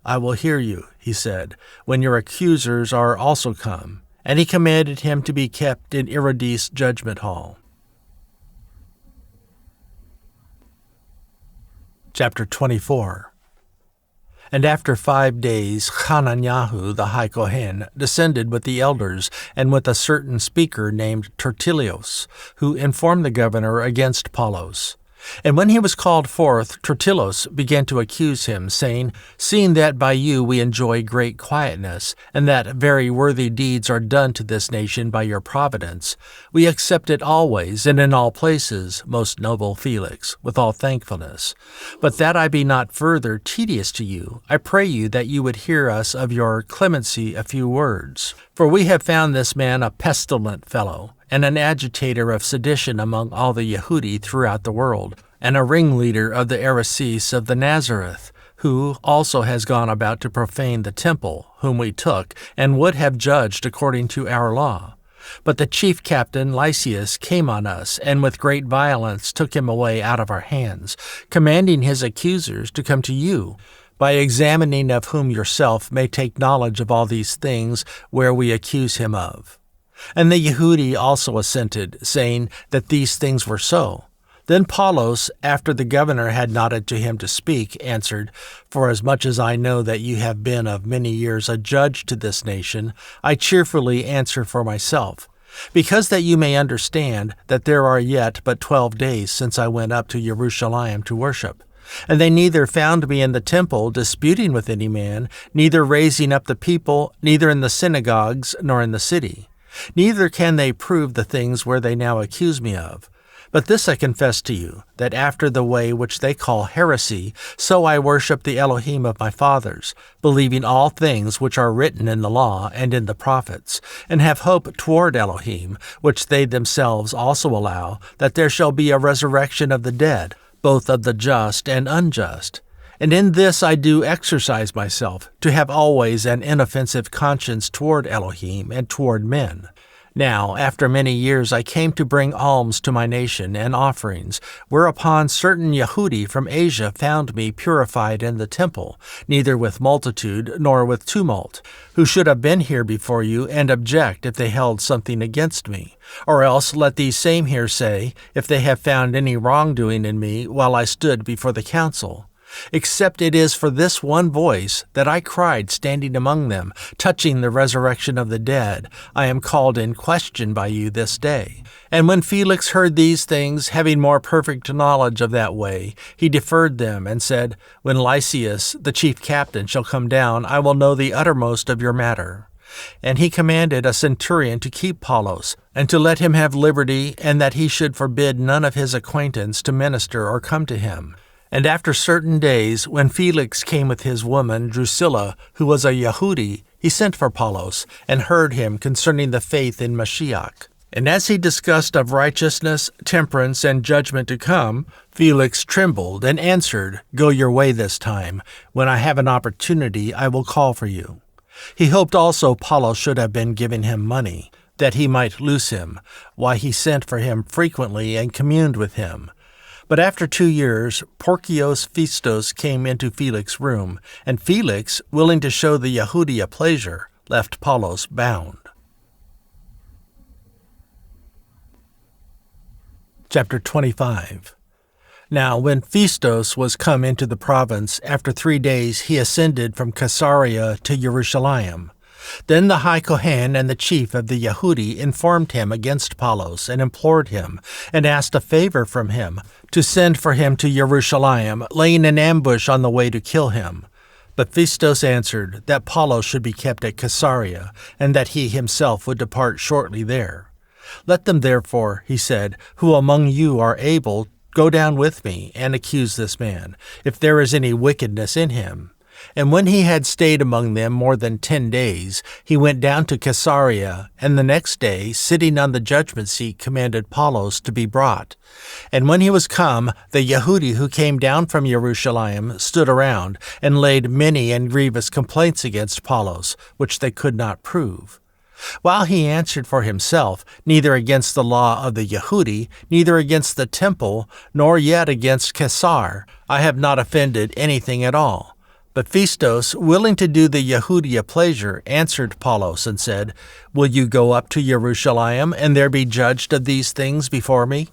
I will hear you, he said, when your accusers are also come. And he commanded him to be kept in Herodes' judgment hall. Chapter 24. And after 5 days, Hananiah the high Kohen descended with the elders and with a certain speaker named Tertullius, who informed the governor against Paulos. And when he was called forth, Tertullus began to accuse him, saying, Seeing that by you we enjoy great quietness, and that very worthy deeds are done to this nation by your providence, we accept it always and in all places, most noble Felix, with all thankfulness. But that I be not further tedious to you, I pray you that you would hear us of your clemency a few words. For we have found this man a pestilent fellow, and an agitator of sedition among all the Yehudi throughout the world, and a ringleader of the heresies of the Nazareth, who also has gone about to profane the temple, whom we took, and would have judged according to our law. But the chief captain Lysias came on us, and with great violence took him away out of our hands, commanding his accusers to come to you, by examining of whom yourself may take knowledge of all these things where we accuse him of. And the Yehudi also assented, saying that these things were so. Then Apollos, after the governor had nodded to him to speak, answered, Forasmuch as I know that you have been of many years a judge to this nation, I cheerfully answer for myself, because that you may understand that there are yet but 12 days since I went up to Yerushalayim to worship. And they neither found me in the temple disputing with any man, neither raising up the people, neither in the synagogues, nor in the city. Neither can they prove the things where they now accuse me of. But this I confess to you, that after the way which they call heresy, so I worship the Elohim of my fathers, believing all things which are written in the law and in the prophets, and have hope toward Elohim, which they themselves also allow, that there shall be a resurrection of the dead, both of the just and unjust. And in this I do exercise myself, to have always an inoffensive conscience toward Elohim and toward men. Now, after many years, I came to bring alms to my nation and offerings, whereupon certain Yehudi from Asia found me purified in the temple, neither with multitude nor with tumult, who should have been here before you and object if they held something against me. Or else let these same here say, if they have found any wrongdoing in me while I stood before the council. Except it is for this one voice that I cried standing among them, touching the resurrection of the dead, I am called in question by you this day. And when Felix heard these things, having more perfect knowledge of that way, he deferred them, and said, When Lysias, the chief captain, shall come down, I will know the uttermost of your matter. And he commanded a centurion to keep Apollos, and to let him have liberty, and that he should forbid none of his acquaintance to minister or come to him. And after certain days, when Felix came with his woman Drusilla, who was a Yehudi, he sent for Apollos, and heard him concerning the faith in Mashiach. And as he discussed of righteousness, temperance, and judgment to come, Felix trembled and answered, Go your way this time. When I have an opportunity, I will call for you. He hoped also Apollos should have been giving him money, that he might loose him, why he sent for him frequently and communed with him. But after 2 years, Porcius Festus came into Felix's room, and Felix, willing to show the Yehudi a pleasure, left Apollos bound. Chapter 25. Now when Festus was come into the province, after 3 days he ascended from Caesarea to Yerushalayim. Then the high Kohen and the chief of the Yehudi informed him against Apollos, and implored him, and asked a favor from him, to send for him to Yerushalayim, laying an ambush on the way to kill him. But Festus answered that Apollos should be kept at Caesarea, and that he himself would depart shortly there. Let them therefore, he said, who among you are able, go down with me, and accuse this man, if there is any wickedness in him. And when he had stayed among them more than 10 days, he went down to Caesarea, and the next day, sitting on the judgment seat, commanded Apollos to be brought. And when he was come, the Yehudi who came down from Yerushalayim stood around, and laid many and grievous complaints against Apollos, which they could not prove. While he answered for himself, neither against the law of the Yehudi, neither against the temple, nor yet against Caesar, I have not offended anything at all. But Festus, willing to do the Yehudi a pleasure, answered Apollos and said, Will you go up to Yerushalayim, and there be judged of these things before me?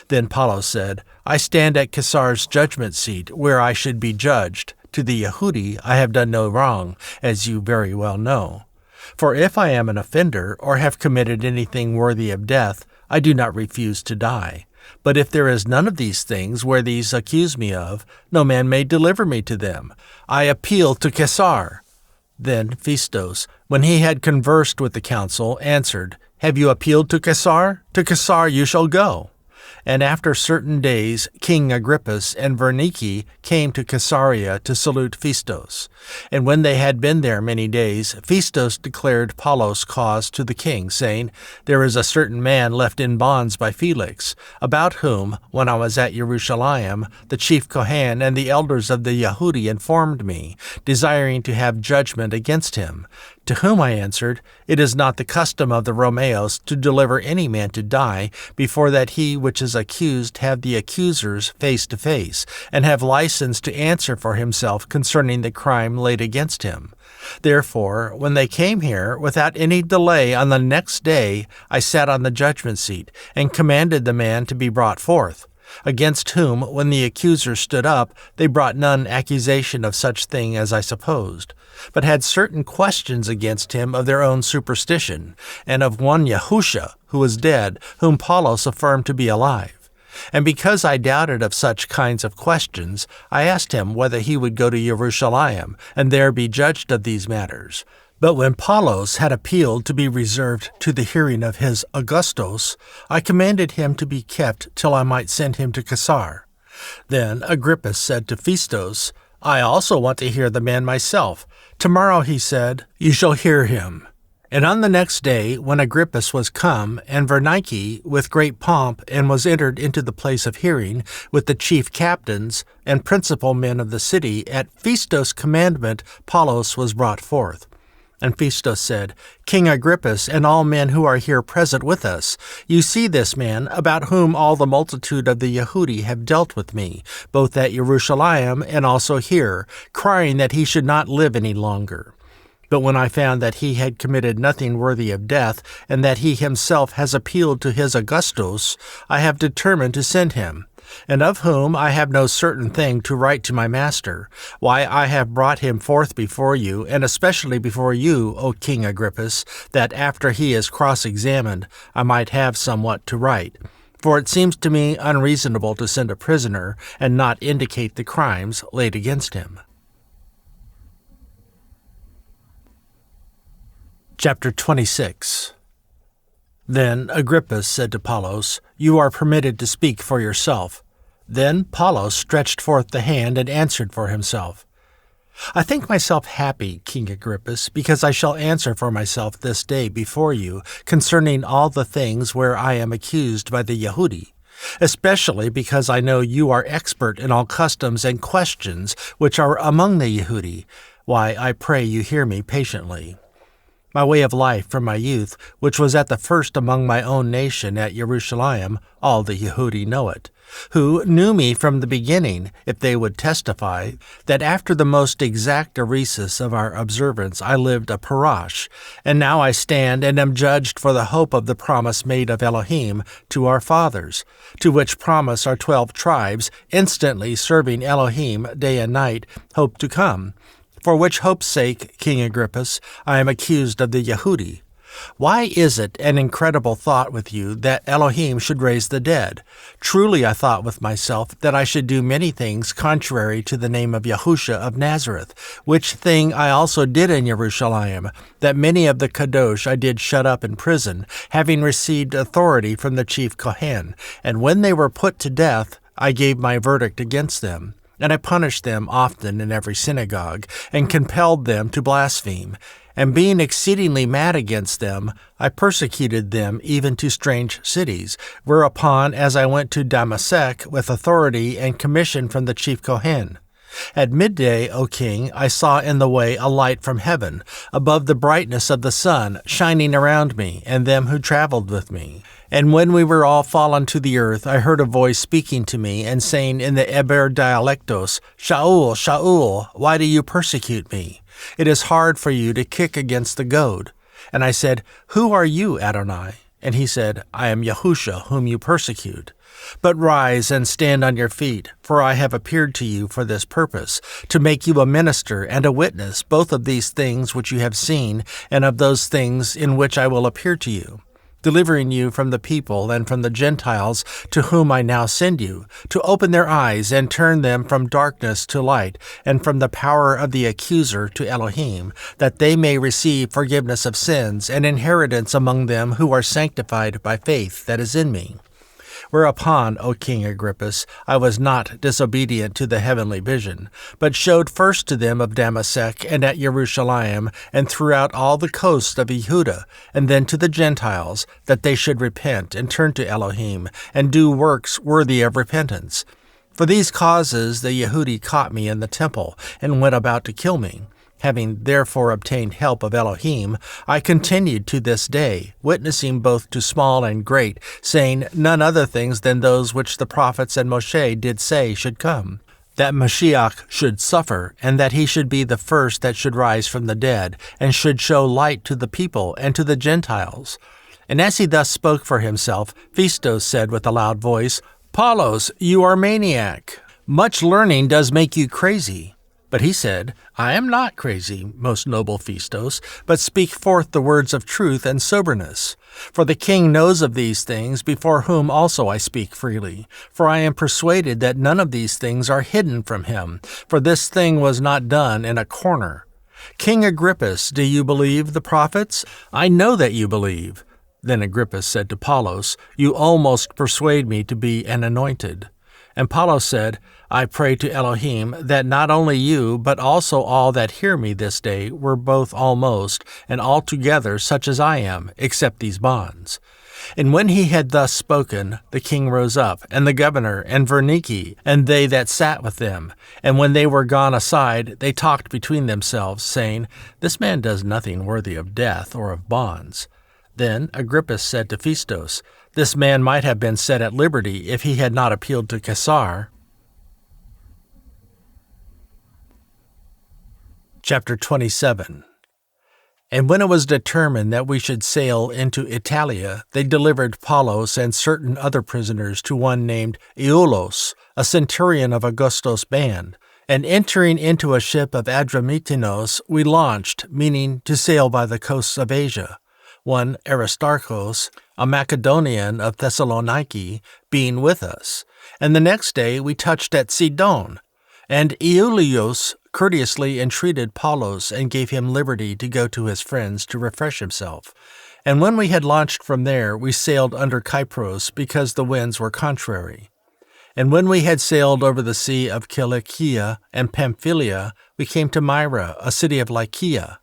Then Apollos said, I stand at Caesar's judgment seat, where I should be judged. To the Yehudi I have done no wrong, as you very well know. For if I am an offender, or have committed anything worthy of death, I do not refuse to die. But if there is none of these things where these accuse me of, no man may deliver me to them. I appeal to Caesar. Then Festus, when he had conversed with the council, answered, Have you appealed to Caesar? To Caesar you shall go. And after certain days, King Agrippus and Bernice came to Caesarea to salute Festus. And when they had been there many days, Festus declared Paulus' cause to the king, saying, There is a certain man left in bonds by Felix, about whom, when I was at Yerushalayim, the chief Kohen and the elders of the Yehudi informed me, desiring to have judgment against him. To whom I answered, It is not the custom of the Romeos to deliver any man to die before that he which is accused have the accusers face to face, and have license to answer for himself concerning the crime laid against him. Therefore, when they came here, without any delay on the next day, I sat on the judgment seat, and commanded the man to be brought forth. Against whom, when the accusers stood up, they brought none accusation of such thing as I supposed, but had certain questions against him of their own superstition, and of one Yahusha, who was dead, whom Paulus affirmed to be alive. And because I doubted of such kinds of questions, I asked him whether he would go to Yerushalayim, and there be judged of these matters. But when Paulus had appealed to be reserved to the hearing of his Augustus, I commanded him to be kept till I might send him to Caesar. Then Agrippus said to Festus, I also want to hear the man myself. Tomorrow, he said, you shall hear him. And on the next day, when Agrippus was come, and Bernice with great pomp, and was entered into the place of hearing, with the chief captains and principal men of the city, at Festus' commandment Paulus was brought forth. And Festus said, King Agrippus, and all men who are here present with us, you see this man, about whom all the multitude of the Yehudi have dealt with me, both at Yerushalayim and also here, crying that he should not live any longer. But when I found that he had committed nothing worthy of death, and that he himself has appealed to his Augustus, I have determined to send him, and of whom I have no certain thing to write to my master, why I have brought him forth before you, and especially before you, O King Agrippus, that after he is cross-examined, I might have somewhat to write. For it seems to me unreasonable to send a prisoner, and not indicate the crimes laid against him. Chapter 26. Then Agrippus said to Paulus, You are permitted to speak for yourself. Then Paulus stretched forth the hand and answered for himself. I think myself happy, King Agrippus, because I shall answer for myself this day before you concerning all the things where I am accused by the Yehudi, especially because I know you are expert in all customs and questions which are among the Yehudi. Why, I pray you hear me patiently. My way of life from my youth, which was at the first among my own nation at Yerushalayim, all the Yehudi know it, who knew me from the beginning, if they would testify, that after the most exact eresis of our observance I lived a parash, and now I stand and am judged for the hope of the promise made of Elohim to our fathers, to which promise our 12 tribes, instantly serving Elohim day and night, hope to come. For which hope's sake, King Agrippus, I am accused of the Yehudi. Why is it an incredible thought with you that Elohim should raise the dead? Truly I thought with myself that I should do many things contrary to the name of Yahusha of Nazareth, which thing I also did in Yerushalayim, that many of the Kadosh I did shut up in prison, having received authority from the chief Kohen, and when they were put to death, I gave my verdict against them. And I punished them often in every synagogue, and compelled them to blaspheme. And being exceedingly mad against them, I persecuted them even to strange cities, whereupon, as I went to Damascus with authority and commission from the chief Kohen, at midday, O king, I saw in the way a light from heaven, above the brightness of the sun, shining around me, and them who traveled with me. And when we were all fallen to the earth, I heard a voice speaking to me, and saying in the Hebraic dialectos, Shaul, Shaul, why do you persecute me? It is hard for you to kick against the goad. And I said, Who are you, Adonai? And he said, I am Yahusha, whom you persecute. But rise and stand on your feet, for I have appeared to you for this purpose, to make you a minister and a witness both of these things which you have seen, and of those things in which I will appear to you, delivering you from the people and from the Gentiles to whom I now send you, to open their eyes and turn them from darkness to light, and from the power of the accuser to Elohim, that they may receive forgiveness of sins and inheritance among them who are sanctified by faith that is in me. Whereupon, O King Agrippus, I was not disobedient to the heavenly vision, but showed first to them of Damascus and at Yerushalayim, and throughout all the coasts of Yehuda, and then to the Gentiles, that they should repent and turn to Elohim, and do works worthy of repentance. For these causes the Yehudi caught me in the temple, and went about to kill me. Having therefore obtained help of Elohim, I continued to this day, witnessing both to small and great, saying none other things than those which the prophets and Moshe did say should come, that Mashiach should suffer, and that he should be the first that should rise from the dead, and should show light to the people and to the Gentiles. And as he thus spoke for himself, Festus said with a loud voice, Paulos, you are maniac. Much learning does make you crazy. But he said, I am not crazy, most noble Festus, but speak forth the words of truth and soberness. For the king knows of these things, before whom also I speak freely. For I am persuaded that none of these things are hidden from him, for this thing was not done in a corner. King Agrippus, do you believe the prophets? I know that you believe. Then Agrippa said to Paulos, You almost persuade me to be an anointed. And Paulos said, I pray to Elohim that not only you, but also all that hear me this day were both almost, and altogether such as I am, except these bonds. And when he had thus spoken, the king rose up, and the governor, and Vernike, and they that sat with them. And when they were gone aside, they talked between themselves, saying, This man does nothing worthy of death or of bonds. Then Agrippa said to Festus, This man might have been set at liberty if he had not appealed to Caesar. Chapter 27. And when it was determined that we should sail into Italia, they delivered Paulos and certain other prisoners to one named Eulos, a centurion of Augustus' band. And entering into a ship of Adramyttinos, we launched, meaning to sail by the coasts of Asia. One Aristarchus, a Macedonian of Thessaloniki, being with us. And the next day we touched at Sidon. And Eulius courteously entreated Paulos and gave him liberty to go to his friends to refresh himself. And when we had launched from there, we sailed under Cyprus, because the winds were contrary. And when we had sailed over the sea of Cilicia and Pamphylia, we came to Myra, a city of Lycia.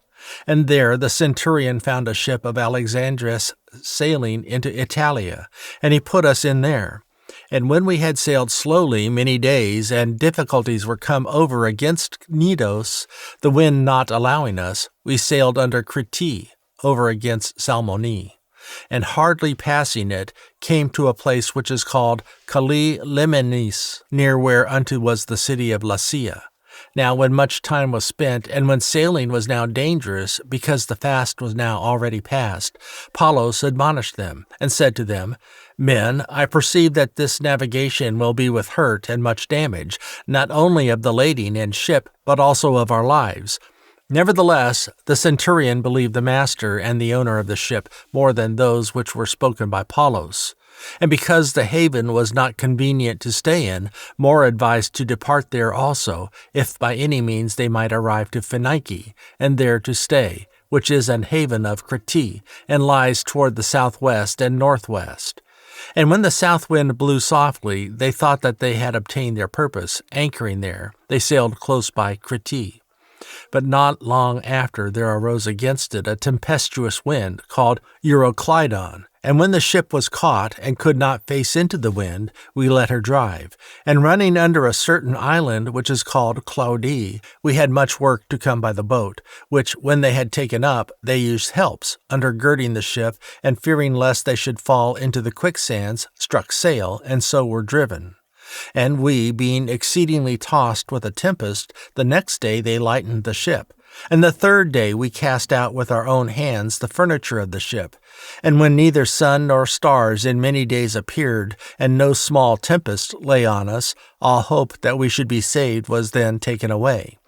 And there the centurion found a ship of Alexandrus sailing into Italia, and he put us in there. And when we had sailed slowly many days, and difficulties were come over against Cnidos, the wind not allowing us, we sailed under Crete, over against Salmone, and hardly passing it, came to a place which is called Cali Limenis, near whereunto was the city of Lasea. Now when much time was spent, and when sailing was now dangerous, because the fast was now already past, Paulos admonished them, and said to them, Men, I perceive that this navigation will be with hurt and much damage, not only of the lading and ship, but also of our lives. Nevertheless, the centurion believed the master and the owner of the ship more than those which were spoken by Paulos. And because the haven was not convenient to stay in, more advised to depart there also, if by any means they might arrive to Phoenice, and there to stay, which is an haven of Crete, and lies toward the southwest and northwest. And when the south wind blew softly, they thought that they had obtained their purpose, anchoring there. They sailed close by Crete. But not long after there arose against it a tempestuous wind, called Euroclydon. And when the ship was caught, and could not face into the wind, we let her drive. And running under a certain island, which is called Claudie, we had much work to come by the boat, which, when they had taken up, they used helps, undergirding the ship, and fearing lest they should fall into the quicksands, struck sail, and so were driven. And we, being exceedingly tossed with a tempest, the next day they lightened the ship. And the third day we cast out with our own hands the furniture of the ship. And when neither sun nor stars in many days appeared, and no small tempest lay on us, all hope that we should be saved was then taken away.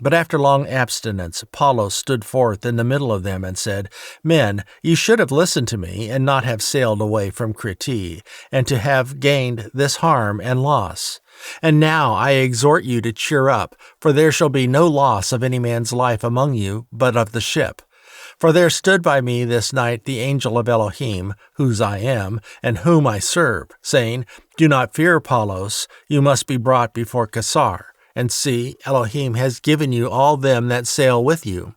But after long abstinence, Paulos stood forth in the middle of them and said, Men, you should have listened to me, and not have sailed away from Crete, and to have gained this harm and loss. And now I exhort you to cheer up, for there shall be no loss of any man's life among you, but of the ship. For there stood by me this night the angel of Elohim, whose I am, and whom I serve, saying, Do not fear, Paulos, you must be brought before Caesar. And see, Elohim has given you all them that sail with you.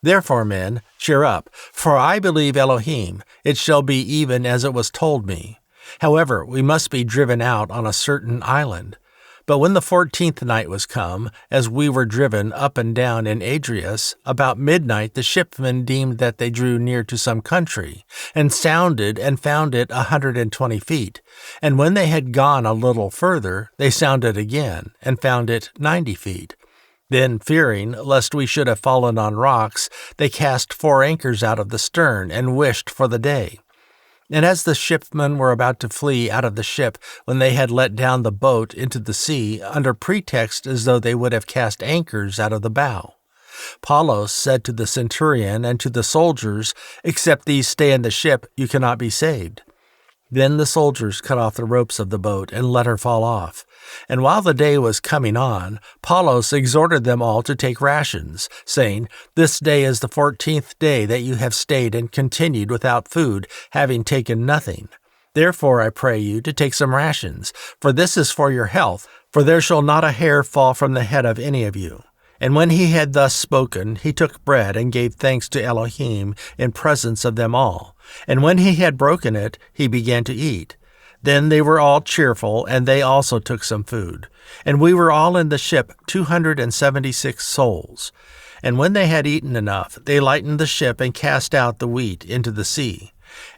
Therefore, men, cheer up, for I believe Elohim, it shall be even as it was told me. However, we must be driven out on a certain island. But when the 14th night was come, as we were driven up and down in Adrias, about midnight the shipmen deemed that they drew near to some country, and sounded, and found it 120 feet. And when they had gone a little further, they sounded again, and found it 90 feet. Then, fearing lest we should have fallen on rocks, they cast 4 anchors out of the stern, and wished for the day. And as the shipmen were about to flee out of the ship, when they had let down the boat into the sea, under pretext as though they would have cast anchors out of the bow, Paulos said to the centurion and to the soldiers, Except these stay in the ship, you cannot be saved. Then the soldiers cut off the ropes of the boat and let her fall off. And while the day was coming on, Paulos exhorted them all to take rations, saying, This day is the 14th day that you have stayed and continued without food, having taken nothing. Therefore I pray you to take some rations, for this is for your health, for there shall not a hair fall from the head of any of you. And when he had thus spoken, he took bread and gave thanks to Elohim in presence of them all. And when he had broken it, he began to eat. Then they were all cheerful, and they also took some food. And we were all in the ship 276 souls. And when they had eaten enough, they lightened the ship and cast out the wheat into the sea.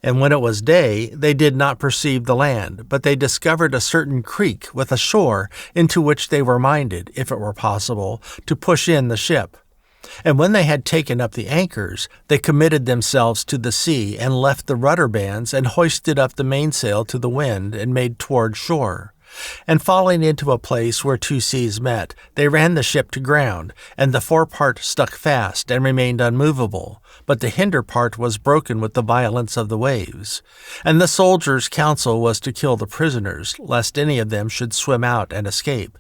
And when it was day, they did not perceive the land, but they discovered a certain creek with a shore, into which they were minded, if it were possible, to push in the ship. And when they had taken up the anchors, they committed themselves to the sea, and left the rudder bands, and hoisted up the mainsail to the wind, and made toward shore. And falling into a place where 2 seas met, they ran the ship to ground, and the forepart stuck fast, and remained unmovable, but the hinder part was broken with the violence of the waves. And the soldiers' counsel was to kill the prisoners, lest any of them should swim out and escape.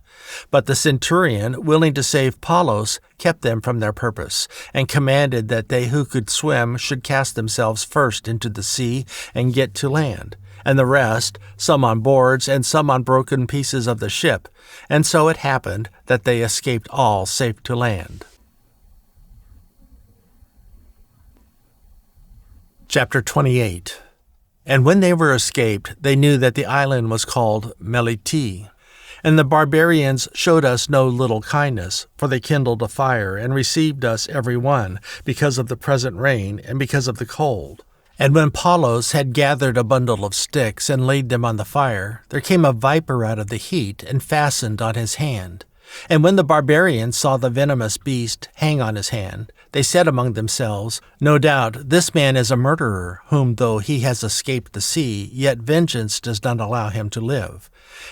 But the centurion, willing to save Paulos, kept them from their purpose, and commanded that they who could swim should cast themselves first into the sea and get to land, and the rest, some on boards and some on broken pieces of the ship. And so it happened that they escaped all safe to land. Chapter 28. And when they were escaped, they knew that the island was called Meliti. And the barbarians showed us no little kindness, for they kindled a fire, and received us every one, because of the present rain, and because of the cold. And when Paulos had gathered a bundle of sticks, and laid them on the fire, there came a viper out of the heat, and fastened on his hand. And when the barbarians saw the venomous beast hang on his hand, they said among themselves, No doubt this man is a murderer, whom though he has escaped the sea, yet vengeance does not allow him to live.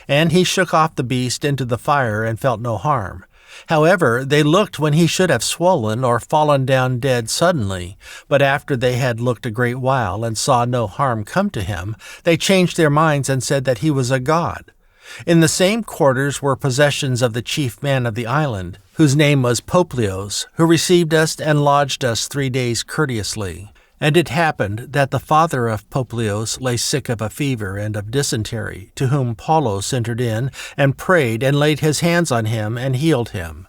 And he shook off the beast into the fire, and felt no harm. However, they looked when he should have swollen or fallen down dead suddenly. But after they had looked a great while, and saw no harm come to him, they changed their minds, and said that he was a god. In the same quarters were possessions of the chief man of the island, whose name was Publius, who received us and lodged us 3 days courteously. And it happened that the father of Publius lay sick of a fever and of dysentery, to whom Paulos entered in, and prayed, and laid his hands on him, and healed him.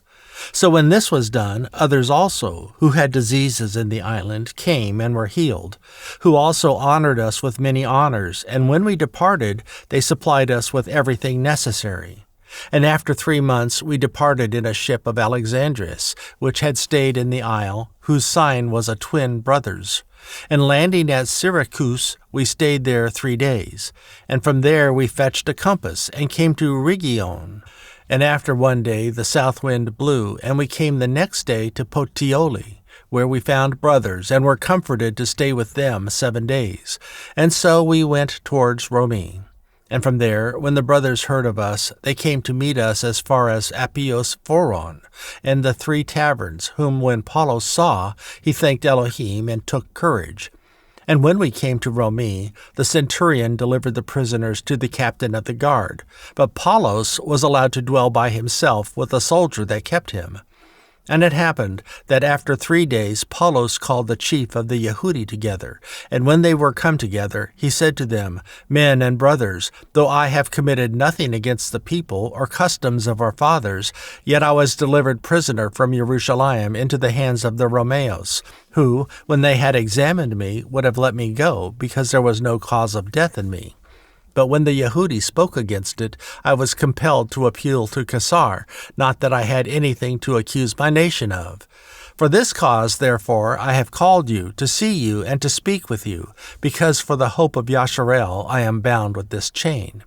So when this was done, others also, who had diseases in the island, came and were healed, who also honored us with many honors, and when we departed, they supplied us with everything necessary. And after 3 months we departed in a ship of Alexandrias, which had stayed in the isle, whose sign was a twin brothers. And landing at Syracuse, we stayed there 3 days. And from there we fetched a compass, and came to Rhegion. And after 1 day the south wind blew, and we came the next day to Puteoli, where we found brothers, and were comforted to stay with them 7 days. And so we went towards Rome. And from there, when the brothers heard of us, they came to meet us as far as Appios Phoron, and the 3 taverns, whom when Paulos saw, he thanked Elohim and took courage. And when we came to Rome, the centurion delivered the prisoners to the captain of the guard, but Paulos was allowed to dwell by himself with a soldier that kept him. And it happened that after 3 days Apollos called the chief of the Yehudi together, and when they were come together, he said to them, Men and brothers, though I have committed nothing against the people or customs of our fathers, yet I was delivered prisoner from Yerushalayim into the hands of the Romeos, who, when they had examined me, would have let me go, because there was no cause of death in me. But when the Yehudi spoke against it, I was compelled to appeal to Caesar, not that I had anything to accuse my nation of. For this cause, therefore, I have called you, to see you and to speak with you, because for the hope of Yasharel I am bound with this chain.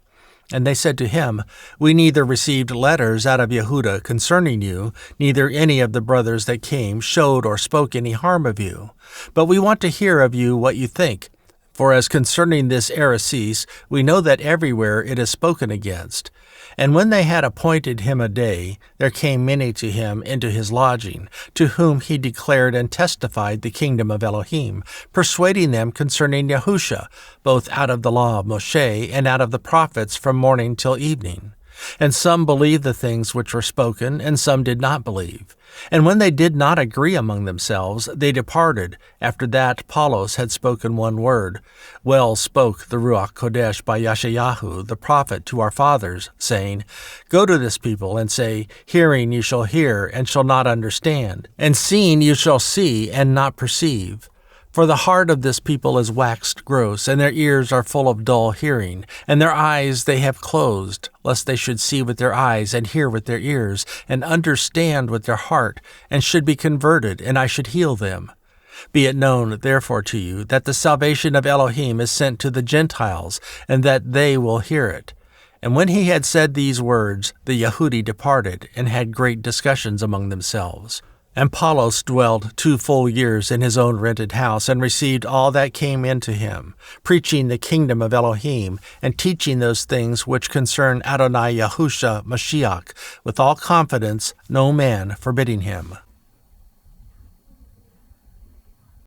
And they said to him, We neither received letters out of Yehuda concerning you, neither any of the brothers that came showed or spoke any harm of you. But we want to hear of you what you think. For as concerning this heresies, we know that everywhere it is spoken against. And when they had appointed him a day, there came many to him into his lodging, to whom he declared and testified the kingdom of Elohim, persuading them concerning Yahusha, both out of the law of Moshe and out of the prophets from morning till evening. And some believed the things which were spoken, and some did not believe. And when they did not agree among themselves, they departed, after that Apollos had spoken one word. Well spoke the Ruach Kodesh by Yeshayahu, the prophet, to our fathers, saying, Go to this people, and say, Hearing you shall hear, and shall not understand, and seeing you shall see, and not perceive. For the heart of this people is waxed gross, and their ears are full of dull hearing, and their eyes they have closed, lest they should see with their eyes, and hear with their ears, and understand with their heart, and should be converted, and I should heal them. Be it known, therefore, to you, that the salvation of Elohim is sent to the Gentiles, and that they will hear it. And when he had said these words, the Yehudi departed, and had great discussions among themselves. And Apollos dwelled 2 full years in his own rented house, and received all that came in to him, preaching the kingdom of Elohim, and teaching those things which concern Adonai Yahusha Mashiach, with all confidence, no man forbidding him.